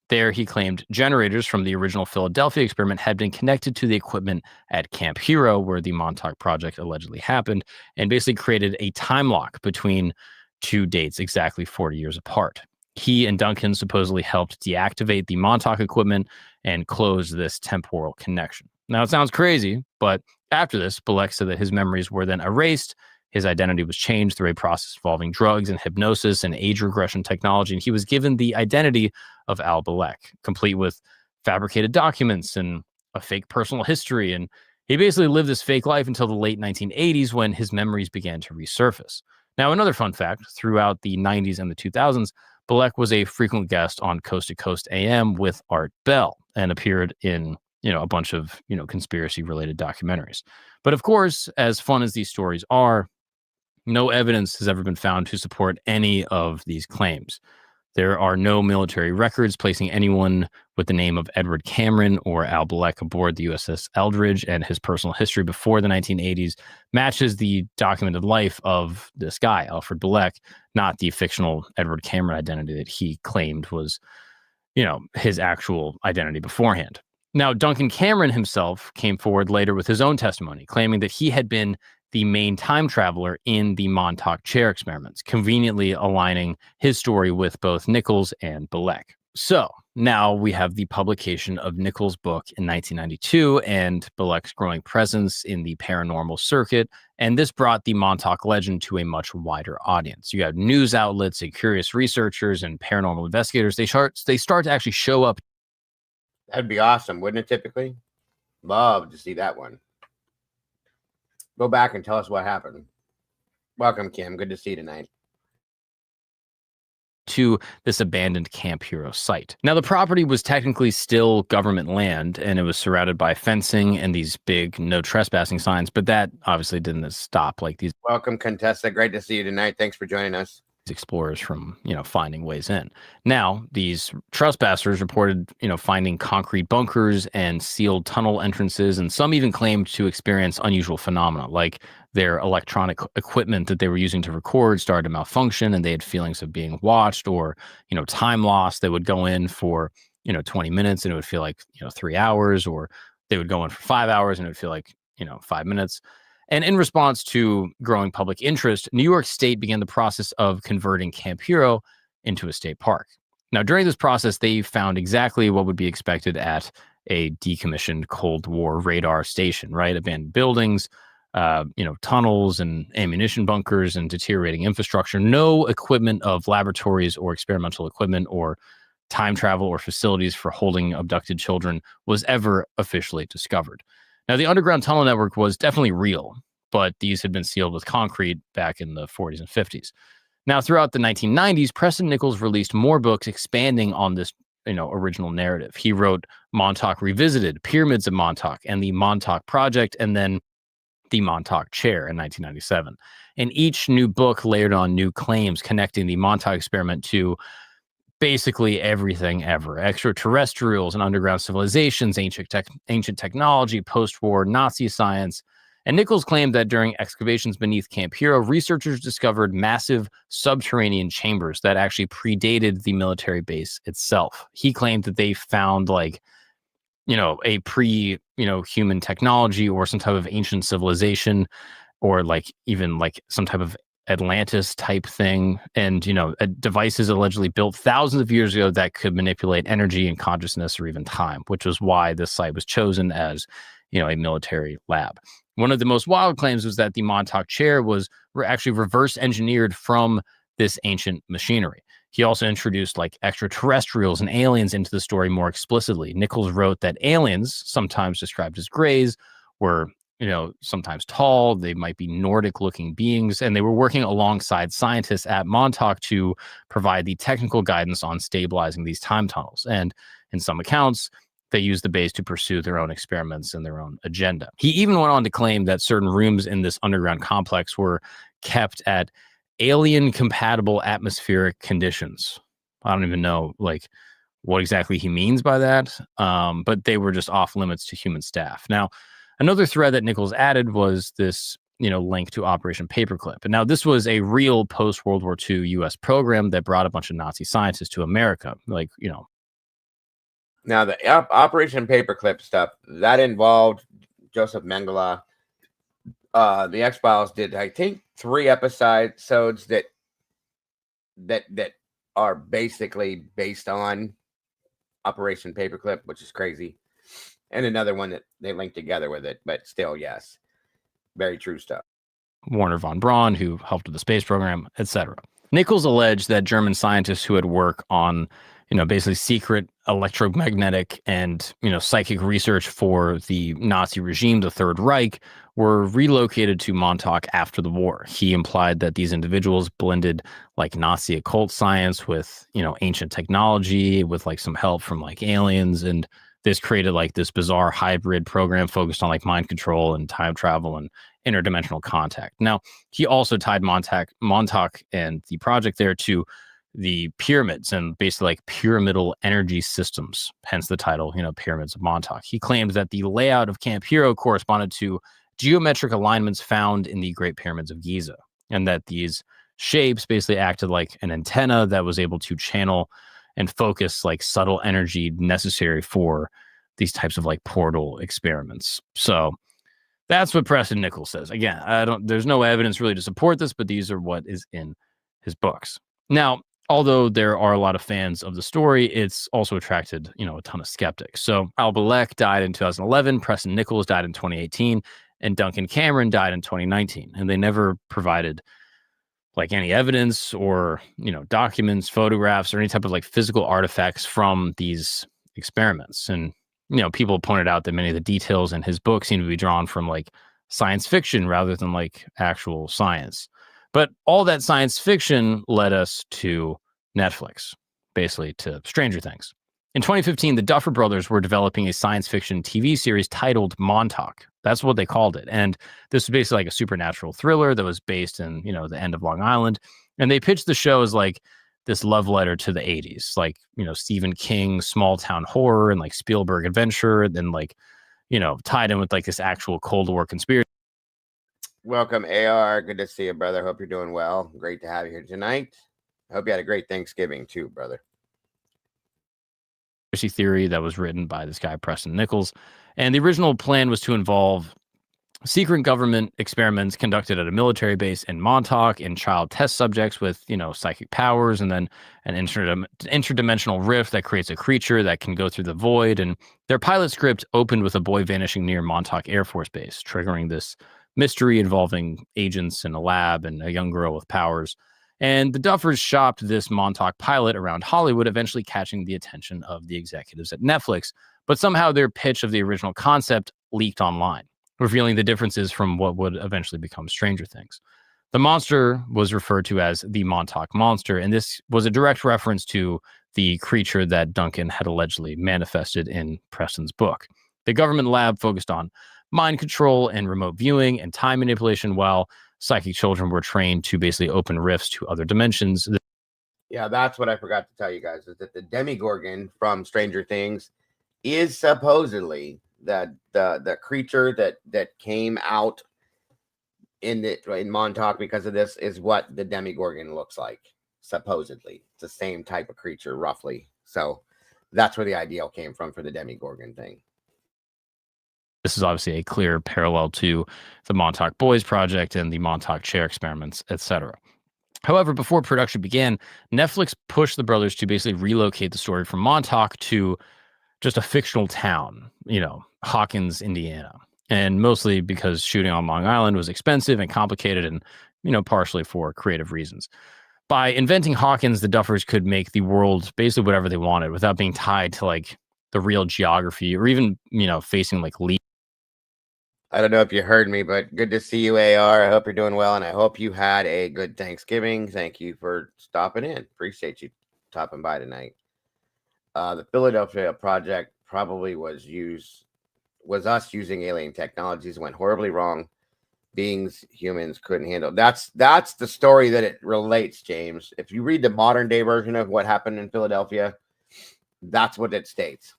There, he claimed generators from the original Philadelphia experiment had been connected to the equipment at Camp Hero, where the Montauk project allegedly happened, and basically created a time lock between two dates exactly 40 years apart. He and Duncan supposedly helped deactivate the Montauk equipment and close this temporal connection. Now, it sounds crazy, but after this, Bilek said that his memories were then erased. His identity was changed through a process involving drugs and hypnosis and age regression technology, and he was given the identity of Al Bilek, complete with fabricated documents and a fake personal history. And he basically lived this fake life until the late 1980s when his memories began to resurface. Now, another fun fact, throughout the 90s and the 2000s, Bilek was a frequent guest on Coast to Coast AM with Art Bell and appeared in, a bunch of, conspiracy-related documentaries. But of course, as fun as these stories are, no evidence has ever been found to support any of these claims. There are no military records placing anyone with the name of Edward Cameron or Al Bilek aboard the USS Eldridge, and his personal history before the 1980s matches the documented life of this guy, Alfred Bilek, not the fictional Edward Cameron identity that he claimed was, his actual identity beforehand. Now, Duncan Cameron himself came forward later with his own testimony, claiming that he had been the main time traveler in the Montauk chair experiments, conveniently aligning his story with both Nichols and Bilek. So now we have the publication of Nichols' book in 1992 and Bilek's growing presence in the paranormal circuit, and this brought the Montauk legend to a much wider audience. You have news outlets and curious researchers and paranormal investigators. They start to actually show up. That'd be awesome, wouldn't it, typically? Love to see that one. Go back and tell us what happened. Welcome, Kim. Good to see you tonight. To this abandoned Camp Hero site. Now, the property was technically still government land, and it was surrounded by fencing and these big no trespassing signs, but that obviously didn't stop like these. Welcome, Contessa. Great to see you tonight. Thanks for joining us. Explorers from, finding ways in. Now, these trespassers reported, finding concrete bunkers and sealed tunnel entrances, and some even claimed to experience unusual phenomena, like their electronic equipment that they were using to record started to malfunction, and they had feelings of being watched or, time lost. They would go in for, 20 minutes and it would feel like, 3 hours, or they would go in for 5 hours and it would feel like, 5 minutes. And in response to growing public interest, New York State began the process of converting Camp Hero into a state park. Now, during this process, they found exactly what would be expected at a decommissioned Cold War radar station, right? Abandoned buildings, tunnels and ammunition bunkers and deteriorating infrastructure. No equipment of laboratories or experimental equipment or time travel or facilities for holding abducted children was ever officially discovered. Now, the underground tunnel network was definitely real, but these had been sealed with concrete back in the 40s and 50s. Now, throughout the 1990s, Preston Nichols released more books expanding on this original narrative. He wrote Montauk Revisited, Pyramids of Montauk, and the Montauk Project, and then the Montauk Chair in 1997. And each new book layered on new claims connecting the Montauk experiment to basically everything ever: extraterrestrials and underground civilizations, ancient technology, post-war Nazi science. And Nichols claimed that during excavations beneath Camp Hero, researchers discovered massive subterranean chambers that actually predated the military base itself. He claimed that they found a human technology or some type of ancient civilization, or even some type of Atlantis type thing, and devices allegedly built thousands of years ago that could manipulate energy and consciousness or even time, which was why this site was chosen as a military lab. One of the most wild claims was that the Montauk Chair was actually reverse engineered from this ancient machinery. He also introduced extraterrestrials and aliens into the story more explicitly. Nichols wrote that aliens, sometimes described as grays, were sometimes tall. They might be Nordic-looking beings, and they were working alongside scientists at Montauk to provide the technical guidance on stabilizing these time tunnels. And in some accounts, they used the base to pursue their own experiments and their own agenda. He even went on to claim that certain rooms in this underground complex were kept at alien-compatible atmospheric conditions. I don't even know what exactly he means by that, but they were just off limits to human staff. Now, another thread that Nichols added was this, link to Operation Paperclip. And now this was a real post-World War II U.S. program that brought a bunch of Nazi scientists to America. Now, the Operation Paperclip stuff, that involved Joseph Mengele. The X-Files did, I think, 3 episodes that are basically based on Operation Paperclip, which is crazy. And another one that they linked together with it, but still, yes, very true stuff. Werner von Braun, who helped with the space program, etc. Nichols alleged that German scientists who had worked on, basically secret electromagnetic and, psychic research for the Nazi regime, the Third Reich, were relocated to Montauk after the war. He implied that these individuals blended Nazi occult science with, ancient technology, with some help from aliens, and this created this bizarre hybrid program focused on mind control and time travel and interdimensional contact. Now, he also tied Montauk and the project there to the pyramids and basically pyramidal energy systems, hence the title, Pyramids of Montauk. He claimed that the layout of Camp Hero corresponded to geometric alignments found in the Great Pyramids of Giza, and that these shapes basically acted like an antenna that was able to channel and focus subtle energy necessary for these types of portal experiments. So that's what Preston Nichols says. Again, there's no evidence really to support this, but these are what is in his books. Now, although there are a lot of fans of the story, it's also attracted, a ton of skeptics. So Al Balek died in 2011, Preston Nichols died in 2018, and Duncan Cameron died in 2019. And they never provided any evidence or, documents, photographs, or any type of physical artifacts from these experiments. And, people pointed out that many of the details in his book seem to be drawn from science fiction rather than actual science. But all that science fiction led us to Netflix, basically to Stranger Things. In 2015, the Duffer Brothers were developing a science fiction TV series titled Montauk. That's what they called it. And this was basically a supernatural thriller that was based in, the end of Long Island. And they pitched the show as this love letter to the 80s, Stephen King small town horror and Spielberg adventure, and then tied in with this actual Cold War conspiracy. Welcome, AR. Good to see you, brother. Hope you're doing well. Great to have you here tonight. I hope you had a great Thanksgiving too, brother. Theory that was written by this guy, Preston Nichols. And the original plan was to involve secret government experiments conducted at a military base in Montauk in child test subjects with, psychic powers, and then an interdimensional rift that creates a creature that can go through the void. And their pilot script opened with a boy vanishing near Montauk Air Force Base, triggering this mystery involving agents in a lab and a young girl with powers. And the Duffers shopped this Montauk pilot around Hollywood, eventually catching the attention of the executives at Netflix. But somehow their pitch of the original concept leaked online, revealing the differences from what would eventually become Stranger Things. The monster was referred to as the Montauk Monster, and this was a direct reference to the creature that Duncan had allegedly manifested in Preston's book. The government lab focused on mind control and remote viewing and time manipulation, while psychic children were trained to basically open rifts to other dimensions. Yeah, that's what I forgot to tell you guys, is that the Demigorgon from Stranger Things is supposedly the creature that came out in Montauk because of this is what the Demigorgon looks like. Supposedly, it's the same type of creature, roughly. So that's where the ideal came from for the Demigorgon thing. This is obviously a clear parallel to the Montauk Boys Project and the Montauk chair experiments, etc. However, before production began, Netflix pushed the brothers to basically relocate the story from Montauk to just a fictional town, Hawkins, Indiana. And mostly because shooting on Long Island was expensive and complicated and, partially for creative reasons. By inventing Hawkins, the Duffers could make the world basically whatever they wanted without being tied to like the real geography or even, facing like leaks. I don't know if you heard me, but good to see you, AR. I hope you're doing well, and I hope you had a good Thanksgiving. Thank you for stopping in. Appreciate you stopping by tonight. The Philadelphia project probably was us using alien technologies, went horribly wrong. Beings humans couldn't handle. That's the story that it relates, James. If you read the modern day version of what happened in Philadelphia, that's what it states.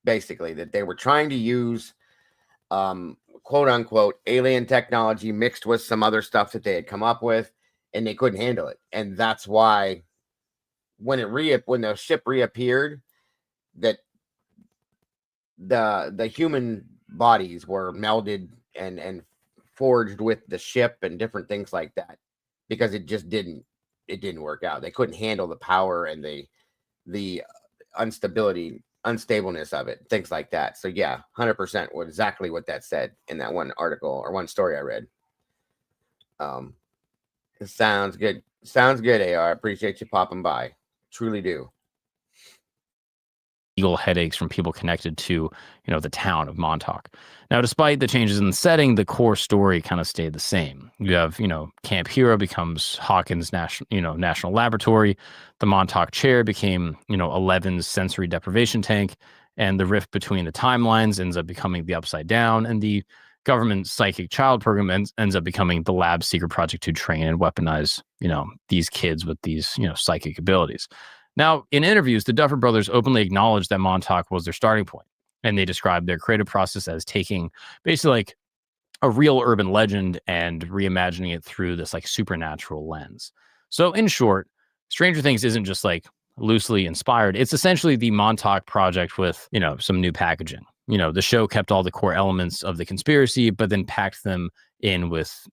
Basically, that they were trying to use quote unquote alien technology mixed with some other stuff that they had come up with, and they couldn't handle it. And that's why when the ship reappeared, that the human bodies were melded and forged with the ship and different things like that, because it just didn't work out. They couldn't handle the power and the unstableness of it, things like that. So yeah, 100% was exactly what that said in that one article or one story I read. It sounds good. Sounds good, AR. Appreciate you popping by. Truly do. Legal headaches from people connected to, the town of Montauk. Now, despite the changes in the setting, the core story kind of stayed the same. You have, Camp Hero becomes Hawkins National Laboratory. The Montauk chair became, 11's sensory deprivation tank, and the rift between the timelines ends up becoming the Upside Down, and the government psychic child program ends up becoming the lab secret project to train and weaponize, these kids with these, psychic abilities. Now, in interviews, the Duffer brothers openly acknowledged that Montauk was their starting point, and they described their creative process as taking basically like a real urban legend and reimagining it through this like supernatural lens. So in short, Stranger Things isn't just like loosely inspired. It's essentially the Montauk project with, some new packaging. The show kept all the core elements of the conspiracy, but then packed them in with,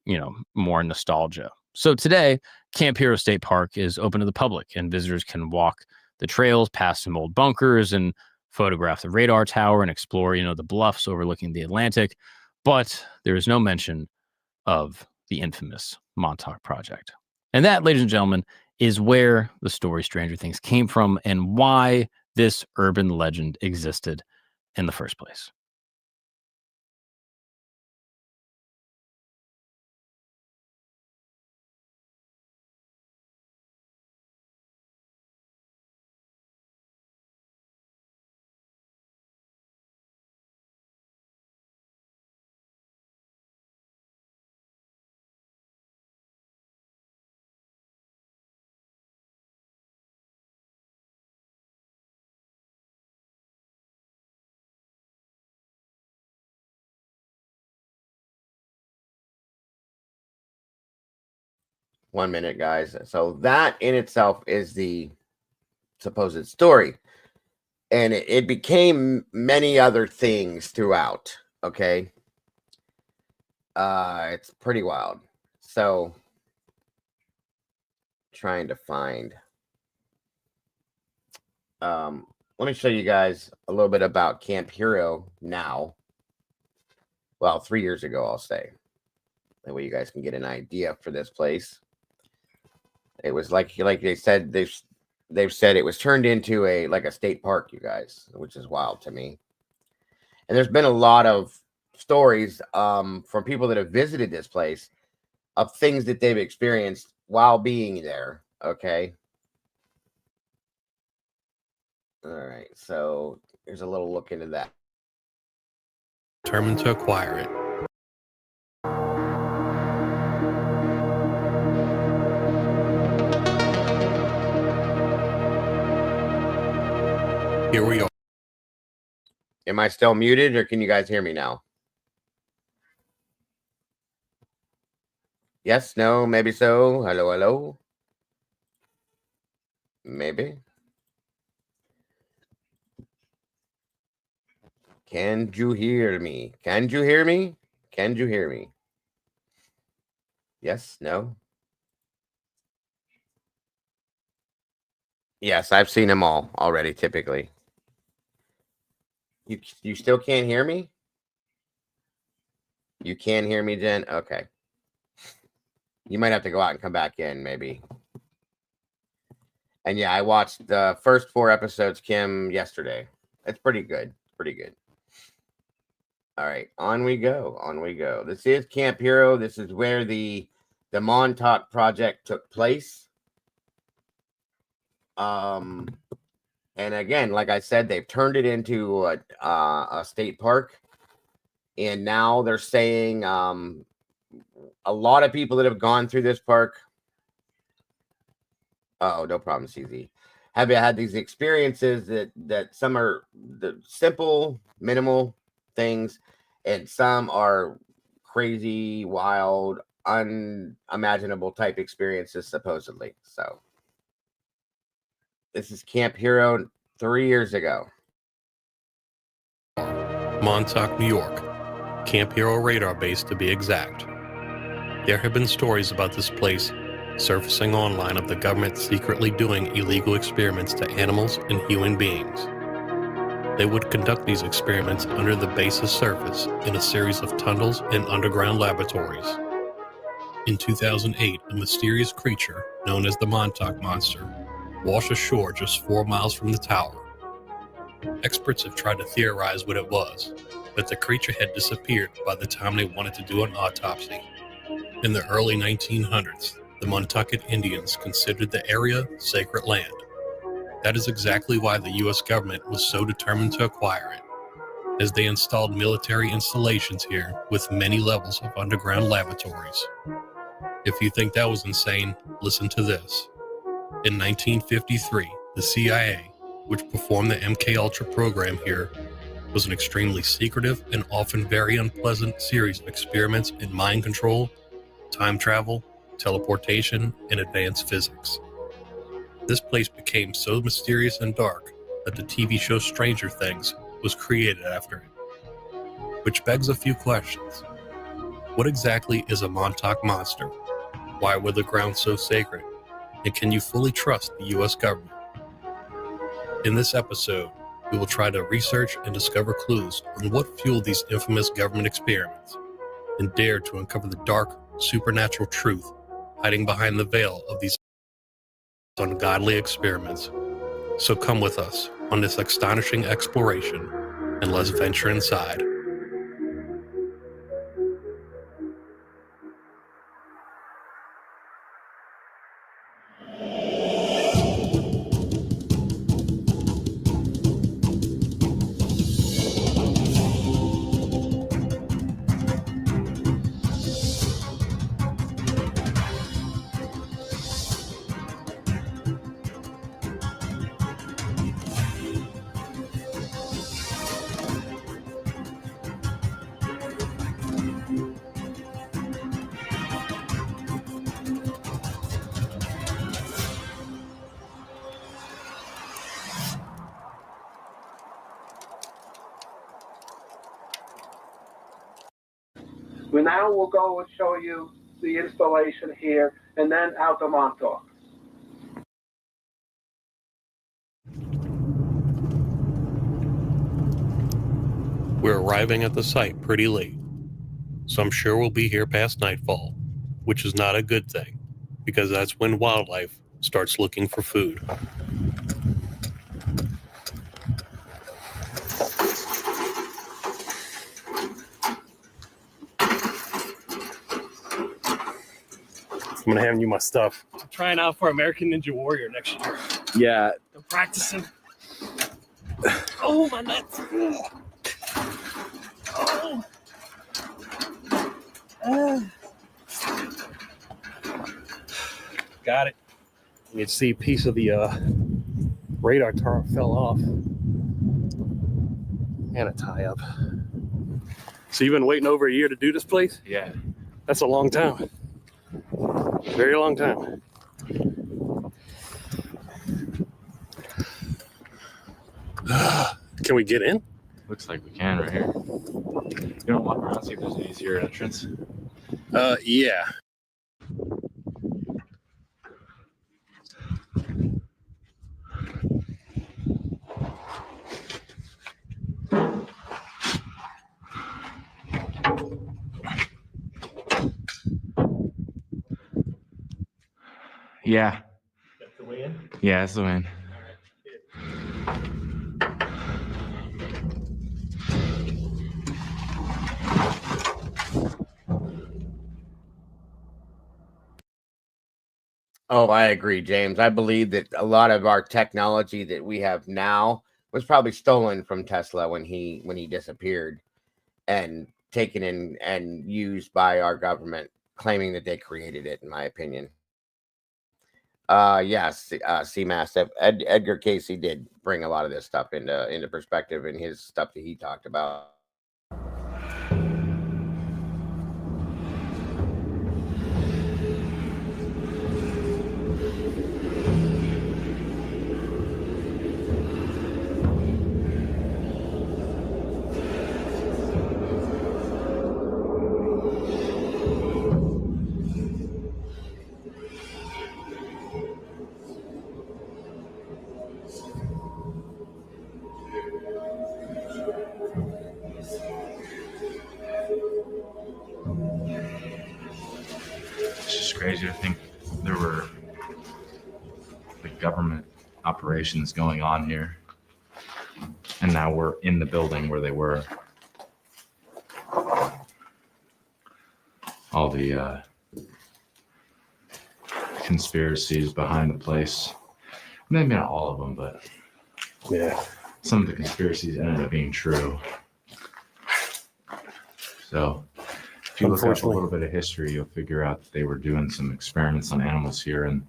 more nostalgia. So today, Camp Hero State Park is open to the public, and visitors can walk the trails past some old bunkers and photograph the radar tower and explore, the bluffs overlooking the Atlantic. But there is no mention of the infamous Montauk Project. And that, ladies and gentlemen, is where the story Stranger Things came from and why this urban legend existed in the first place. One minute, guys. So that in itself is the supposed story. And it became many other things throughout. Okay. It's pretty wild. So, trying to find. Let me show you guys a little bit about Camp Hero now. Well, 3 years ago, I'll say. That way you guys can get an idea for this place. It was like they said, they've said it was turned into a state park, you guys, which is wild to me. And there's been a lot of stories from people that have visited this place of things that they've experienced while being there. Okay. All right. So here's a little look into that. Determined to acquire it. Here we are. Am I still muted, or can you guys hear me now? Yes, no, maybe so. Hello, hello. Maybe. Can you hear me? Can you hear me? Can you hear me? Yes, no. Yes, I've seen them all already, typically. You still can't hear me? You can hear me, Jen? Okay. You might have to go out and come back in, maybe. And yeah, I watched the first 4 episodes, Kim, yesterday. It's pretty good. Pretty good. All right, on we go. On we go. This is Camp Hero. This is where the Montauk project took place. And again, like I said, they've turned it into a state park. And now they're saying a lot of people that have gone through this park. Oh, no problem, CZ. Have had these experiences that some are the simple, minimal things, and some are crazy, wild, unimaginable type experiences, supposedly. So this is Camp Hero 3 years ago. Montauk, New York. Camp Hero radar base, to be exact. There have been stories about this place surfacing online of the government secretly doing illegal experiments to animals and human beings. They would conduct these experiments under the base's surface in a series of tunnels and underground laboratories. In 2008, a mysterious creature known as the Montauk Monster washed ashore just 4 miles from the tower. Experts have tried to theorize what it was, but the creature had disappeared by the time they wanted to do an autopsy. In the early 1900s, the Montauk Indians considered the area sacred land. That is exactly why the U.S. government was so determined to acquire it, as they installed military installations here with many levels of underground laboratories. If you think that was insane, listen to this. In 1953, the CIA, which performed the MKUltra program here, was an extremely secretive and often very unpleasant series of experiments in mind control, time travel, teleportation, and advanced physics. This place became so mysterious and dark that the TV show Stranger Things was created after it. Which begs a few questions. What exactly is a Montauk Monster? Why were the grounds so sacred? And can you fully trust the U.S. government? In this episode, we will try to research and discover clues on what fueled these infamous government experiments, and dare to uncover the dark, supernatural truth hiding behind the veil of these ungodly experiments. So come with us on this astonishing exploration, and let's venture inside. Now we'll go and show you the installation here and then out to Montauk. We're arriving at the site pretty late, so I'm sure we'll be here past nightfall, which is not a good thing, because that's when wildlife starts looking for food. I'm gonna hand you my stuff. I'm trying out for American Ninja Warrior next year. Yeah. I'm practicing. Oh, my nuts. Oh. Got it. You can see a piece of the radar tower fell off. And a tie up. So you've been waiting over a year to do this place? Yeah. That's a long time. Very long time. Can we get in? Looks like we can right here. You don't walk around, see if there's an easier entrance. Yeah. Yeah. That's the way in? Yeah, that's the way in. Oh, I agree, James. I believe that a lot of our technology that we have now was probably stolen from Tesla when he disappeared and taken in and used by our government, claiming that they created it, in my opinion. Yes, CMAS. Edgar Casey did bring a lot of this stuff into perspective in his stuff that he talked about. It's just crazy to think there were like government operations going on here, and now we're in the building where they were. All the conspiracies behind the place. Maybe not all of them, but yeah, some of the conspiracies ended up being true. So if you look up a little bit of history, you'll figure out that they were doing some experiments on animals here, and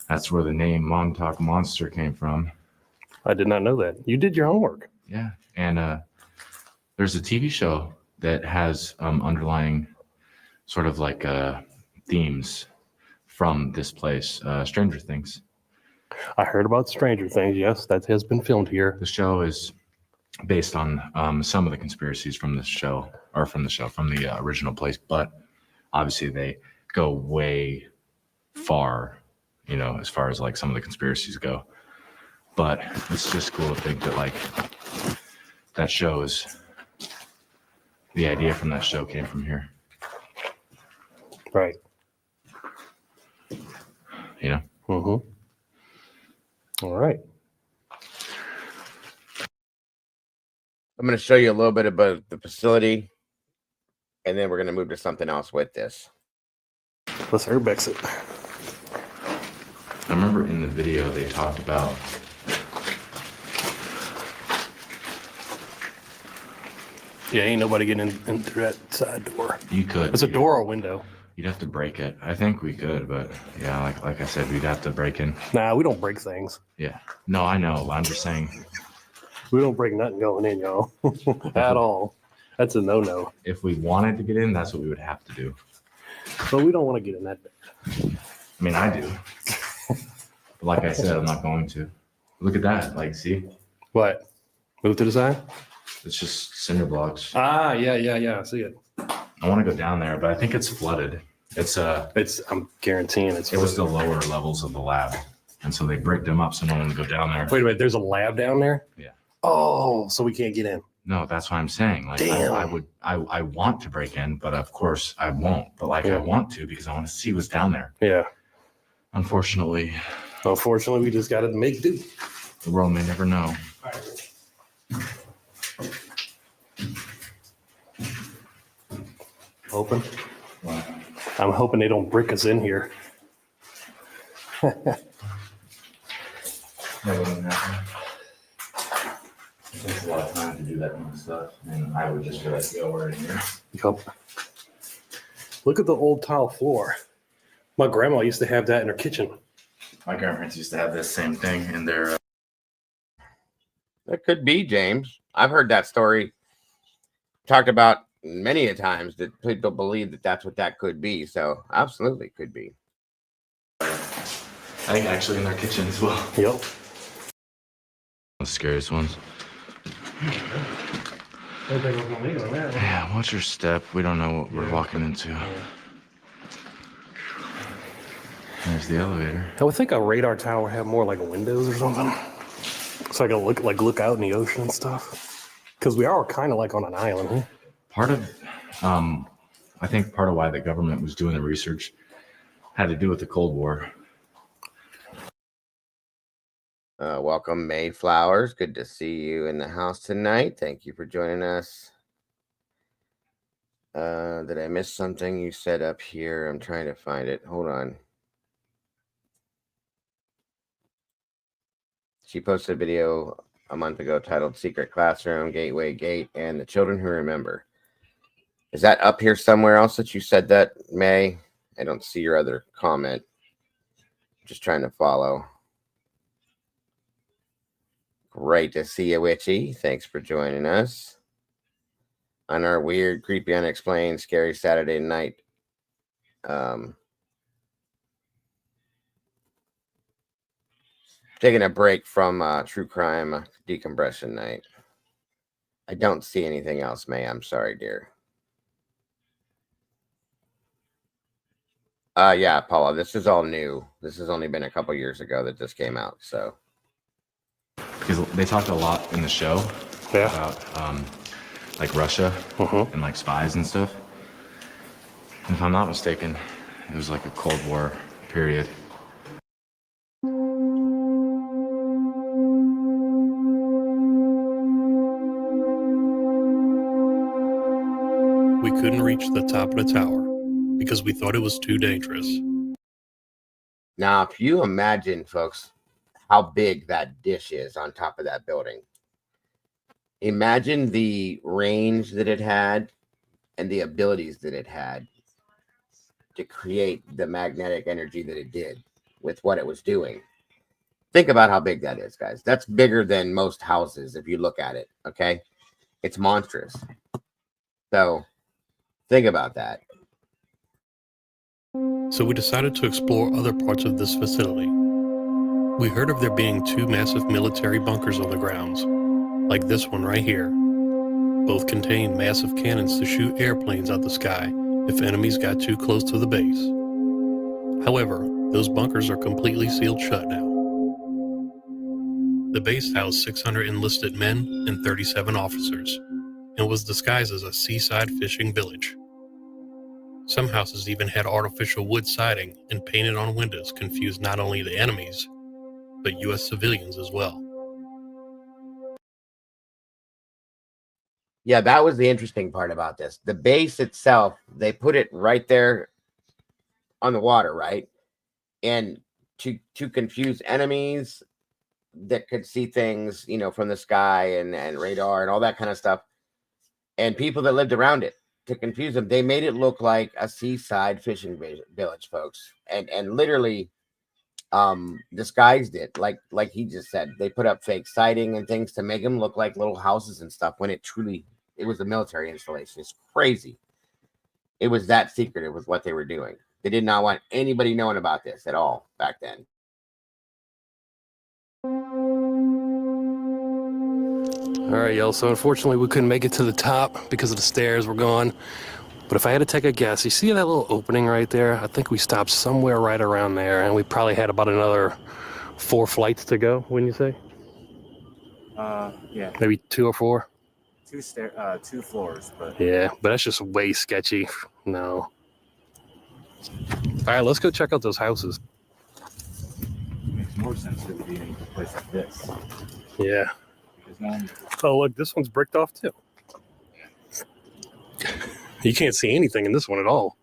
that's where the name Montauk Monster came from. I did not know that. You did your homework. Yeah, and there's a TV show that has underlying sort of like themes from this place, Stranger Things. I heard about Stranger Things. Yes, that has been filmed here. The show is based on some of the conspiracies from this show, or from the original place, but obviously they go way far, you know, as far as like some of the conspiracies go. But it's just cool to think that like that shows, the idea from that show came from here. Right. You know? Mm-hmm. All right. I'm going to show you a little bit about the facility, and then we're going to move to something else with this. Let's urbex it. I remember in the video they talked about Yeah, ain't nobody getting in through that side door. You could. It's a door or window. You'd have to break it. I think we could, but yeah, like I said, we'd have to break in. Nah, we don't break things. Yeah. No, I know. I'm just saying. We don't break nothing going in, y'all. At all. That's a no-no. If we wanted to get in, that's what we would have to do. But we don't want to get in that bad. I mean, I do. But like I said, I'm not going to. Look at that. Like, see? What? Move to the side? It's just cinder blocks. Ah, yeah. I see it. I want to go down there, but I think it's flooded. I'm guaranteeing it's. It was the lower levels of the lab, and so they bricked them up so no one would go down there. Wait a minute, there's a lab down there? Yeah. Oh, so we can't get in. No, that's what I'm saying. Like, Damn. I want to break in, but of course I won't. But like, I want to because I want to see what's down there. Yeah. Unfortunately, we just got to make do. The world may never know. Open. I'm hoping they don't brick us in here. That wouldn't happen. It takes a lot of time to do that kind of stuff, and I would just be like, yo, we're in here. Yup. Look at the old tile floor. My grandma used to have that in her kitchen. My grandparents used to have this same thing in their. That could be, James. I've heard that story talked about many a times that people believe that that's what that could be. So absolutely could be. I think actually in their kitchen as well. Yep. The scariest ones. Yeah, watch your step. We don't know what we're walking into. There's the elevator. I would think a radar tower have more like windows or something. So I can look out in the ocean and stuff. Because we are kind of like on an island, huh? Part of, I think part of why the government was doing the research had to do with the Cold War. Welcome, Mayflowers. Good to see you in the house tonight. Thank you for joining us. Did I miss something you said up here? I'm trying to find it. Hold on. She posted a video a month ago titled Secret Classroom, Gateway Gate, and the Children Who Remember. Is that up here somewhere else that you said that, May? I don't see your other comment. Just trying to follow. Great to see you, Witchy. Thanks for joining us on our weird, creepy, unexplained, scary Saturday night. Taking a break from true crime decompression night. I don't see anything else, May. I'm sorry, dear. Yeah, Paula, this is all new. This has only been a couple years ago that this came out, so. Because they talked a lot in the show about like Russia and like spies and stuff. And if I'm not mistaken, it was like a Cold War period. We couldn't reach the top of the tower because we thought it was too dangerous. Now, if you imagine, folks, how big that dish is on top of that building. Imagine the range that it had and the abilities that it had to create the magnetic energy that it did with what it was doing. Think about how big that is, guys. That's bigger than most houses if you look at it, okay? It's monstrous. So think about that. So we decided to explore other parts of this facility. We heard of there being 2 massive military bunkers on the grounds, like this one right here. Both contain massive cannons to shoot airplanes out the sky if enemies got too close to the base. However, those bunkers are completely sealed shut now. The base housed 600 enlisted men and 37 officers, and was disguised as a seaside fishing village. Some houses even had artificial wood siding and painted on windows confused not only the enemies, but U.S. civilians as well. Yeah, that was the interesting part about this. The base itself, they put it right there on the water, right? And to confuse enemies that could see things, you know, from the sky and radar and all that kind of stuff, and people that lived around it, to confuse them, they made it look like a seaside fishing village, folks, and literally disguised it like he just said. They put up fake siding and things to make them look like little houses and stuff when it was a military installation. It's crazy. It was that secretive with what they were doing. They did not want anybody knowing about this at all back then. All right, y'all. So unfortunately, we couldn't make it to the top because of the stairs were gone. But if I had to take a guess, you see that little opening right there? I think we stopped somewhere right around there, and we probably had about another 4 flights to go, wouldn't you say? Yeah. Maybe 2 or 4? 2 floors, but Yeah, but that's just way sketchy. No. All right, let's go check out those houses. it makes more sense to be in a place like this. Yeah. Because now Oh, look, this one's bricked off too. You can't see anything in this one at all.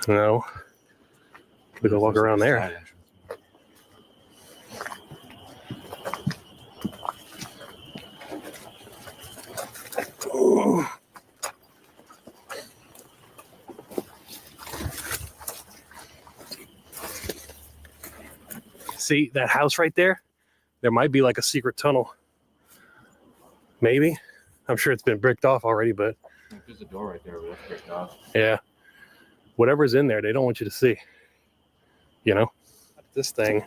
No. We can walk around there. Oh. See that house right there? There might be like a secret tunnel. Maybe. I'm sure it's been bricked off already, but there's a door right there, but that's bricked off. yeah. Whatever's in there, they don't want you to see. You know? This thing,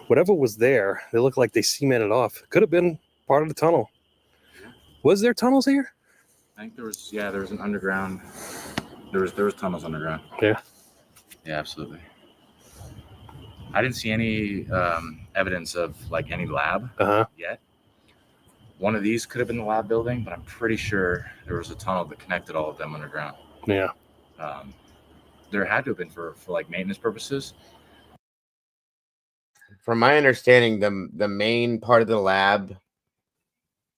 whatever was there, they look like they cemented off. Could have been part of the tunnel. Yeah. Was there tunnels here? I think there was an underground. There was tunnels underground. Yeah. Yeah, absolutely. I didn't see any evidence of like any lab yet. One of these could have been the lab building, but I'm pretty sure there was a tunnel that connected all of them underground. Yeah. There had to have been for like maintenance purposes. From my understanding, the main part of the lab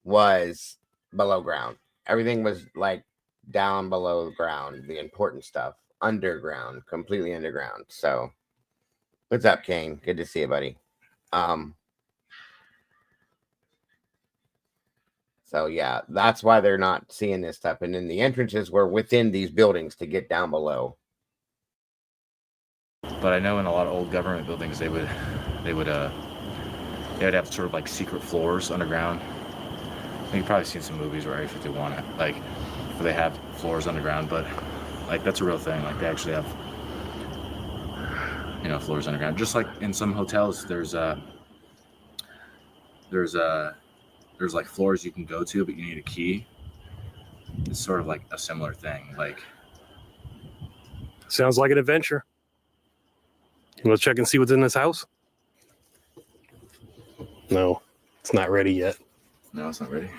was below ground. Everything was like down below ground. The important stuff underground, completely underground. So, what's up, Kane? Good to see you, buddy. So yeah, that's why they're not seeing this stuff. And then the entrances were within these buildings to get down below. But I know in a lot of old government buildings they would have sort of like secret floors underground. You've probably seen some movies where Area 51 like where they have floors underground, but like that's a real thing. Like they actually have floors underground. Just like in some hotels, there's like floors you can go to, but you need a key. It's sort of like a similar thing. Like sounds like an adventure. You want to check and see what's in this house? No, it's not ready yet. No, it's not ready.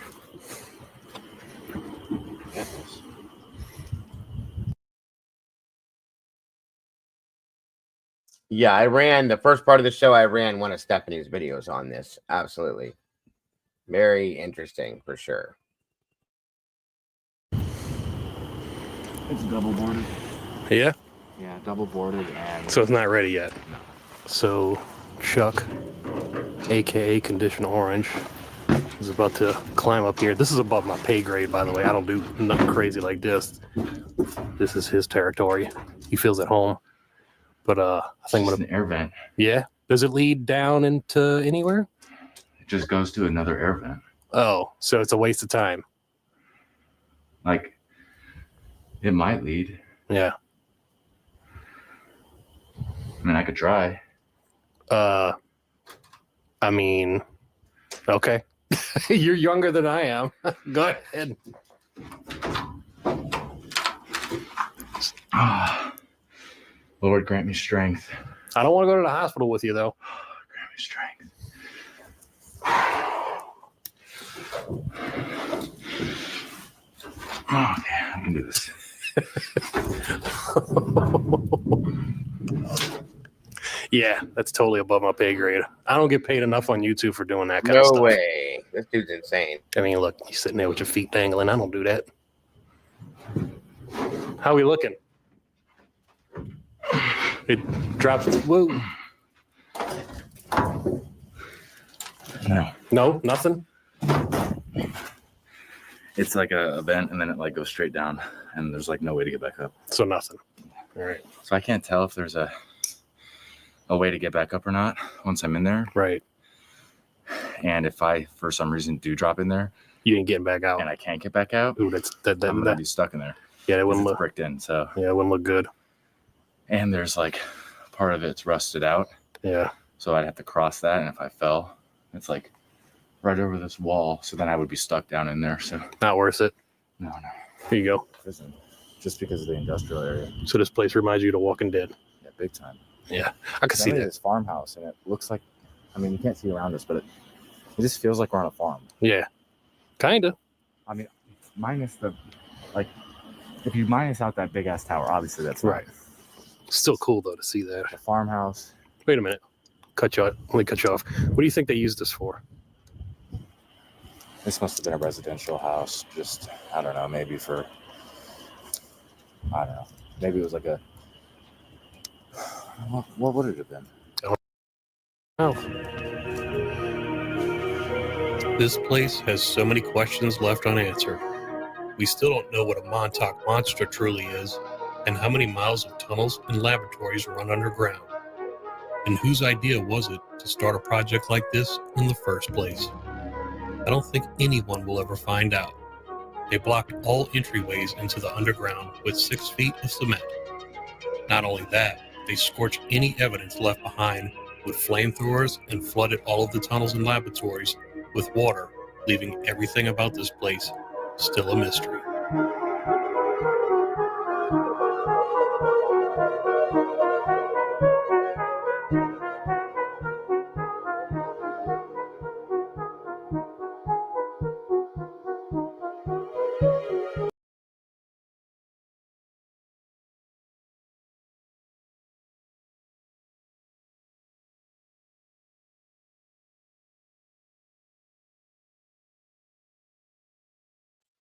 Yeah, I ran the first part of the show. I ran one of Stephanie's videos on this. Absolutely. Very interesting for sure. It's double boarded. Yeah? Yeah, double boarded and so it's not ready yet. No. So Chuck, aka Condition Orange, is about to climb up here. This is above my pay grade, by the way. I don't do nothing crazy like this. This is his territory. He feels at home. But I think I'm gonna an air vent. Yeah. Does it lead down into anywhere? It just goes to another air vent. Oh, so it's a waste of time. Like it might lead. Yeah. I mean, I could try. I mean, okay. You're younger than I am. Go ahead. Lord, grant me strength. I don't want to go to the hospital with you, though. Grant me strength. Oh, yeah, I can do this. Yeah, that's totally above my pay grade. I don't get paid enough on YouTube for doing that kind of stuff. No way. This dude's insane. I mean, look, you're sitting there with your feet dangling. I don't do that. How are we looking? It drops. Whoa. No. No, nothing? It's like a vent, and then it like goes straight down, and there's like no way to get back up. So nothing. All right. So I can't tell if there's a way to get back up or not once I'm in there. Right. And if I, for some reason, do drop in there, you ain't getting back out, and I can't get back out. Ooh, I'm gonna be stuck in there. Yeah, it wouldn't look bricked in. So yeah, it wouldn't look good. And there's like part of it's rusted out. Yeah. So I'd have to cross that, and if I fell, it's like right over this wall. So then I would be stuck down in there. So Not worth it. no. Here you go. Prison. Just because of the industrial area. So this place reminds you of The Walking Dead. Yeah, big time. Yeah, I can see that. This farmhouse, and it looks like, I mean, you can't see around us, but it just feels like we're on a farm. Yeah, kind of. I mean, minus the, like, if you minus out that big ass tower, obviously that's right. Still cool though to see that. The farmhouse. Wait a minute. Let me cut you off. What do you think they used this for? This must have been a residential house. Just, I don't know, maybe for, I don't know. Maybe it was like a, what would it have been? Oh. This place has so many questions left unanswered. We still don't know what a Montauk monster truly is, and how many miles of tunnels and laboratories run underground. And whose idea was it to start a project like this in the first place? I don't think anyone will ever find out. They blocked all entryways into the underground with 6 feet of cement. Not only that, they scorched any evidence left behind with flamethrowers and flooded all of the tunnels and laboratories with water, leaving everything about this place still a mystery.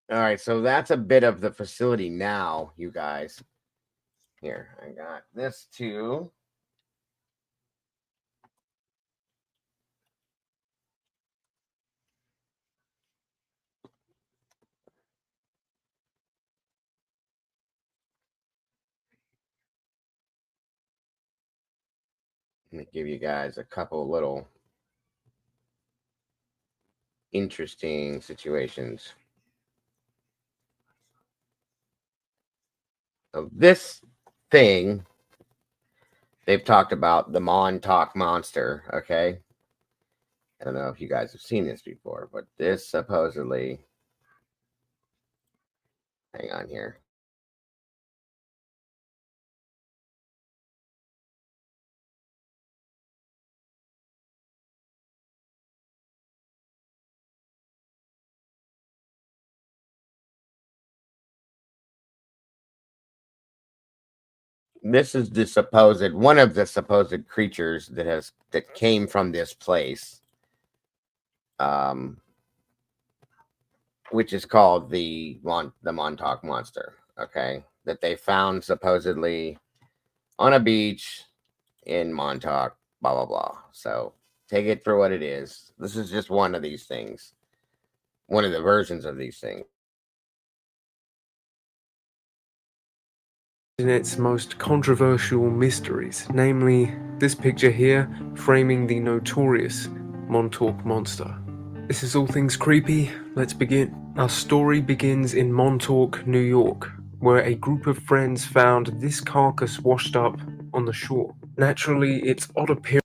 All right, so that's a bit of the facility now, you guys. Here, I got this too. Let me give you guys a couple little interesting situations. So this thing, they've talked about the Montauk monster, okay? I don't know if you guys have seen this before, but this supposedly, hang on here. This is the supposed one of the supposed creatures that came from this place, which is called the Montauk monster. Okay, that they found supposedly on a beach in Montauk. Blah blah blah. So take it for what it is. This is just one of these things, one of the versions of these things. In its most controversial mysteries, namely this picture here framing the notorious Montauk monster. This is all things creepy. Let's begin. Our story begins in Montauk, New York, where a group of friends found this carcass washed up on the shore. Naturally, its odd appearance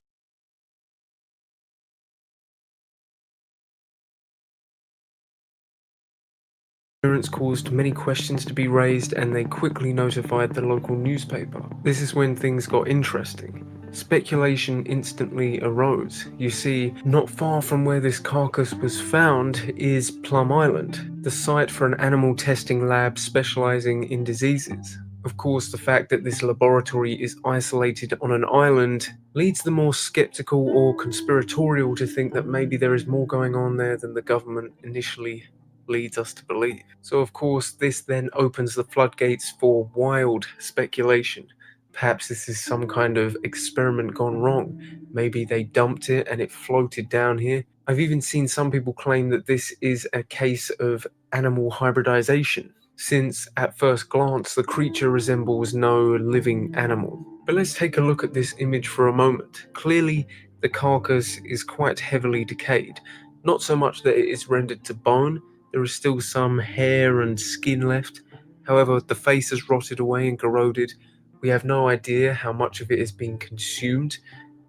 caused many questions to be raised, and they quickly notified the local newspaper. This is when things got interesting. Speculation instantly arose. You see, not far from where this carcass was found is Plum Island, the site for an animal testing lab specializing in diseases. Of course, the fact that this laboratory is isolated on an island leads the more skeptical or conspiratorial to think that maybe there is more going on there than the government initially leads us to believe. So of course this then opens the floodgates for wild speculation. Perhaps this is some kind of experiment gone wrong. Maybe they dumped it and it floated down here. I've even seen some people claim that this is a case of animal hybridization, since at first glance the creature resembles no living animal. But let's take a look at this image for a moment. Clearly the carcass is quite heavily decayed. Not so much that it is rendered to bone. There is still some hair and skin left. However, the face has rotted away and corroded. We have no idea how much of it is being consumed.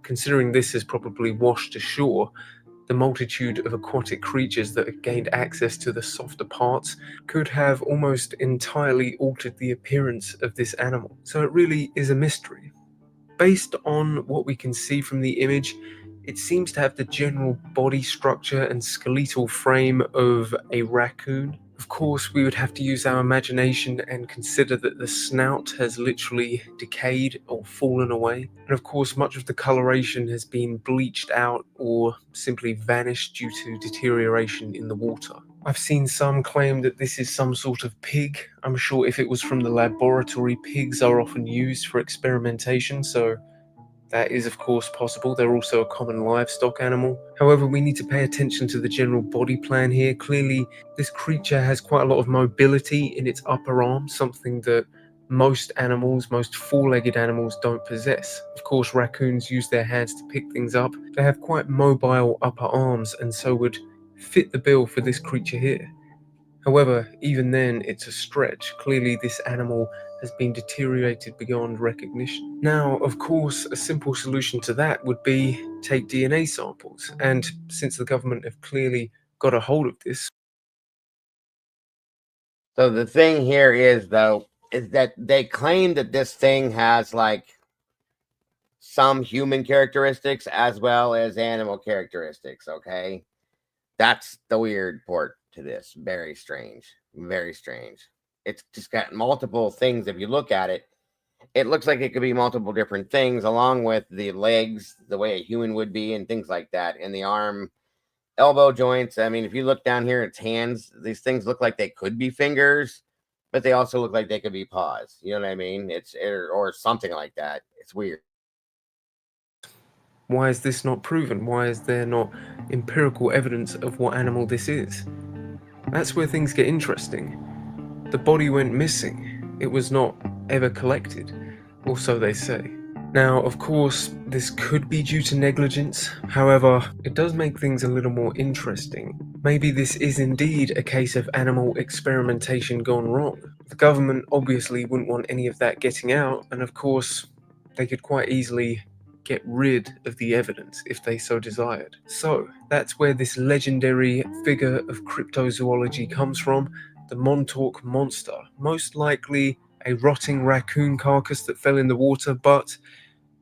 Considering this is probably washed ashore, The multitude of aquatic creatures that had gained access to the softer parts could have almost entirely altered the appearance of this animal. So it really is a mystery. Based on what we can see from the image, it seems to have the general body structure and skeletal frame of a raccoon. Of course, we would have to use our imagination and consider that the snout has literally decayed or fallen away. And of course, much of the coloration has been bleached out or simply vanished due to deterioration in the water. I've seen some claim that this is some sort of pig. I'm sure if it was from the laboratory, pigs are often used for experimentation, so that is of course possible. They're also a common livestock animal. However, we need to pay attention to the general body plan here. Clearly, this creature has quite a lot of mobility in its upper arm, something that most animals, most four-legged animals, don't possess. Of course, raccoons use their hands to pick things up. They have quite mobile upper arms and so would fit the bill for this creature here. However, even then, it's a stretch. Clearly, this animal has been deteriorated beyond recognition. Now, of course, a simple solution to that would be take DNA samples. And since the government have clearly got a hold of this. So the thing here is, though, is that they claim that this thing has like some human characteristics as well as animal characteristics. Okay. That's the weird part to this. Very strange. Very strange. It's just got multiple things. If you look at it, it looks like it could be multiple different things, along with the legs, the way a human would be, and things like that. And the arm, elbow joints. I mean, if you look down here, its hands, these things look like they could be fingers, but they also look like they could be paws. You know what I mean? Or something like that. It's weird. Why is this not proven? Why is there not empirical evidence of what animal this is? That's where things get interesting. The body went missing. It was not ever collected, or so they say. Now, of course, this could be due to negligence. However, it does make things a little more interesting. Maybe this is indeed a case of animal experimentation gone wrong. The government obviously wouldn't want any of that getting out, and of course, they could quite easily get rid of the evidence if they so desired. So, that's where this legendary figure of cryptozoology comes from, the Montauk monster. Most likely a rotting raccoon carcass that fell in the water, but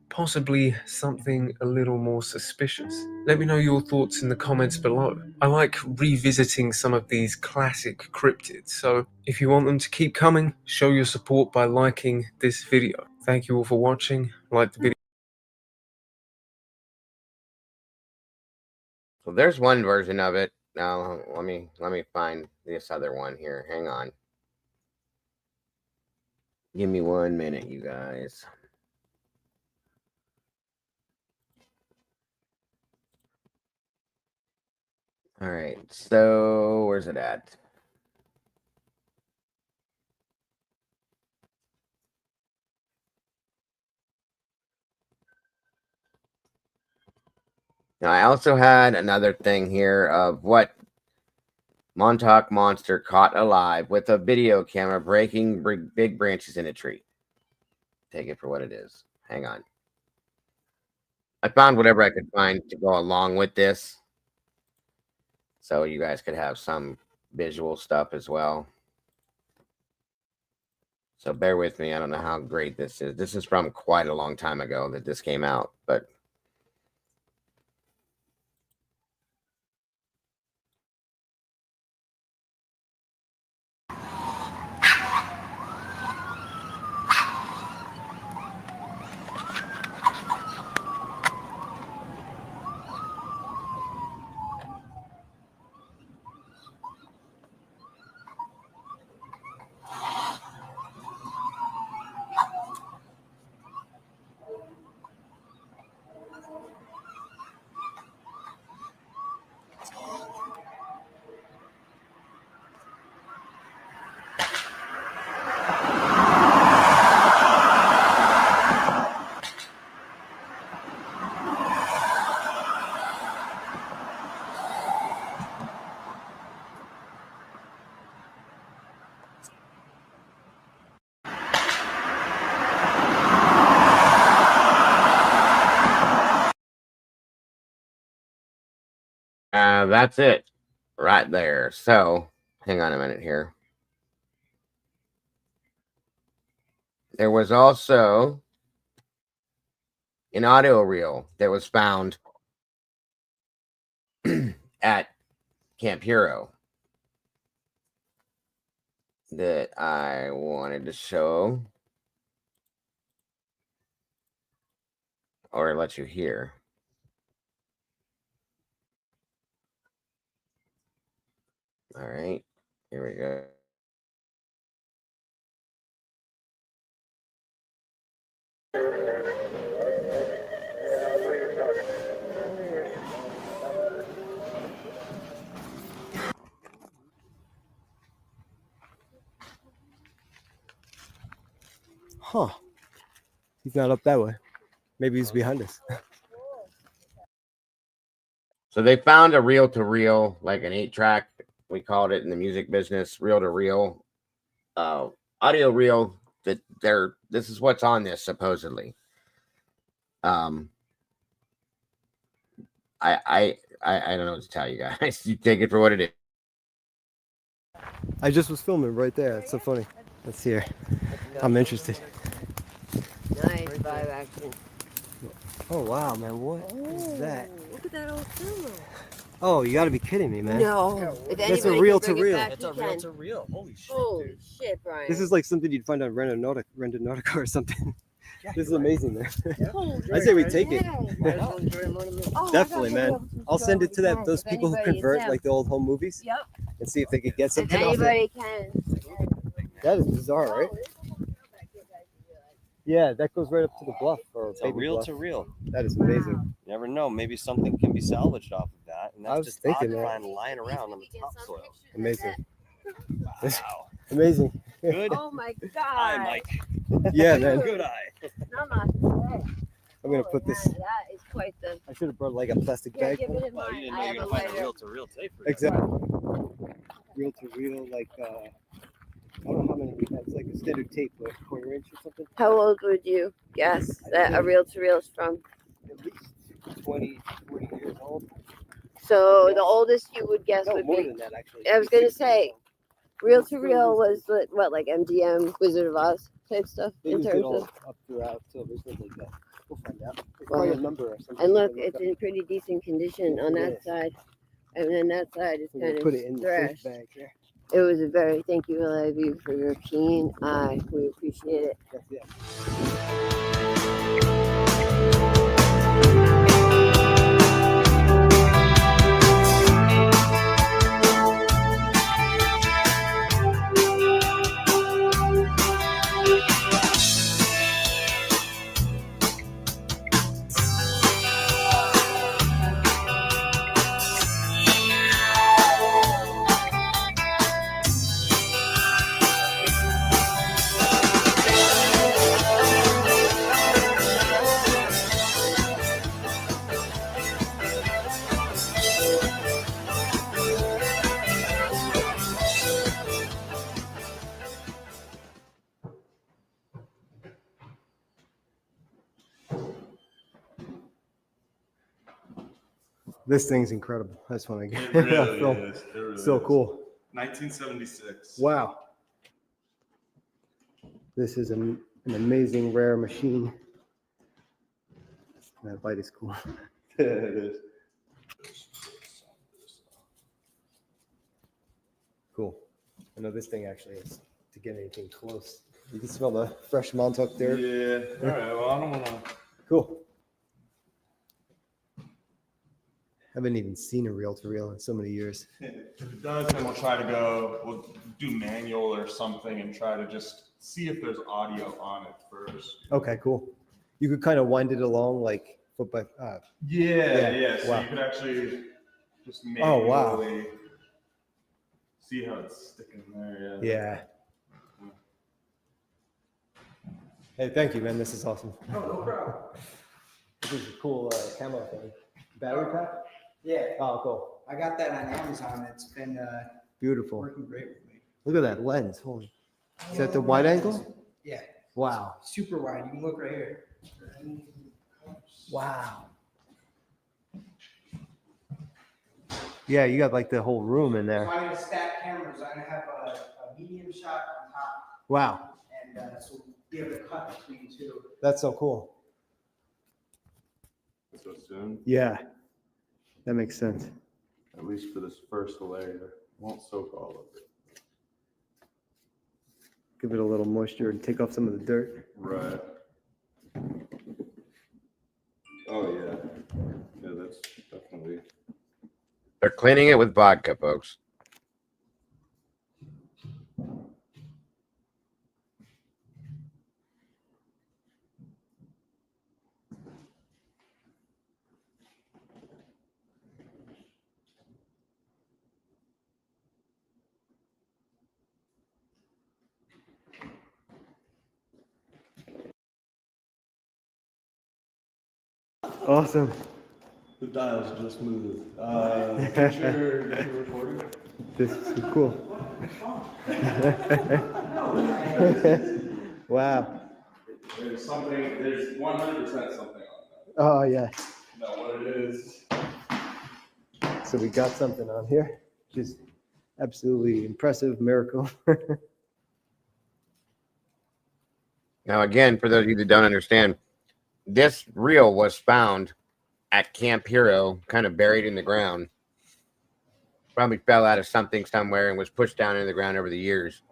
possibly something a little more suspicious. Let me know your thoughts in the comments below. I like revisiting some of these classic cryptids, so if you want them to keep coming, show your support by liking this video. Thank you all for watching. Like the video. So there's one version of it. Now let me find this other one here. Hang on. Give me 1 minute, you guys. All right. So where's it at? Now, I also had another thing here of what Montauk monster caught alive with a video camera breaking big branches in a tree. Take it for what it is. Hang on. I found whatever I could find to go along with this, so you guys could have some visual stuff as well. So bear with me. I don't know how great this is. This is from quite a long time ago that this came out, but That's it right there. So hang on a minute here. There was also an audio reel that was found at Camp Hero that I wanted to show or let you hear. All right, here we go. Huh. He's not up that way. Maybe he's behind us. So they found a reel-to-reel, like an 8-track, we called it in the music business, reel-to-reel, audio reel. That this is what's on this supposedly. I don't know what to tell you guys. You take it for what it is. I just was filming right there. It's so funny. Let's hear. I'm interested. Nice live action. Oh wow, man! What is that? Look at that old film. Oh, you got to be kidding me, man! No, if that's a anybody reel can to bring it reel. back, That's he a reel can. to reel. Holy shit! Holy shit, Brian. This is like something you'd find on Rent-A-Nautica or something. Yeah, This is amazing, man. Oh, I say we take it. Oh, Definitely, man. I'll send it to that. those people who convert like the old home movies. Yep. And see if they could get If something off it. anybody can. That is bizarre, right? Yeah, that goes right up to the bluff or It's a baby reel bluff. to reel. That is amazing. You never know. Maybe something can be salvaged off of that, and I that's was just thinking that. odd lying around on the topsoil. Amazing. Wow. Amazing. Good. Oh my god. Eye, Mike. Yeah, man. Good eye. I'm gonna put this. That is quite the. I should have brought like a plastic Yeah, bag. give it in Well, you mine. didn't know I you have were a gonna find a lighter. reel to reel tape for Exactly. Reel to reel, like I don't know how many we have. It's like a standard tape, like 1/4 inch or something. How old would you guess that a reel to reel is from? At least 20, 40 years old. So the oldest you would guess No, would more be. than that actually. I was gonna say, reel to reel was what, like MGM, Wizard of Oz type stuff They in used it terms all of. up throughout, so there's like that. We'll find out. There's Wow. probably a number or something. And look, we can it's up. in pretty decent condition on that Yes. side, and then that side is We're kind gonna of put it in the safe thrashed. bag here. It was a very thank you, Olivia, for your keen eye. We appreciate it. That's it. This thing's incredible. I just want to get It really film. is. It really So is. cool. 1976. Wow. This is an amazing rare machine. That light is cool. It is. Cool. I know this thing actually is to get anything close. You can smell the fresh Montauk dirt. Yeah. All right. Well, I don't want to. Cool. Haven't even seen a reel to reel in so many years. If it does, then we'll try to go. We'll do manual or something and try to just see if there's audio on it first. Okay, cool. You could kind of wind it along like foot by. Yeah. So Wow. you could actually just Oh, manually wow. see how it's sticking there. Yeah. Hey, thank you, man. This is awesome. Oh, no problem. This is a cool camo thing. Battery pack? Yeah. Oh, cool. I got that on Amazon. It's been Beautiful. working great with me. Look at that lens. Holy. Is that the wide angle? Yeah. Wow. Super wide. You can look right here. Wow. Yeah, you got like the whole room in So there. I'm gonna stack cameras. I'm gonna have a medium shot on top, Wow, and so we'll be able to cut between two. that's so cool. So soon, Yeah, that makes sense. at least for this first layer, won't soak all of it. Give it a little moisture and take off some of the dirt. Right. Oh yeah, yeah. That's definitely. They're cleaning it with vodka, folks. Awesome. The dial's just moved. Future recording. This is cool. Wow. There's something. There's 100% something on that. Oh yeah. Know what it is. So we got something on here. Just absolutely impressive miracle. Now, again, for those of you that don't understand, this reel was found at Camp Hero, kind of buried in the ground. Probably fell out of something somewhere and was pushed down into the ground over the years.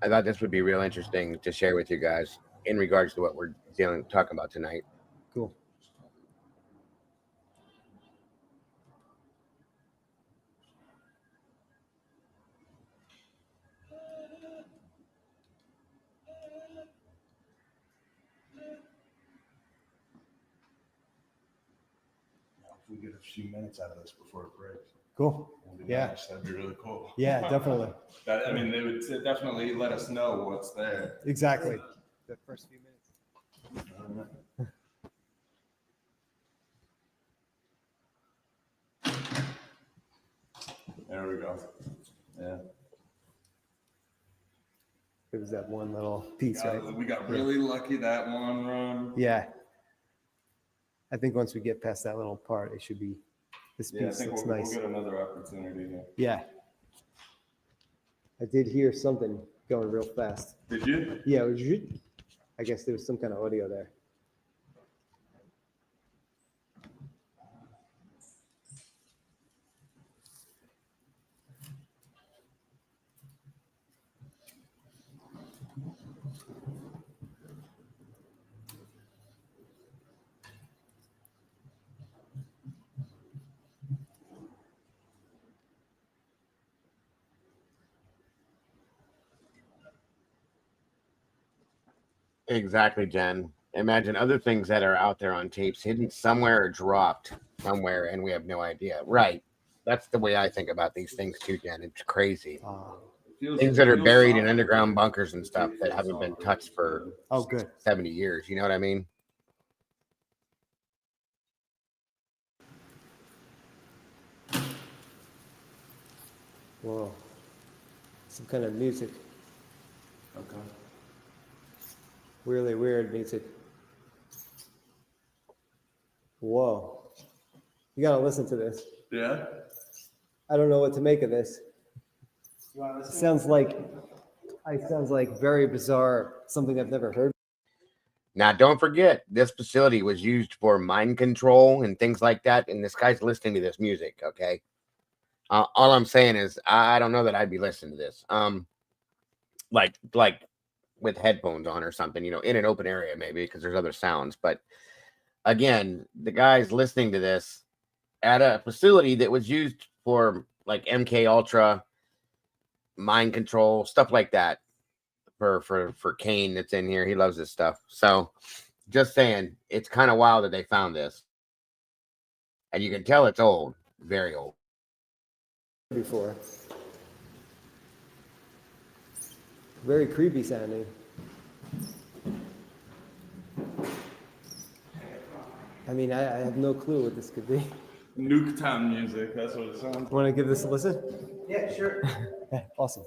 I thought this would be real interesting to share with you guys in regards to what we're talking about tonight. Cool. If we get a few minutes out of this before it breaks. Cool. That'd be Yeah. nice. That'd be really cool. Yeah, definitely. I mean, they would definitely let us know what's there. Exactly. The first few minutes. There we go. Yeah. It was that one little piece, right? We got really lucky that one run. Yeah. I think once we get past that little part, it should be this Yeah, I piece think looks we'll nice. get another opportunity here. Yeah. I did hear something going real fast. Did you? Yeah, it was, I guess there was some kind of audio there. Exactly, Jen. Imagine other things that are out there on tapes, hidden somewhere or dropped somewhere, and we have no idea. Right. That's the way I think about these things too, Jen. It's crazy. Things that are buried in underground bunkers and stuff that haven't been touched for 70 years. You know what I mean? Whoa. Some kind of music. Okay. Really weird music. Whoa. You gotta listen to this. Yeah. I don't know what to make of this. You want to It listen? sounds like very bizarre, something I've never heard. Now, don't forget, this facility was used for mind control and things like that. And this guy's listening to this music. Okay. All I'm saying is, I don't know that I'd be listening to this. Like with headphones on or something, you know, in an open area, maybe because there's other sounds. But again, the guy's listening to this at a facility that was used for like MK Ultra, mind control, stuff like that. For Kane that's in here. He loves this stuff. So just saying, it's kind of wild that they found this. And you can tell it's old, very old. Before. Very creepy sounding. I mean, I have no clue what this could be. Nuketown music, that's what it sounds. Want to give this a listen? Yeah, sure. Awesome.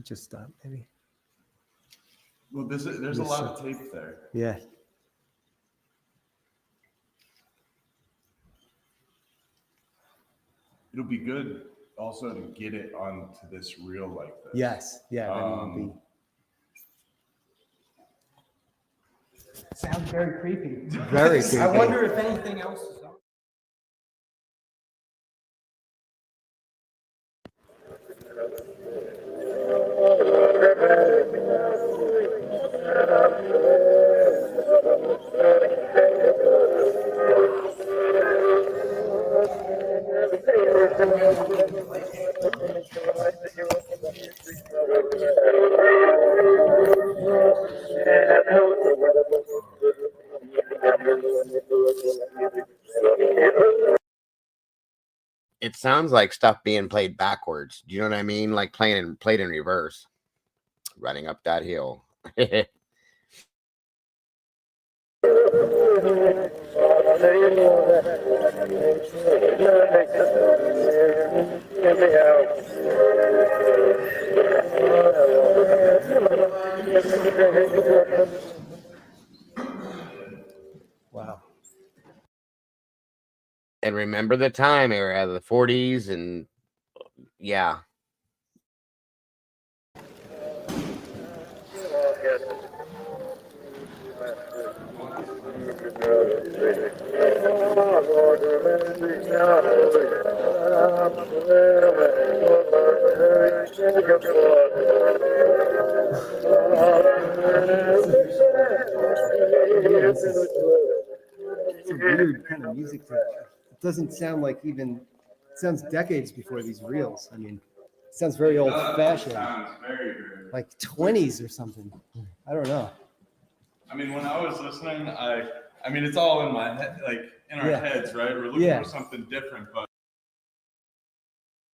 Just stop, maybe. Well, there's a lot of tape there. Yeah. It'll be good also to get it onto this reel like this. Yes. Yeah. Then it'll be. Sounds very creepy. Very creepy. I wonder if anything else is on. It sounds like stuff being played backwards. Do you know what I mean? Like played in reverse. Running up that hill. Wow. And remember the time era, the 40s, and yeah. It's a weird kind of music to it. It doesn't sound like even. It sounds decades before these reels. I mean, it sounds very old-fashioned. Sounds very Like 20s or something. I don't know. I mean, when I was listening, I mean, it's all in my head, like in our Yeah. heads, right? We're looking Yeah. for something different, but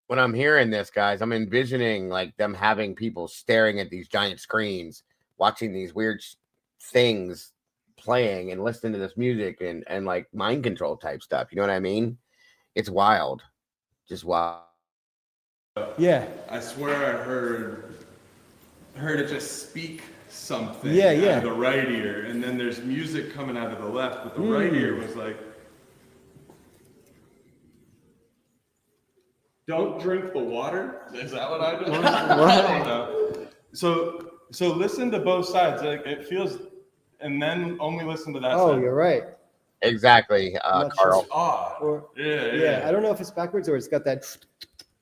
When I'm hearing this, guys, I'm envisioning like them having people staring at these giant screens, watching these weird things playing and listening to this music and like mind control type stuff. You know what I mean? It's wild. Just wild. Yeah. I swear I heard it just speak something Yeah, out yeah. of the right ear, and then there's music coming out of the left, but the right ear was like, "Don't drink the water." Is that what I did? I don't know. So listen to both sides. Like it feels, and then only listen to that. Oh, side. you're right. Exactly, I'm not Carl. sure. Odd. Or, Yeah. I don't know if it's backwards or it's got that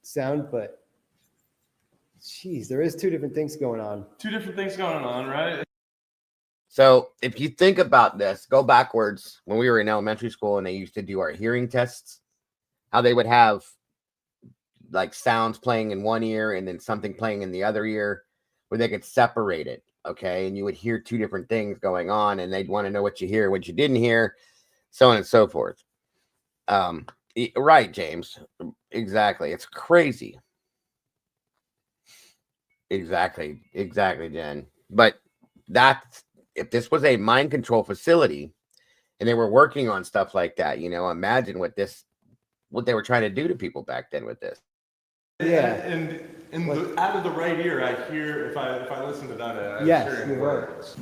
sound, but geez, there is two different things going on. Two different things going on, right? So if you think about this, go backwards when we were in elementary school and they used to do our hearing tests, how they would have like sounds playing in one ear and then something playing in the other ear where they could separate it. Okay. And you would hear two different things going on and they'd want to know what you hear, what you didn't hear, so on and so forth. Right, James. Exactly. It's crazy. Exactly, Jen. But that's if this was a mind control facility and they were working on stuff like that, you know, imagine what they were trying to do to people back then with this. Yeah. And out of the right ear, I hear if I listen to that, I'm Yes, hearing you're right. words.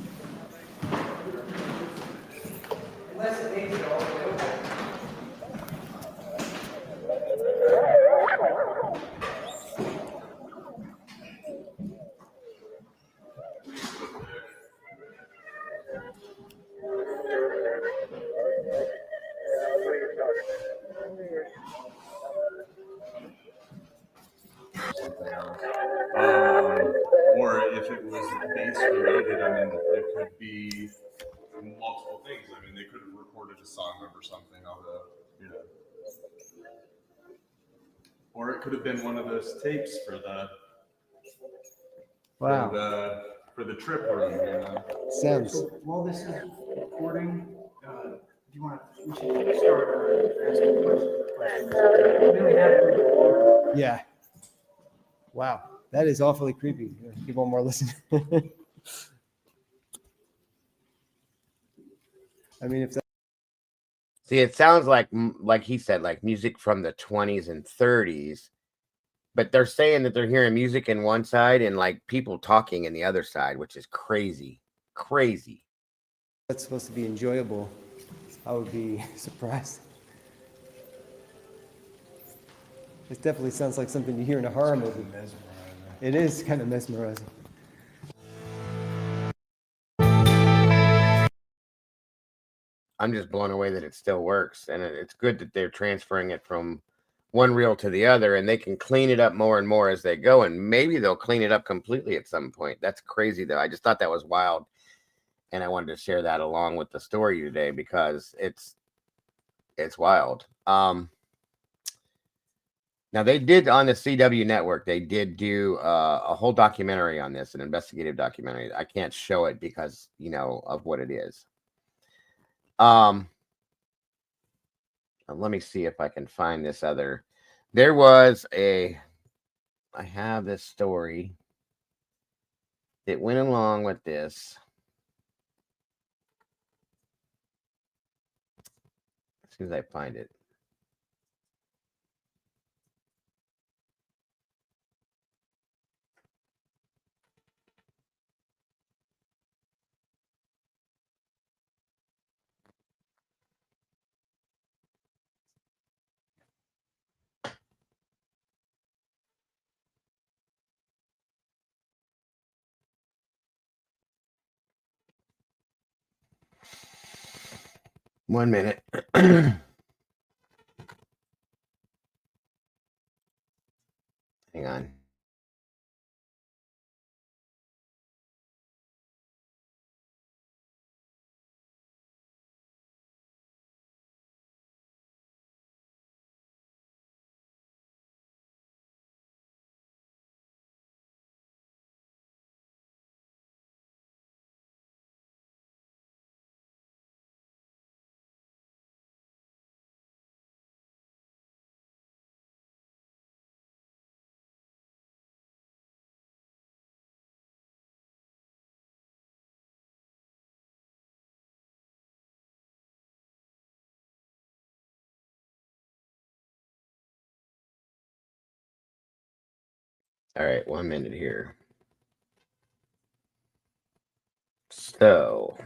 Unless it makes it all the way over. Or if it was bass related, I mean, there could be multiple things. I mean, they could have recorded a song over something, although, you know. Or it could have been one of those tapes for the Wow. for the trip room, you know. Sounds. So while this is recording, do you want to? We should start asking questions. We only have Yeah. Wow. That is awfully creepy. Give one more listen. I mean, if that. See, it sounds like he said, like music from the 20s and 30s, but they're saying that they're hearing music in one side and like people talking in the other side, which is crazy. crazy. That's supposed to be enjoyable. I would be surprised. It definitely sounds like something you hear in a horror movie. It is kind of mesmerizing. I'm just blown away that it still works, and it's good that they're transferring it from one reel to the other, and they can clean it up more and more as they go, and maybe they'll clean it up completely at some point. That's crazy, though. I just thought that was wild, and I wanted to share that along with the story today because it's wild. Now they did on the CW network, they did do a whole documentary on this, an investigative documentary. I can't show it because, you know, of what it is. Let me see if I can find this other. There was I have this story that went along with this. As soon as I find it. One minute. Hang on. All right, 1 minute here. So,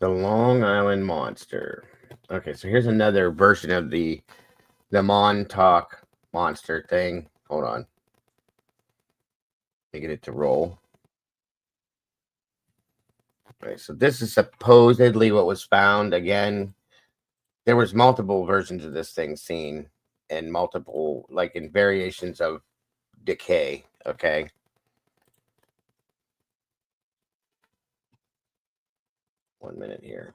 the Long Island Monster. Okay, so here's another version of the Montauk monster thing. Hold on. Let me get it to roll. All right, so this is supposedly what was found. Again, there was multiple versions of this thing seen and multiple, like in variations of decay. Okay. One minute here.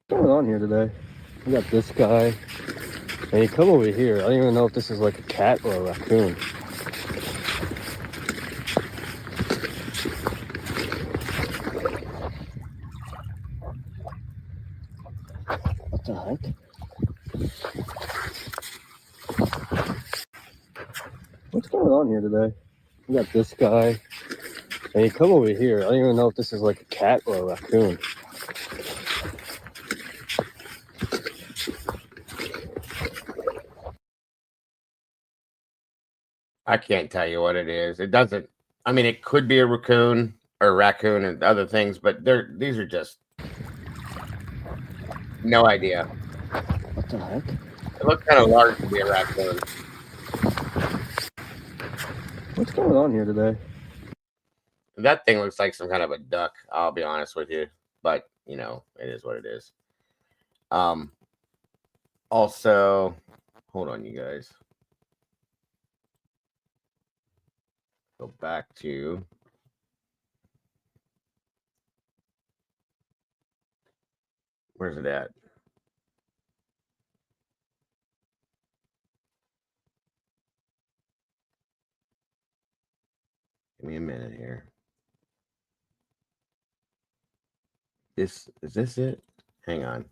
What's going on here today? We got this guy, and you come over here. I don't even know if this is like a cat or a raccoon. What the heck? What's going on here today? We got this guy, and you come over here. I don't even know if this is like a cat or a raccoon. I can't tell you what it is. It doesn't. I mean, it could be a raccoon and other things, but these are just no idea. What the heck? It looks kind of large to be a raccoon. What's going on here today? That thing looks like some kind of a duck, I'll be honest with you. But, you know, it is what it is. Also, hold on, you guys. Go back to where's it at? Give me a minute here. Is this it? Hang on.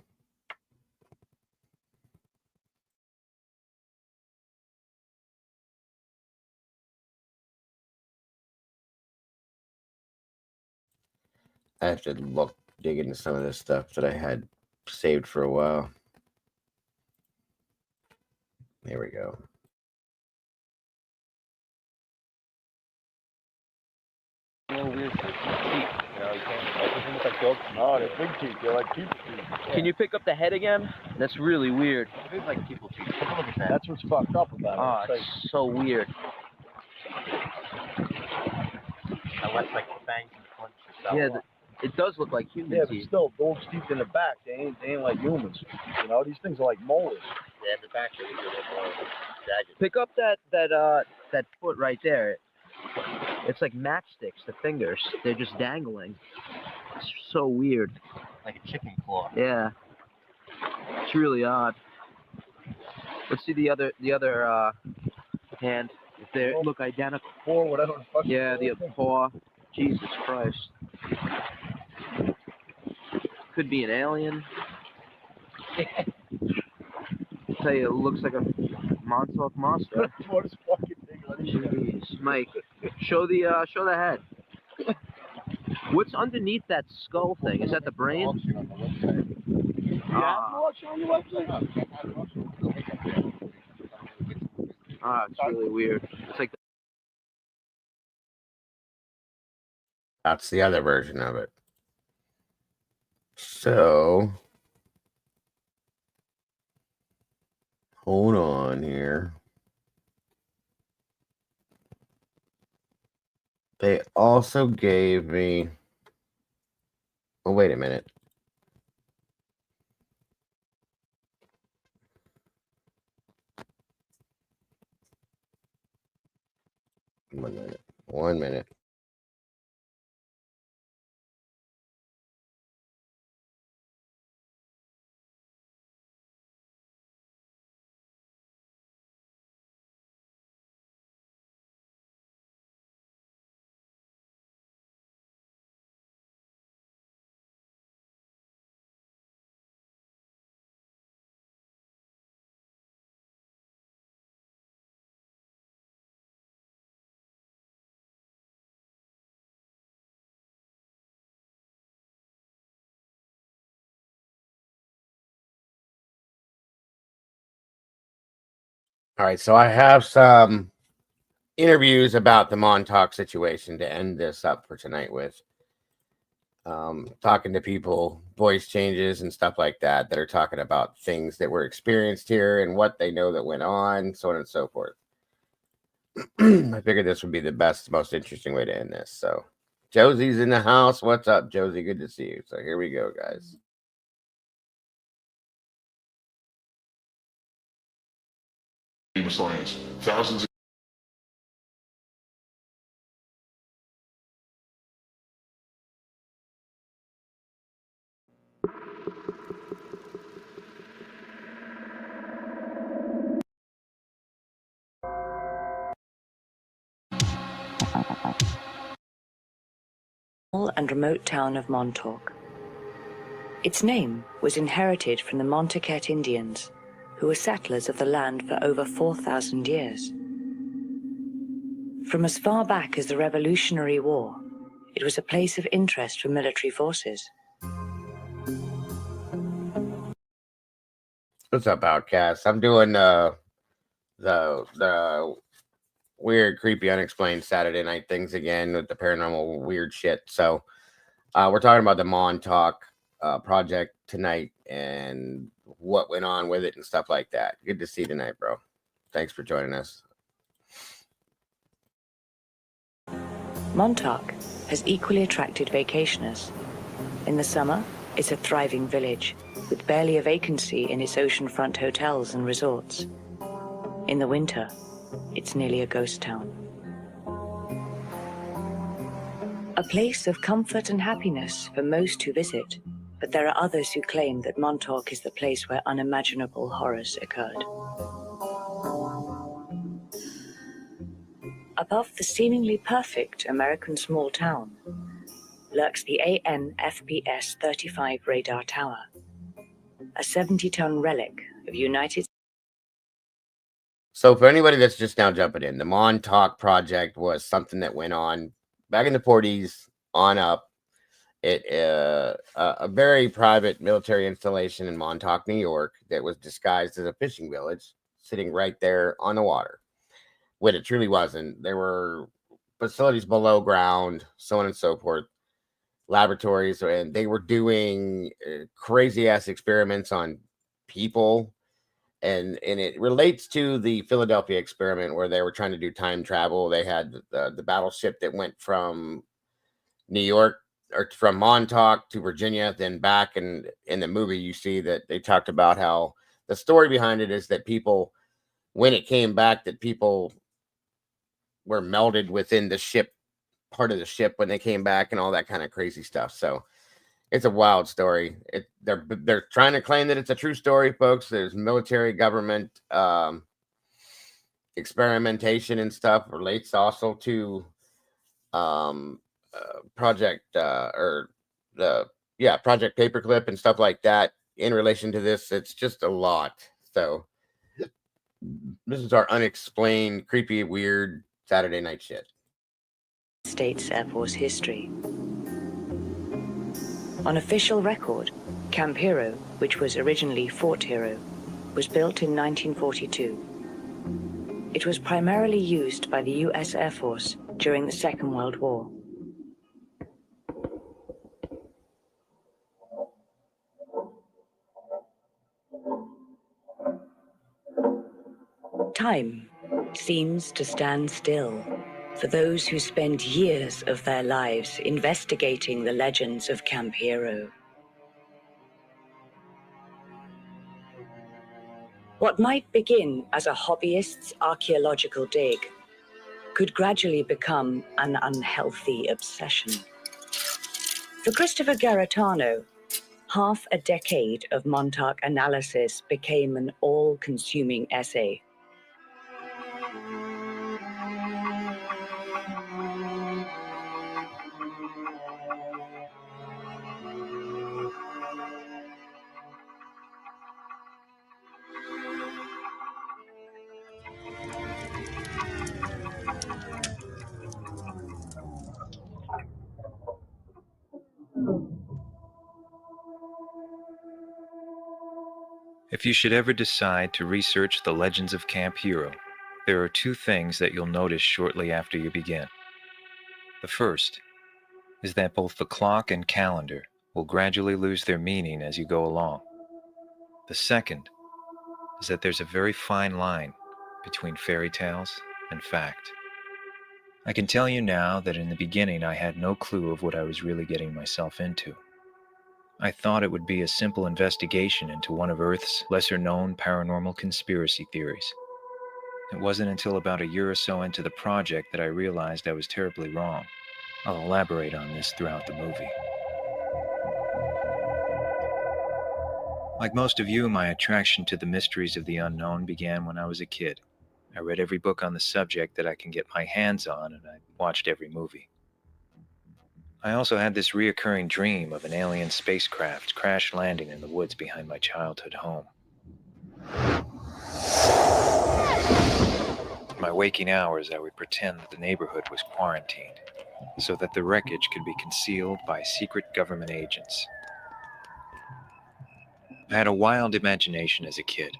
I have to dig into some of this stuff that I had saved for a while. There we go. Oh, they're big teeth. They're like people teeth. Can you pick up the head again? That's really weird. It is like people teeth. Take a look at that. That's what's fucked up about it. Oh, it's so weird. Unless like the fangs and punch. Yeah, it does look like human Yeah, teeth. but still, those teeth in the back, they ain't like humans. You know, these things are like molars. Yeah, the back they get a little more jagged. Pick up that foot right there. It's like matchsticks, the fingers. They're just dangling. It's so weird. Like a chicken claw. Yeah. It's really odd. Let's see the other hand. If they look identical. Or whatever the fuck. Yeah, the paw. Jesus Christ. Could be an alien. I'll tell you, it looks like a Montauk monster. Smartest fucking thing on the Jeez, Mike, show the head. What's underneath that skull thing? Is that the brain? It's really weird. It's like That's the other version of it. So, hold on here. They also gave me. Oh, wait a minute. One minute. All right, so I have some interviews about the Montauk situation to end this up for tonight with. Talking to people, voice changes and stuff like that are talking about things that were experienced here and what they know that went on, so on and so forth. I figured this would be the best, most interesting way to end this. So, Josie's in the house. What's up, Josie? Good to see you. So here we go, guys. Science. Thousands. And remote town of Montauk. Its name was inherited from the Montauk Indians, who were settlers of the land for over 4,000 years. From as far back as the Revolutionary War, it was a place of interest for military forces. What's up, Outcast? I'm doing the weird, creepy, unexplained Saturday night things again with the paranormal weird shit. So we're talking about the Montauk project tonight and what went on with it and stuff like that. Good to see you tonight, bro. Thanks for joining us. Montauk has equally attracted vacationers. In the summer, it's a thriving village, with barely a vacancy in its oceanfront hotels and resorts. In the winter, it's nearly a ghost town. A place of comfort and happiness for most who visit, but there are others who claim that Montauk is the place where unimaginable horrors occurred. Above the seemingly perfect American small town lurks the AN/FPS 35 radar tower, a 70-ton relic of United States. So for anybody that's just now jumping in, the Montauk project was something that went on back in the 40s on up. a very private military installation in Montauk, New York, that was disguised as a fishing village, sitting right there on the water. When it truly wasn't. There were facilities below ground, so on and so forth, laboratories, and they were doing crazy ass experiments on people. And it relates to the Philadelphia experiment where they were trying to do time travel. They had the battleship that went from New York or from Montauk to Virginia, then back. And in the movie, you see that they talked about how the story behind it is that people, when it came back, that people were melded within the ship, part of the ship when they came back, and all that kind of crazy stuff. So it's a wild story. They're trying to claim that it's a true story, folks. There's military government experimentation and stuff. Relates also to Project Project Paperclip and stuff like that in relation to this. It's just a lot. So this is our unexplained, creepy, weird Saturday night shit. States Air Force history. On official record, Camp Hero, which was originally Fort Hero, was built in 1942. It was primarily used by the U.S. Air Force during the Second World War. Time seems to stand still for those who spend years of their lives investigating the legends of Camp Hero. What might begin as a hobbyist's archaeological dig could gradually become an unhealthy obsession. For Christopher Garetano, half a decade of Montauk analysis became an all-consuming essay. If you should ever decide to research the legends of Camp Hero, there are two things that you'll notice shortly after you begin. The first is that both the clock and calendar will gradually lose their meaning as you go along. The second is that there's a very fine line between fairy tales and fact. I can tell you now that in the beginning I had no clue of what I was really getting myself into. I thought it would be a simple investigation into one of Earth's lesser-known paranormal conspiracy theories. It wasn't until about a year or so into the project that I realized I was terribly wrong. I'll elaborate on this throughout the movie. Like most of you, my attraction to the mysteries of the unknown began when I was a kid. I read every book on the subject that I can get my hands on, and I watched every movie. I also had this reoccurring dream of an alien spacecraft crash landing in the woods behind my childhood home. In my waking hours, I would pretend that the neighborhood was quarantined, so that the wreckage could be concealed by secret government agents. I had a wild imagination as a kid,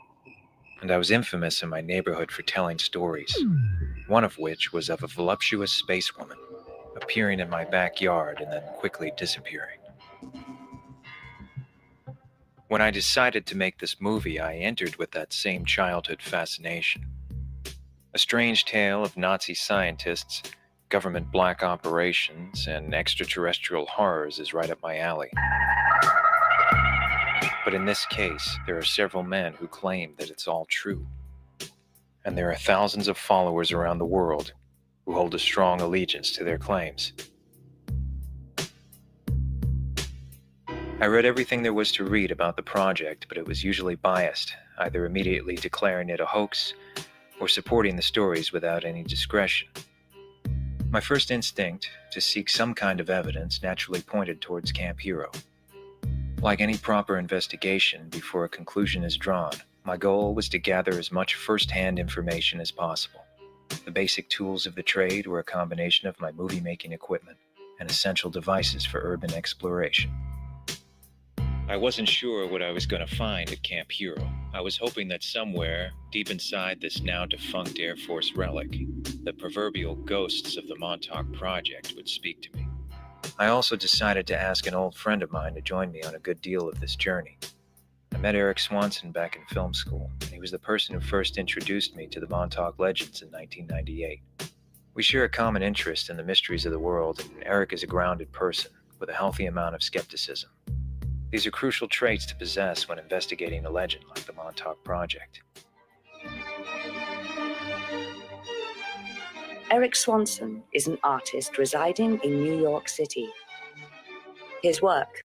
and I was infamous in my neighborhood for telling stories, one of which was of a voluptuous spacewoman appearing in my backyard and then quickly disappearing. When I decided to make this movie, I entered with that same childhood fascination. A strange tale of Nazi scientists, government black operations, and extraterrestrial horrors is right up my alley. But in this case, there are several men who claim that it's all true. And there are thousands of followers around the world who hold a strong allegiance to their claims. I read everything there was to read about the project, but it was usually biased, either immediately declaring it a hoax or supporting the stories without any discretion. My first instinct, to seek some kind of evidence, naturally pointed towards Camp Hero. Like any proper investigation, before a conclusion is drawn, my goal was to gather as much first-hand information as possible. The basic tools of the trade were a combination of my movie-making equipment and essential devices for urban exploration. I wasn't sure what I was going to find at Camp Hero. I was hoping that somewhere, deep inside this now defunct Air Force relic, the proverbial ghosts of the Montauk Project would speak to me. I also decided to ask an old friend of mine to join me on a good deal of this journey. I met Eric Swanson back in film school, and he was the person who first introduced me to the Montauk legends in 1998. We share a common interest in the mysteries of the world, and Eric is a grounded person with a healthy amount of skepticism. These are crucial traits to possess when investigating a legend like the Montauk Project. Eric Swanson is an artist residing in New York City. His work.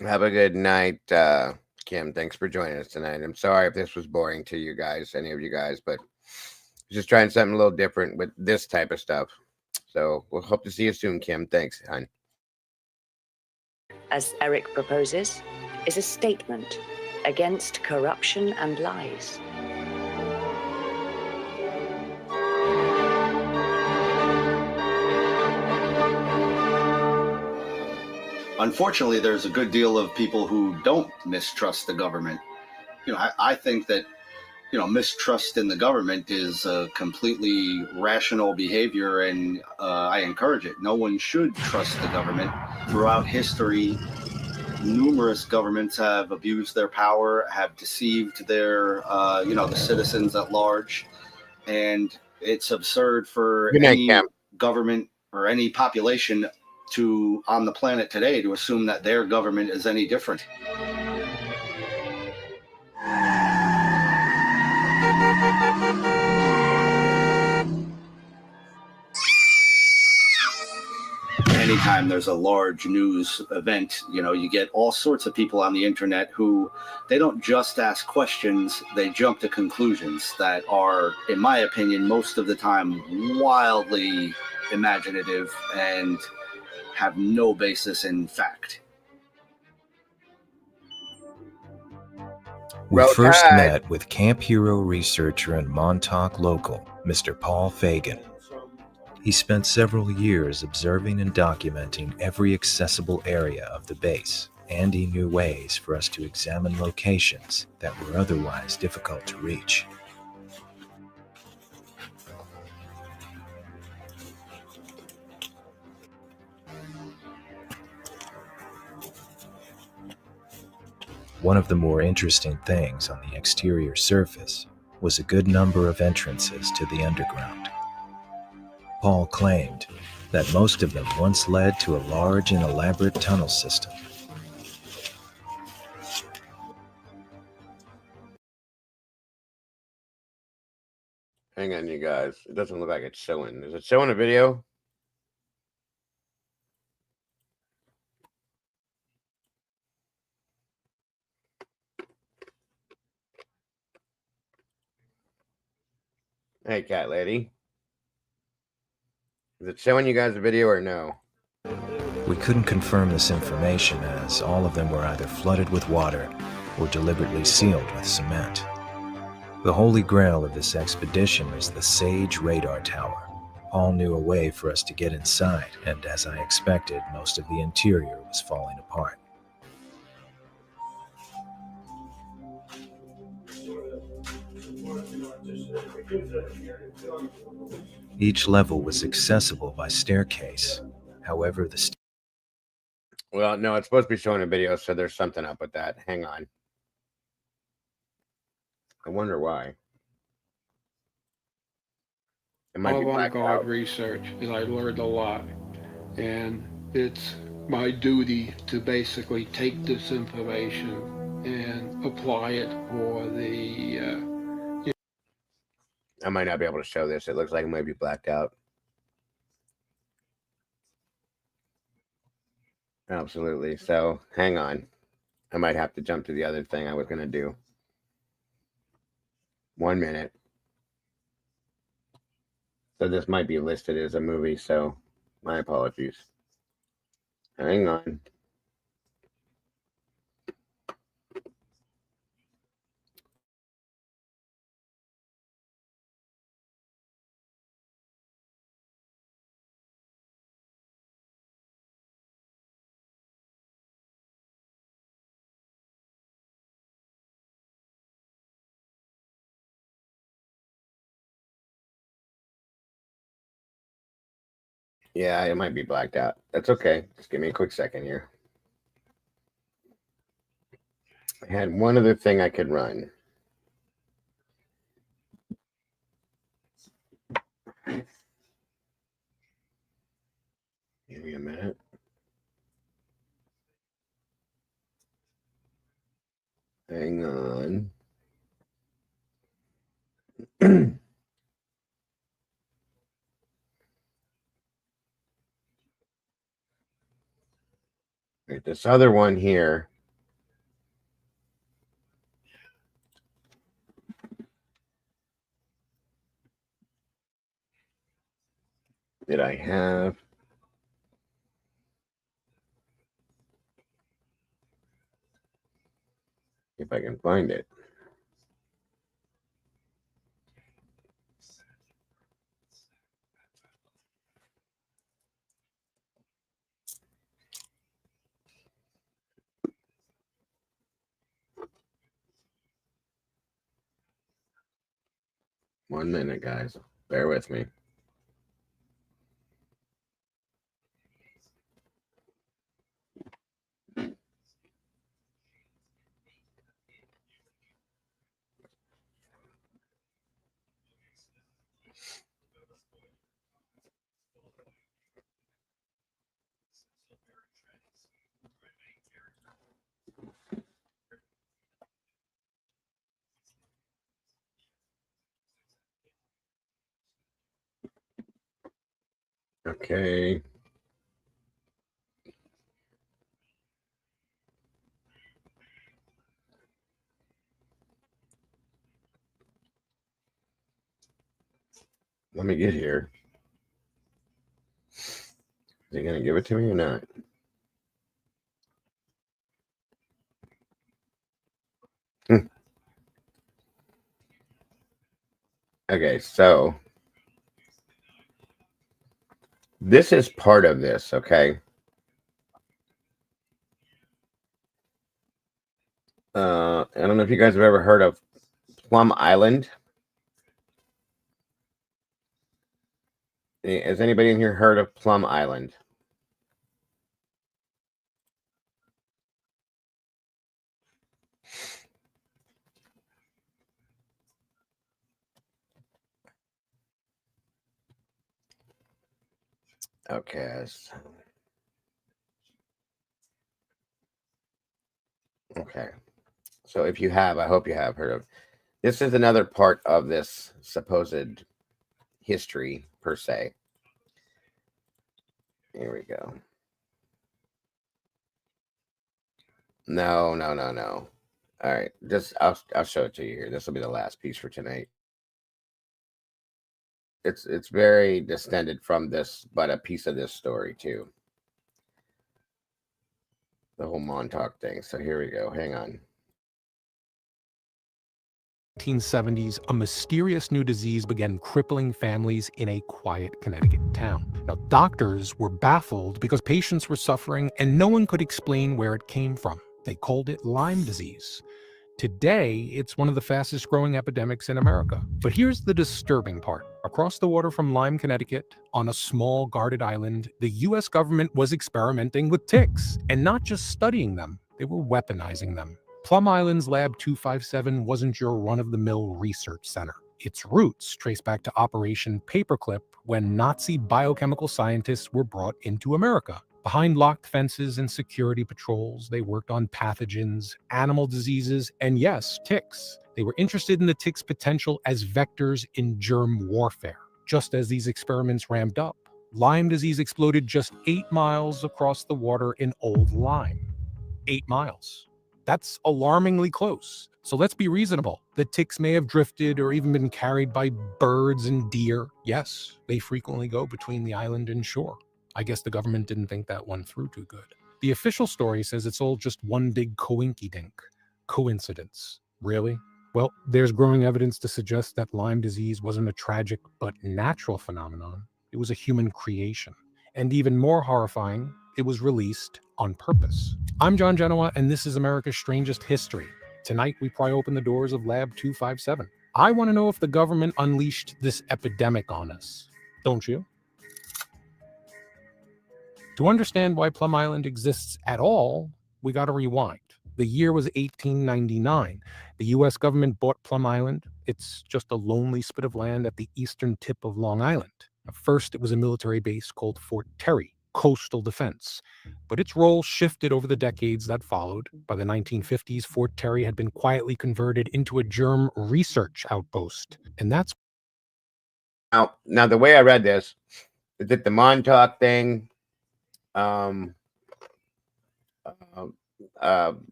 Have a good night, Kim. Thanks for joining us tonight. I'm sorry if this was boring to you guys, any of you guys, but just trying something a little different with this type of stuff. So we'll hope to see you soon, Kim. Thanks, hon. As Eric proposes, is a statement against corruption and lies. Unfortunately, there's a good deal of people who don't mistrust the government. I think that, mistrust in the government is a completely rational behavior, and I encourage it. No one should trust the government. Throughout history, numerous governments have abused their power, have deceived their, the citizens at large, and it's absurd for any government or any population on the planet today to assume that their government is any different. Anytime there's a large news event, you get all sorts of people on the internet who they don't just ask questions, they jump to conclusions that are, in my opinion, most of the time wildly imaginative and have no basis in fact. We first met with Camp Hero researcher and Montauk local, Mr. Paul Fagan. He spent several years observing and documenting every accessible area of the base, and he knew ways for us to examine locations that were otherwise difficult to reach. One of the more interesting things on the exterior surface was a good number of entrances to the underground. Paul claimed that most of them once led to a large and elaborate tunnel system. Hang on, you guys. It doesn't look like it's showing. Is it showing a video? Hey, cat lady. Is it showing you guys a video or no? We couldn't confirm this information as all of them were either flooded with water or deliberately sealed with cement. The holy grail of this expedition was the Sage radar tower. Paul knew a way for us to get inside, and as I expected, most of the interior was falling apart. Each level was accessible by staircase. However, Well, no, it's supposed to be showing a video, so there's something up with that. Hang on. I wonder why. It might be blacked Avant-garde out. research, and I learned a lot. And it's my duty to basically take this information and apply it for the I might not be able to show this. It looks like it might be blacked out. Absolutely. So hang on. I might have to jump to the other thing I was going to do. 1 minute. So this might be listed as a movie, so my apologies. Hang on. Yeah, it might be blacked out. That's okay. Just give me a quick second here. I had one other thing I could run. Give me a minute. Hang on. Right, this other one here. That I have. If I can find it. One minute, guys. Bear with me. Okay. Let me get here. Is he going to give it to me or not? Okay, so this is part of this, okay? I don't know if you guys have ever heard of Plum Island. Has anybody in here heard of Plum Island? Okay. Okay. So if you have, I hope you have heard of. This is another part of this supposed history per se. Here we go. No. All right, I'll show it to you here. This will be the last piece for tonight. It's very distended from this, but a piece of this story too. The whole Montauk thing. So here we go. Hang on. 1970s, a mysterious new disease began crippling families in a quiet Connecticut town. Now, doctors were baffled because patients were suffering and no one could explain where it came from. They called it Lyme disease. Today, it's one of the fastest growing epidemics in America. But here's the disturbing part. Across the water from Lyme, Connecticut, on a small guarded island, the US government was experimenting with ticks. And not just studying them, they were weaponizing them. Plum Island's Lab 257 wasn't your run-of-the-mill research center. Its roots trace back to Operation Paperclip, when Nazi biochemical scientists were brought into America. Behind locked fences and security patrols, they worked on pathogens, animal diseases, and yes, ticks. They were interested in the ticks' potential as vectors in germ warfare. Just as these experiments ramped up, Lyme disease exploded just 8 miles across the water in Old Lyme. 8 miles. That's alarmingly close. So let's be reasonable. The ticks may have drifted or even been carried by birds and deer. Yes, they frequently go between the island and shore. I guess the government didn't think that one through too good. The official story says it's all just one big coinkydink. Coincidence. Really? Well, there's growing evidence to suggest that Lyme disease wasn't a tragic but natural phenomenon. It was a human creation. And even more horrifying, it was released on purpose. I'm John Genoa, and this is America's Strangest History. Tonight, we pry open the doors of Lab 257. I want to know if the government unleashed this epidemic on us. Don't you? To understand why Plum Island exists at all, we got to rewind. The year was 1899. The U.S. government bought Plum Island. It's just a lonely spit of land at the eastern tip of Long Island. At first, it was a military base called Fort Terry, coastal defense. But its role shifted over the decades that followed. By the 1950s, Fort Terry had been quietly converted into a germ research outpost. And that's now the way I read this is that the Montauk thing, Fort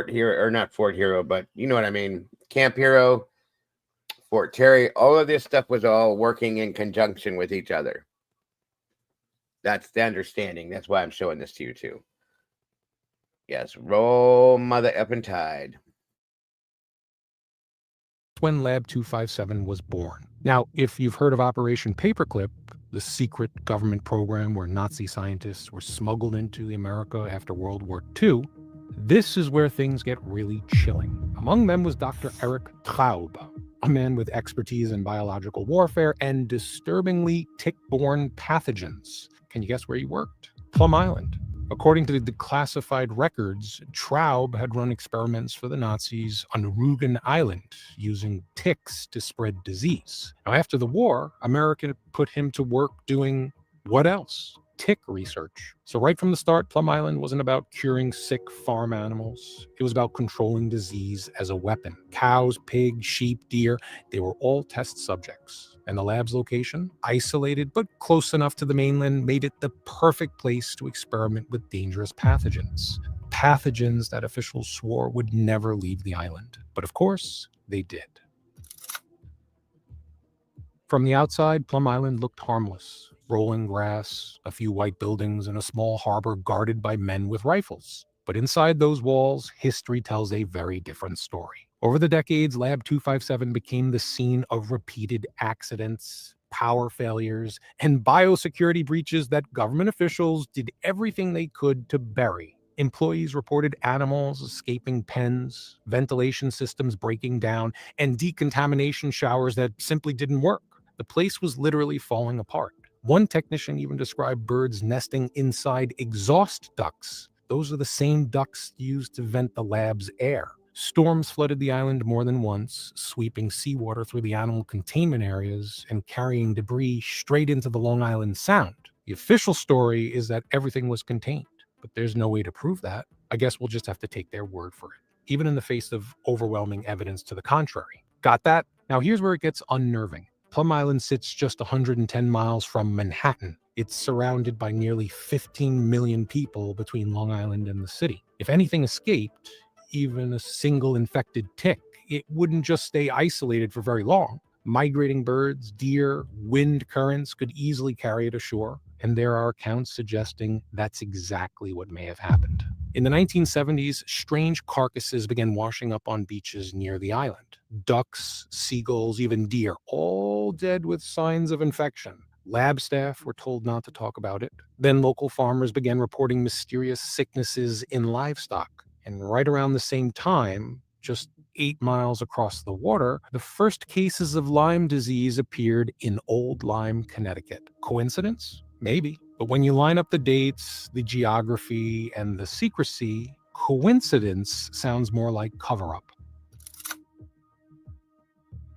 Hero, or not Fort Hero, but you know what I mean, Camp Hero, Fort Terry, all of this stuff was all working in conjunction with each other. That's the understanding. That's why I'm showing this to you too. Yes, roll mother effing tide. when Lab 257 was born. Now, if you've heard of Operation Paperclip, the secret government program where Nazi scientists were smuggled into America after World War II, this is where things get really chilling. Among them was Dr. Eric Traub, a man with expertise in biological warfare and disturbingly tick-borne pathogens. Can you guess where he worked? Plum Island. According to the declassified records, Traub had run experiments for the Nazis on Rugen Island using ticks to spread disease. Now, after the war, America put him to work doing what else? Tick research. So right from the start, Plum Island wasn't about curing sick farm animals. It was about controlling disease as a weapon. Cows, pigs, sheep, deer, they were all test subjects. And the lab's location, isolated but close enough to the mainland, made it the perfect place to experiment with dangerous pathogens. Pathogens that officials swore would never leave the island. But of course, they did. From the outside, Plum Island looked harmless. Rolling grass, a few white buildings, and a small harbor guarded by men with rifles. But inside those walls, history tells a very different story. Over the decades, Lab 257 became the scene of repeated accidents, power failures, and biosecurity breaches that government officials did everything they could to bury. Employees reported animals escaping pens, ventilation systems breaking down, and decontamination showers that simply didn't work. The place was literally falling apart. One technician even described birds nesting inside exhaust ducts. Those are the same ducts used to vent the lab's air. Storms flooded the island more than once, sweeping seawater through the animal containment areas and carrying debris straight into the Long Island Sound. The official story is that everything was contained, but there's no way to prove that. I guess we'll just have to take their word for it, even in the face of overwhelming evidence to the contrary. Got that? Now here's where it gets unnerving. Plum Island sits just 110 miles from Manhattan. It's surrounded by nearly 15 million people between Long Island and the city. If anything escaped, even a single infected tick, it wouldn't just stay isolated for very long. Migrating birds, deer, wind currents could easily carry it ashore, and there are accounts suggesting that's exactly what may have happened. In the 1970s, strange carcasses began washing up on beaches near the island. Ducks, seagulls, even deer, all dead with signs of infection. Lab staff were told not to talk about it. Then local farmers began reporting mysterious sicknesses in livestock. And right around the same time, just 8 miles across the water, the first cases of Lyme disease appeared in Old Lyme, Connecticut. Coincidence? Maybe. But when you line up the dates, the geography, and the secrecy, coincidence sounds more like cover-up.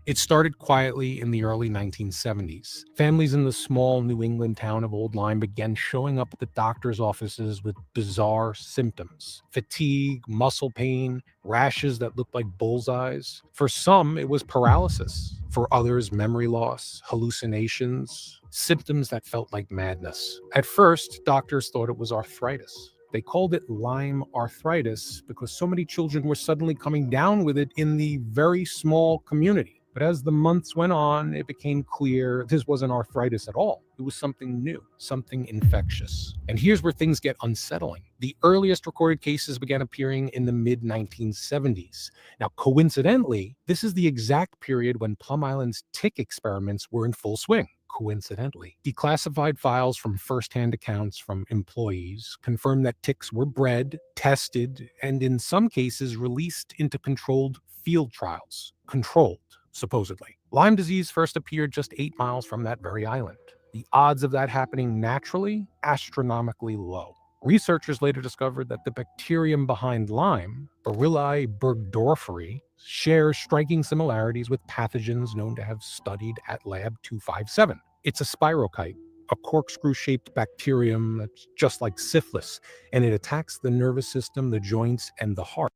It started quietly in the early 1970s. Families in the small New England town of Old Lyme began showing up at the doctor's offices with bizarre symptoms. Fatigue, muscle pain, rashes that looked like bullseyes. For some, it was paralysis. For others, memory loss, hallucinations, symptoms that felt like madness. At first, doctors thought it was arthritis. They called it Lyme arthritis because so many children were suddenly coming down with it in the very small community. But as the months went on, it became clear this wasn't arthritis at all. It was something new, something infectious. And here's where things get unsettling. The earliest recorded cases began appearing in the mid-1970s. Now, coincidentally, this is the exact period when Plum Island's tick experiments were in full swing. Coincidentally, declassified files from first-hand accounts from employees confirmed that ticks were bred, tested, and in some cases released into controlled field trials. Controlled, supposedly. Lyme disease first appeared just 8 miles from that very island. The odds of that happening naturally, astronomically low. Researchers later discovered that the bacterium behind Lyme, Bacilli burgdorferi, shares striking similarities with pathogens known to have studied at Lab 257. It's a spirochete, a corkscrew-shaped bacterium that's just like syphilis, and it attacks the nervous system, the joints, and the heart.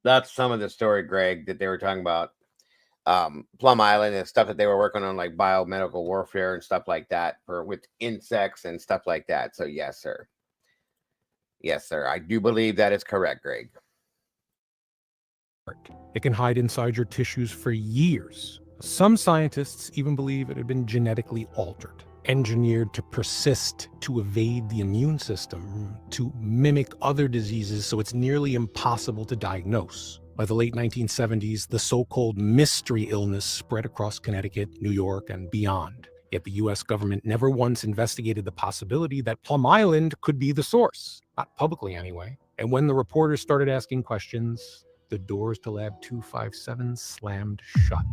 That's some of the story, Greg, that they were talking about. Plum Island and stuff that they were working on, like biomedical warfare and stuff like that with insects and stuff like that. So yes, sir. Yes, sir. I do believe that is correct, Greg. It can hide inside your tissues for years. Some scientists even believe it had been genetically altered, engineered to persist, to evade the immune system, to mimic other diseases, so it's nearly impossible to diagnose. By the late 1970s, the so-called mystery illness spread across Connecticut, New York, and beyond. Yet the US government never once investigated the possibility that Plum Island could be the source. Not publicly, anyway. And when the reporters started asking questions, the doors to Lab 257 slammed shut.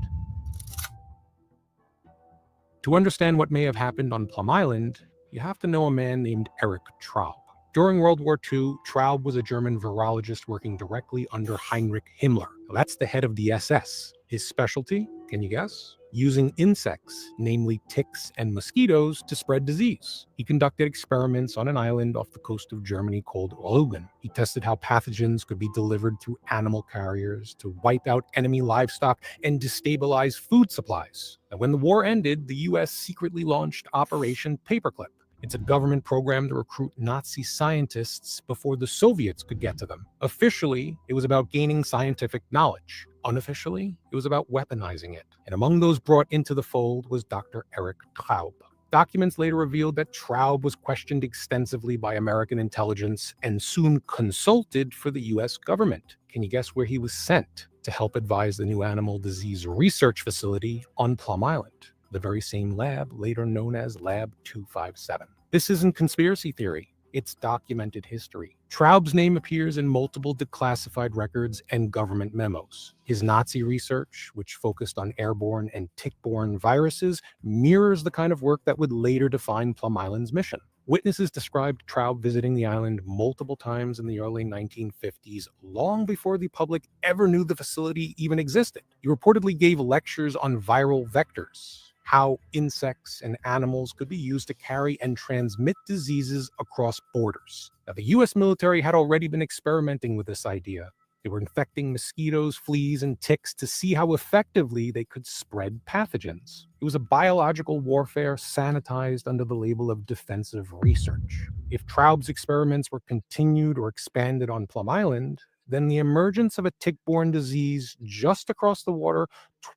To understand what may have happened on Plum Island, you have to know a man named Erich Traub. During World War II, Traub was a German virologist working directly under Heinrich Himmler. That's the head of the SS. His specialty, can you guess? Using insects, namely ticks and mosquitoes, to spread disease. He conducted experiments on an island off the coast of Germany called Rügen. He tested how pathogens could be delivered through animal carriers to wipe out enemy livestock and destabilize food supplies. And when the war ended, the US secretly launched Operation Paperclip. It's a government program to recruit Nazi scientists before the Soviets could get to them. Officially, it was about gaining scientific knowledge. Unofficially, it was about weaponizing it. And among those brought into the fold was Dr. Erich Traub. Documents later revealed that Traub was questioned extensively by American intelligence and soon consulted for the US government. Can you guess where he was sent? To help advise the new animal disease research facility on Plum Island, the very same lab later known as Lab 257. This isn't conspiracy theory. It's documented history. Traub's name appears in multiple declassified records and government memos. His Nazi research, which focused on airborne and tick-borne viruses, mirrors the kind of work that would later define Plum Island's mission. Witnesses described Traub visiting the island multiple times in the early 1950s, long before the public ever knew the facility even existed. He reportedly gave lectures on viral vectors, how insects and animals could be used to carry and transmit diseases across borders. Now, the US military had already been experimenting with this idea. They were infecting mosquitoes, fleas, and ticks to see how effectively they could spread pathogens. It was a biological warfare sanitized under the label of defensive research. If Traub's experiments were continued or expanded on Plum Island, then the emergence of a tick-borne disease just across the water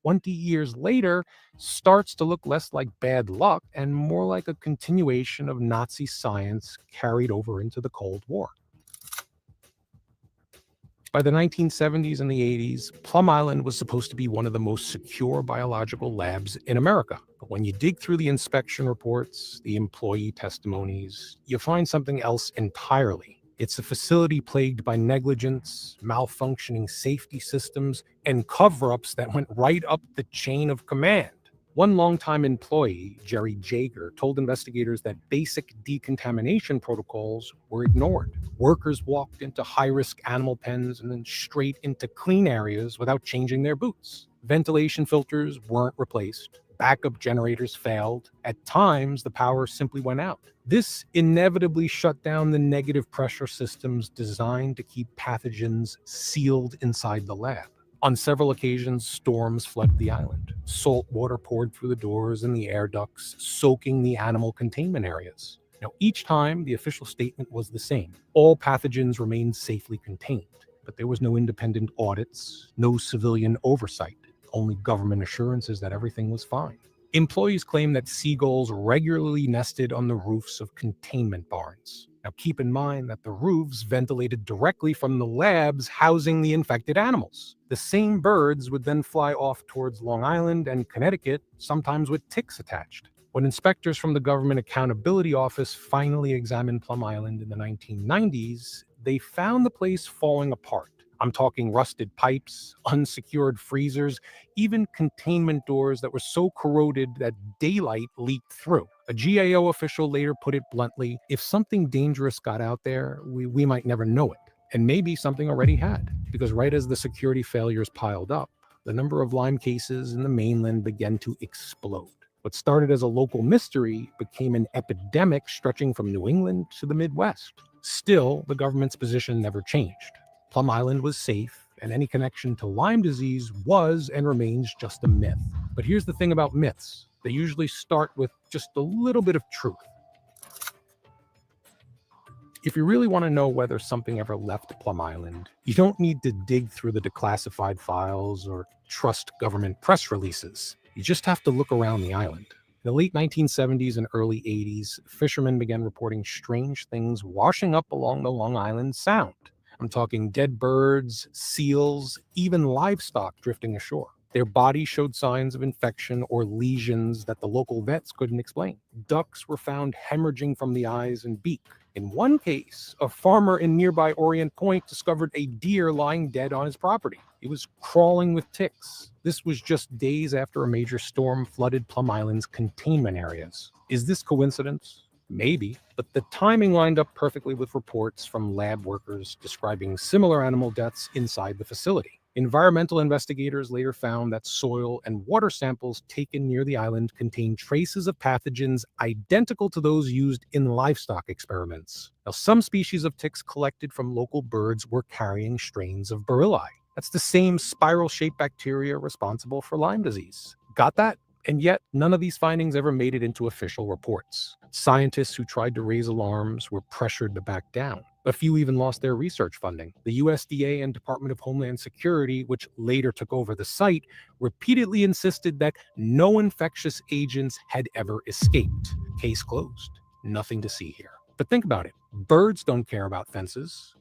20 years later starts to look less like bad luck and more like a continuation of Nazi science carried over into the Cold War. By the 1970s and the 80s, Plum Island was supposed to be one of the most secure biological labs in America. But when you dig through the inspection reports, the employee testimonies, you find something else entirely. It's a facility plagued by negligence, malfunctioning safety systems, and cover-ups that went right up the chain of command. One longtime employee, Jerry Jager, told investigators that basic decontamination protocols were ignored. Workers walked into high-risk animal pens and then straight into clean areas without changing their boots. Ventilation filters weren't replaced. Backup generators failed. At times, the power simply went out. This inevitably shut down the negative pressure systems designed to keep pathogens sealed inside the lab. On several occasions, storms flooded the island. Salt water poured through the doors and the air ducts, soaking the animal containment areas. Now, each time, the official statement was the same. All pathogens remained safely contained, but there was no independent audits, no civilian oversight, only government assurances that everything was fine. Employees claim that seagulls regularly nested on the roofs of containment barns. Now, keep in mind that the roofs ventilated directly from the labs housing the infected animals. The same birds would then fly off towards Long Island and Connecticut, sometimes with ticks attached. When inspectors from the Government Accountability Office finally examined Plum Island in the 1990s, they found the place falling apart. I'm talking rusted pipes, unsecured freezers, even containment doors that were so corroded that daylight leaked through. A GAO official later put it bluntly, if something dangerous got out there, we might never know it. And maybe something already had, because right as the security failures piled up, the number of Lyme cases in the mainland began to explode. What started as a local mystery became an epidemic stretching from New England to the Midwest. Still, the government's position never changed. Plum Island was safe, and any connection to Lyme disease was and remains just a myth. But here's the thing about myths. They usually start with just a little bit of truth. If you really want to know whether something ever left Plum Island, you don't need to dig through the declassified files or trust government press releases. You just have to look around the island. In the late 1970s and early 80s, fishermen began reporting strange things washing up along the Long Island Sound. I'm talking dead birds, seals, even livestock drifting ashore. Their bodies showed signs of infection or lesions that the local vets couldn't explain. Ducks were found hemorrhaging from the eyes and beak. In one case, a farmer in nearby Orient Point discovered a deer lying dead on his property. It was crawling with ticks. This was just days after a major storm flooded Plum Island's containment areas. Is this coincidence? Maybe, but the timing lined up perfectly with reports from lab workers describing similar animal deaths inside the facility. Environmental investigators later found that soil and water samples taken near the island contained traces of pathogens identical to those used in livestock experiments. Now, some species of ticks collected from local birds were carrying strains of Barilli. That's the same spiral-shaped bacteria responsible for Lyme disease. Got that? And yet, none of these findings ever made it into official reports. Scientists who tried to raise alarms were pressured to back down. A few even lost their research funding. The USDA and Department of Homeland Security, which later took over the site, repeatedly insisted that no infectious agents had ever escaped. Case closed. Nothing to see here. But think about it. Birds don't care about fences.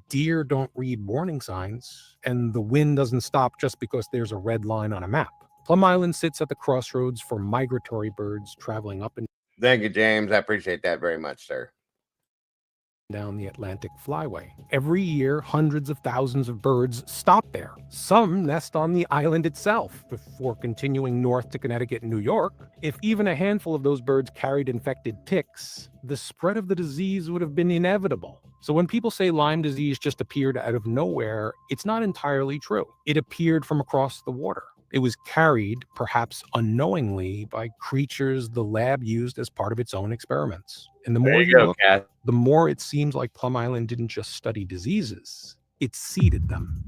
Deer don't read warning signs. And the wind doesn't stop just because there's a red line on a map. Plum Island sits at the crossroads for migratory birds traveling up and Thank you, James. I appreciate that very much, sir. Down the Atlantic Flyway. Every year, hundreds of thousands of birds stop there. Some nest on the island itself before continuing north to Connecticut and New York. If even a handful of those birds carried infected ticks, the spread of the disease would have been inevitable. So when people say Lyme disease just appeared out of nowhere, it's not entirely true. It appeared from across the water. It was carried, perhaps unknowingly, by creatures the lab used as part of its own experiments. And the more you look, the more it seems like Plum Island didn't just study diseases, it seeded them.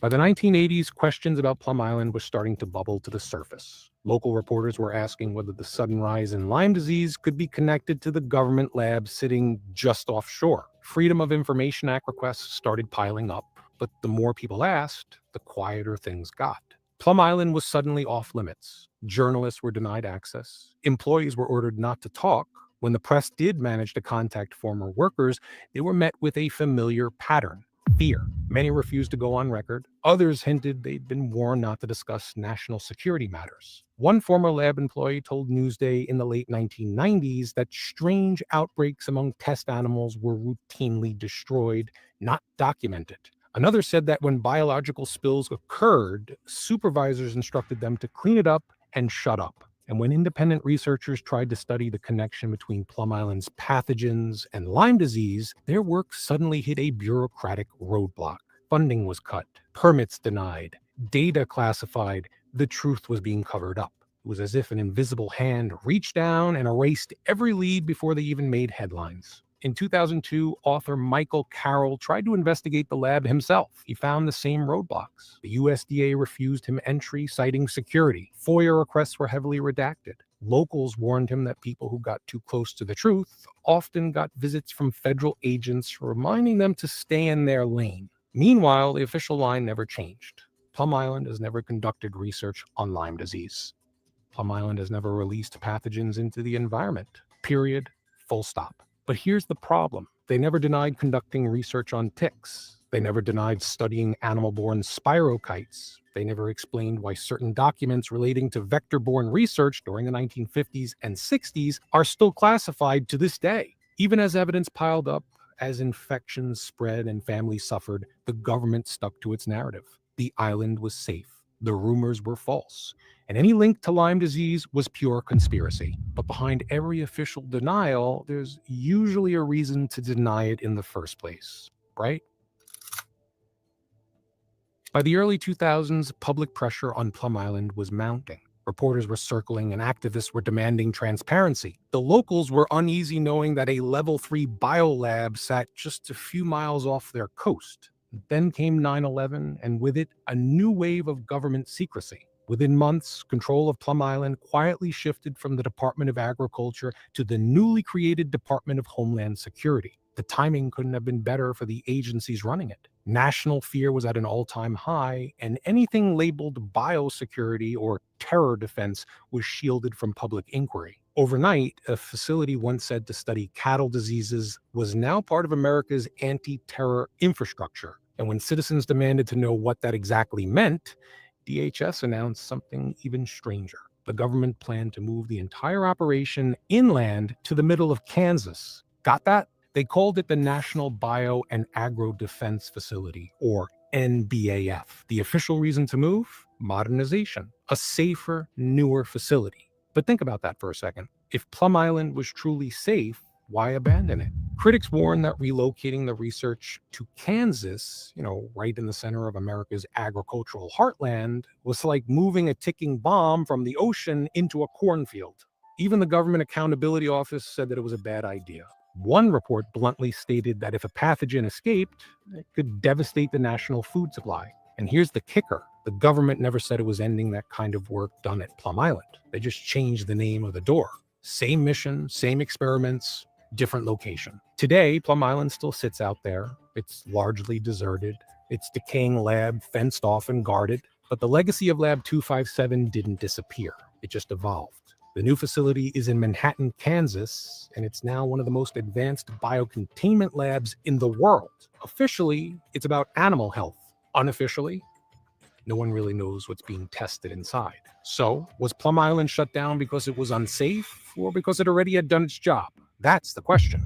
By the 1980s, questions about Plum Island were starting to bubble to the surface. Local reporters were asking whether the sudden rise in Lyme disease could be connected to the government lab sitting just offshore. Freedom of Information Act requests started piling up, but the more people asked, the quieter things got. Plum Island was suddenly off limits. Journalists were denied access. Employees were ordered not to talk. When the press did manage to contact former workers, they were met with a familiar pattern: fear. Many refused to go on record. Others hinted they'd been warned not to discuss national security matters. One former lab employee told Newsday in the late 1990s that strange outbreaks among test animals were routinely destroyed, not documented. Another said that when biological spills occurred, supervisors instructed them to clean it up and shut up. And when independent researchers tried to study the connection between Plum Island's pathogens and Lyme disease, their work suddenly hit a bureaucratic roadblock. Funding was cut, permits denied, data classified. The truth was being covered up. It was as if an invisible hand reached down and erased every lead before they even made headlines. In 2002, author Michael Carroll tried to investigate the lab himself. He found the same roadblocks. The USDA refused him entry, citing security. FOIA requests were heavily redacted. Locals warned him that people who got too close to the truth often got visits from federal agents reminding them to stay in their lane. Meanwhile, the official line never changed. Plum Island has never conducted research on Lyme disease. Plum Island has never released pathogens into the environment. Period. Full stop. But here's the problem. They never denied conducting research on ticks. They never denied studying animal-borne spirochetes. They never explained why certain documents relating to vector-borne research during the 1950s and 60s are still classified to this day. Even as evidence piled up as infections spread and families suffered, the government stuck to its narrative. The island was safe. The rumors were false. And any link to Lyme disease was pure conspiracy. But behind every official denial, there's usually a reason to deny it in the first place, right? By the early 2000s, public pressure on Plum Island was mounting. Reporters were circling and activists were demanding transparency. The locals were uneasy knowing that a level 3 biolab sat just a few miles off their coast. Then came 9/11, and with it, a new wave of government secrecy. Within months, control of Plum Island quietly shifted from the Department of Agriculture to the newly created Department of Homeland Security. The timing couldn't have been better for the agencies running it. National fear was at an all-time high, and anything labeled biosecurity or terror defense was shielded from public inquiry. Overnight, a facility once said to study cattle diseases was now part of America's anti-terror infrastructure. And when citizens demanded to know what that exactly meant, DHS announced something even stranger. The government planned to move the entire operation inland to the middle of Kansas. Got that? They called it the National Bio and Agro Defense Facility, or NBAF. The official reason to move? Modernization. A safer, newer facility. But think about that for a second. If Plum Island was truly safe, why abandon it? Critics warn that relocating the research to Kansas, right in the center of America's agricultural heartland, was like moving a ticking bomb from the ocean into a cornfield. Even the Government Accountability Office said that it was a bad idea. One report bluntly stated that if a pathogen escaped, it could devastate the national food supply. And here's the kicker. The government never said it was ending that kind of work done at Plum Island. They just changed the name of the door. Same mission, same experiments, different location. Today, Plum Island still sits out there. It's largely deserted. Its decaying lab fenced off and guarded. But the legacy of Lab 257 didn't disappear. It just evolved. The new facility is in Manhattan, Kansas, and it's now one of the most advanced biocontainment labs in the world. Officially, it's about animal health. Unofficially, no one really knows what's being tested inside. So, was Plum Island shut down because it was unsafe, or because it already had done its job? That's the question.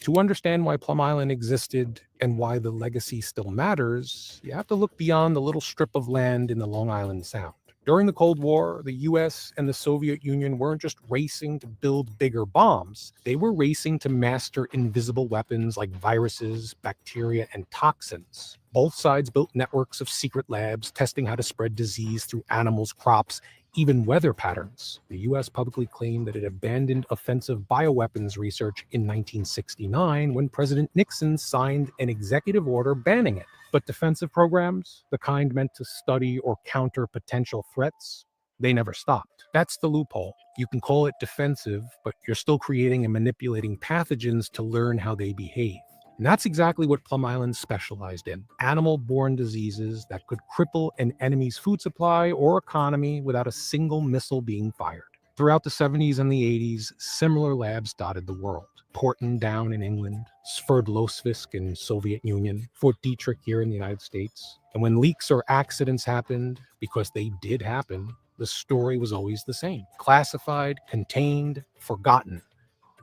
To understand why Plum Island existed and why the legacy still matters, you have to look beyond the little strip of land in the Long Island Sound. During the Cold War, the US and the Soviet Union weren't just racing to build bigger bombs. They were racing to master invisible weapons like viruses, bacteria, and toxins. Both sides built networks of secret labs testing how to spread disease through animals, crops, even weather patterns. The US publicly claimed that it abandoned offensive bioweapons research in 1969 when President Nixon signed an executive order banning it. But defensive programs, the kind meant to study or counter potential threats, they never stopped. That's the loophole. You can call it defensive, but you're still creating and manipulating pathogens to learn how they behave. And that's exactly what Plum Island specialized in. Animal-borne diseases that could cripple an enemy's food supply or economy without a single missile being fired. Throughout the 70s and the 80s, similar labs dotted the world. Porton down in England, Sverdlovsk in Soviet Union, Fort Detrick here in the United States. And when leaks or accidents happened, because they did happen, the story was always the same. Classified, contained, forgotten.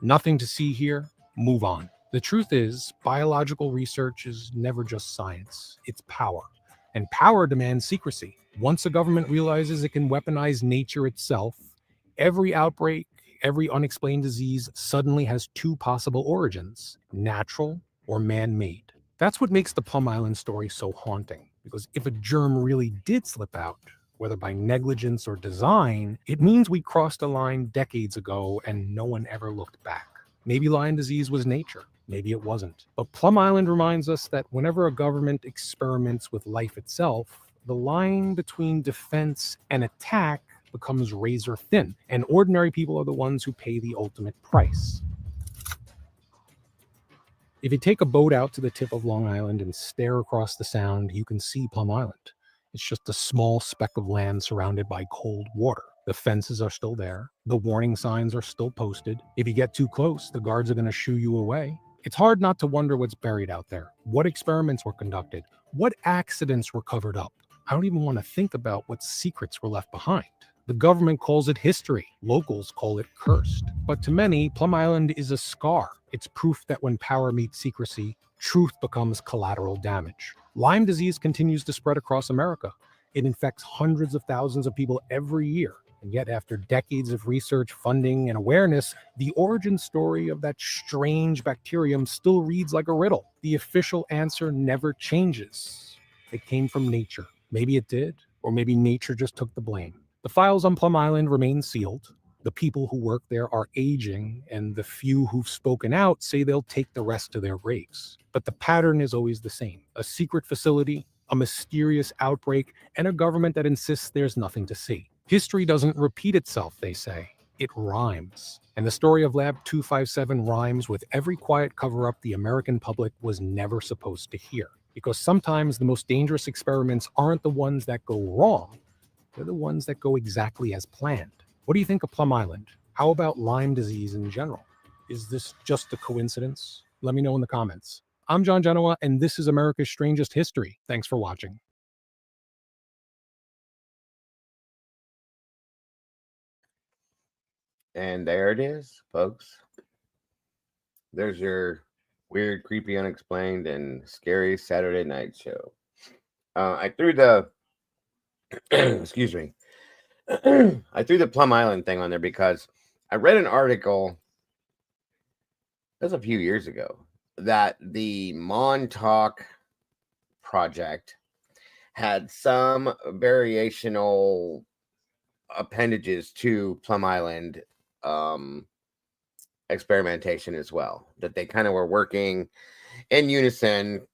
Nothing to see here, move on. The truth is, biological research is never just science, it's power. And power demands secrecy. Once a government realizes it can weaponize nature itself, every outbreak, every unexplained disease suddenly has two possible origins, natural or man-made. That's what makes the Plum Island story so haunting, because if a germ really did slip out, whether by negligence or design, it means we crossed a line decades ago and no one ever looked back. Maybe Lyme disease was nature, maybe it wasn't. But Plum Island reminds us that whenever a government experiments with life itself, the line between defense and attack becomes razor thin, and ordinary people are the ones who pay the ultimate price. If you take a boat out to the tip of Long Island and stare across the sound, you can see Plum Island. It's just a small speck of land surrounded by cold water. The fences are still there. The warning signs are still posted. If you get too close, the guards are going to shoo you away. It's hard not to wonder what's buried out there. What experiments were conducted? What accidents were covered up? I don't even want to think about what secrets were left behind. The government calls it history. Locals call it cursed. But to many, Plum Island is a scar. It's proof that when power meets secrecy, truth becomes collateral damage. Lyme disease continues to spread across America. It infects hundreds of thousands of people every year. And yet, after decades of research, funding, and awareness, the origin story of that strange bacterium still reads like a riddle. The official answer never changes. It came from nature. Maybe it did, or maybe nature just took the blame. The files on Plum Island remain sealed. The people who work there are aging, and the few who've spoken out say they'll take the rest to their graves. But the pattern is always the same. A secret facility, a mysterious outbreak, and a government that insists there's nothing to see. History doesn't repeat itself, they say. It rhymes. And the story of Lab 257 rhymes with every quiet cover-up the American public was never supposed to hear. Because sometimes the most dangerous experiments aren't the ones that go wrong. They're the ones that go exactly as planned. What do you think of Plum Island? How about Lyme disease in general? Is this just a coincidence? Let me know in the comments. I'm John Genoa, and this is America's Strangest History. Thanks for watching. And there it is, folks. There's your weird, creepy, unexplained, and scary Saturday night show. I threw the excuse me. I threw the Plum Island thing on there because I read an article, that was a few years ago, that the Montauk project had some variational appendages to Plum Island experimentation as well, that they kind of were working in unison,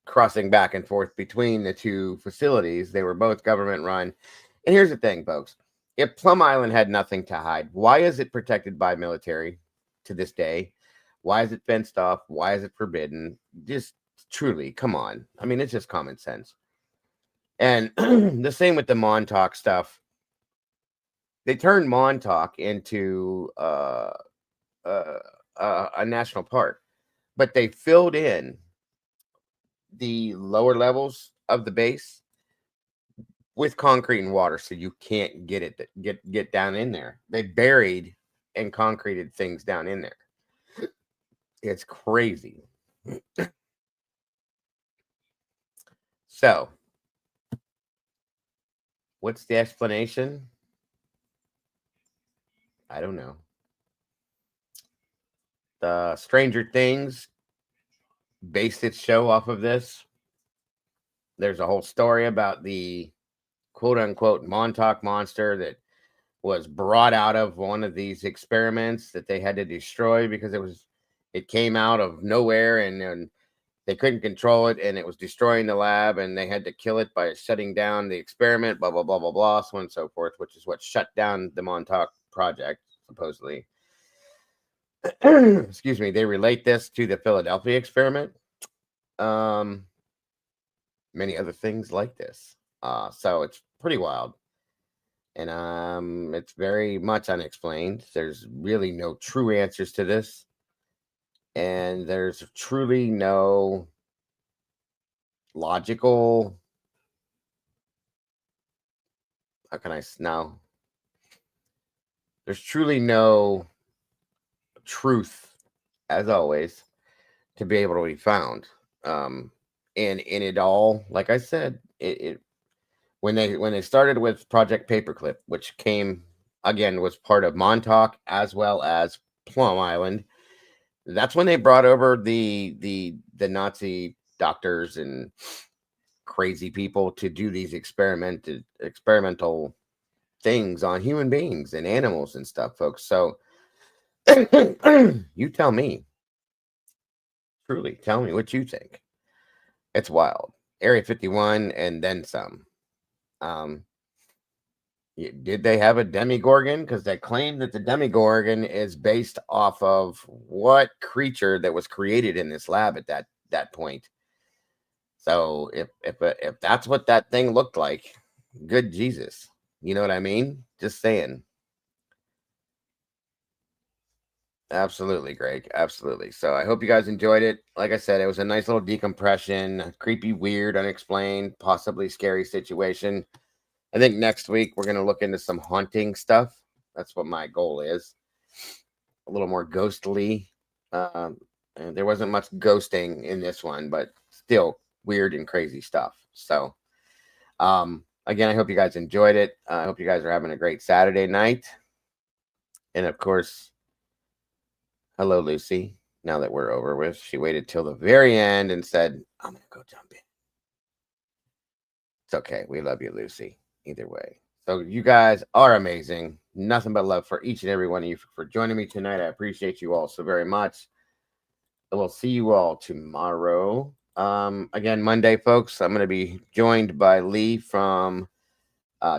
crossing back and forth between the two facilities. They were both government run. And here's the thing, folks. If Plum Island had nothing to hide, why is it protected by military to this day? Why is it fenced off? Why is it forbidden? Just truly, come on. I mean, it's just common sense. And the same with the Montauk stuff. They turned Montauk into a national park, but they filled in the lower levels of the base with concrete and water, so you can't get down in there. They buried and concreted things down in there. It's crazy. So, what's the explanation? I don't know. The Stranger Things based its show off of this. There's a whole story about the quote-unquote Montauk monster that was brought out of one of these experiments that they had to destroy because it came out of nowhere and they couldn't control it, and it was destroying the lab, and they had to kill it by shutting down the experiment, blah, blah, blah, blah, blah, so on and so forth, which is what shut down the Montauk project, supposedly. Excuse me. They relate this to the Philadelphia experiment. Many other things like this. So it's pretty wild. And it's very much unexplained. There's really no true answers to this. And there's truly no logical, how can I now? There's truly no truth, as always, to be able to be found. And in it all, like I said, when they started with Project Paperclip, which was part of Montauk as well as Plum Island. That's when they brought over the Nazi doctors and crazy people to do these experimental things on human beings and animals and stuff, folks. So you tell me. Truly, tell me what you think. It's wild. Area 51 and then some. Did they have a Demogorgon? Because they claim that the Demogorgon is based off of what creature that was created in this lab at that point. So if that's what that thing looked like, good Jesus, you know what I mean? Just saying. Absolutely, Greg. Absolutely. So I hope you guys enjoyed it. Like I said, it was a nice little decompression, creepy, weird, unexplained, possibly scary situation. I think next week we're going to look into some haunting stuff. That's what my goal is. A little more ghostly. And there wasn't much ghosting in this one, but still weird and crazy stuff. So, again, I hope you guys enjoyed it. I hope you guys are having a great Saturday night. And of course, hello, Lucy. Now that we're over with, she waited till the very end and said, I'm going to go jump in. It's okay. We love you, Lucy. Either way. So you guys are amazing. Nothing but love for each and every one of you for joining me tonight. I appreciate you all so very much. And we'll see you all tomorrow. Again, Monday, folks, I'm going to be joined by Lee from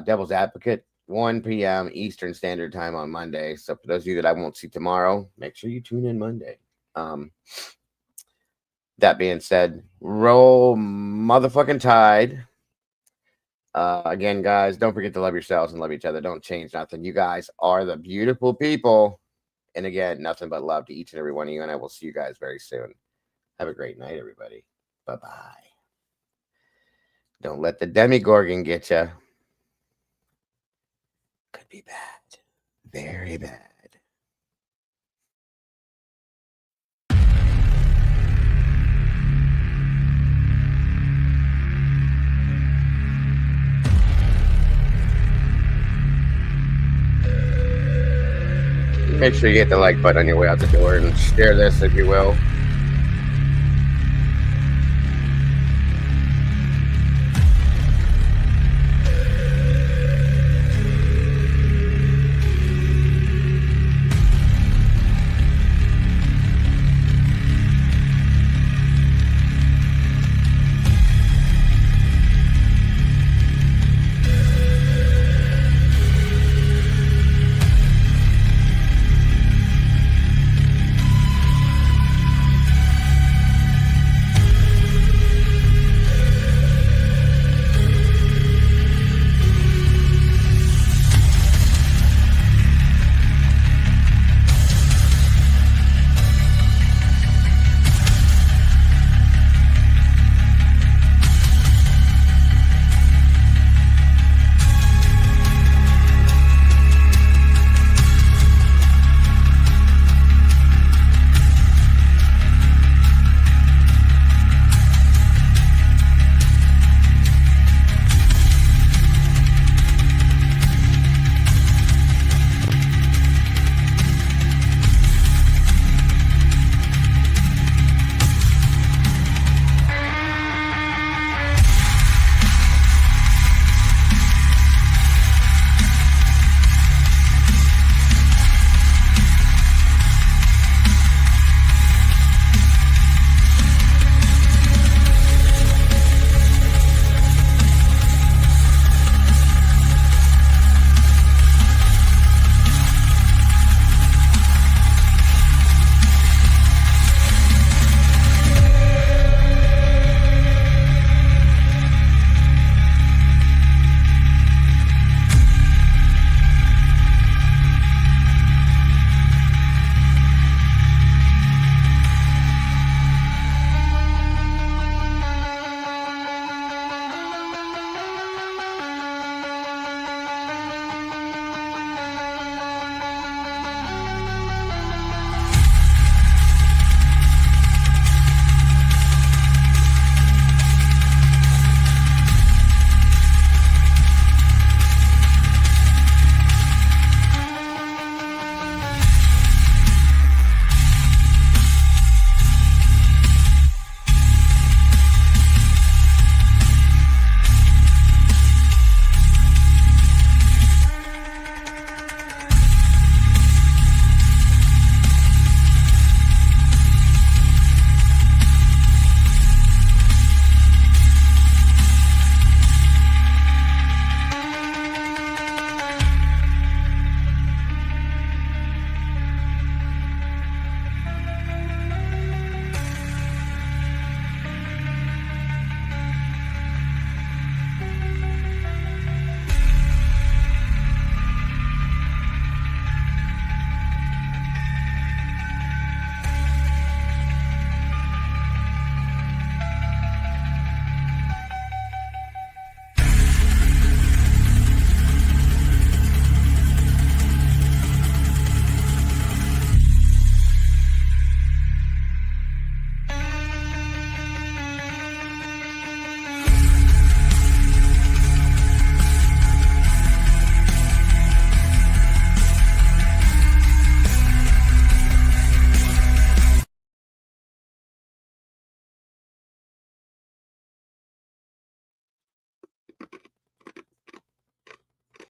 Devil's Advocate, 1 p.m. Eastern Standard Time on Monday. So for those of you that I won't see tomorrow, make sure you tune in Monday. That being said, roll motherfucking Tide. Again, guys, don't forget to love yourselves and love each other. Don't change nothing. You guys are the beautiful people. And again, nothing but love to each and every one of you. And I will see you guys very soon. Have a great night, everybody. Bye-bye. Don't let the Demigorgon get you. Could be bad. Very bad. Make sure you hit the like button on your way out the door and share this if you will.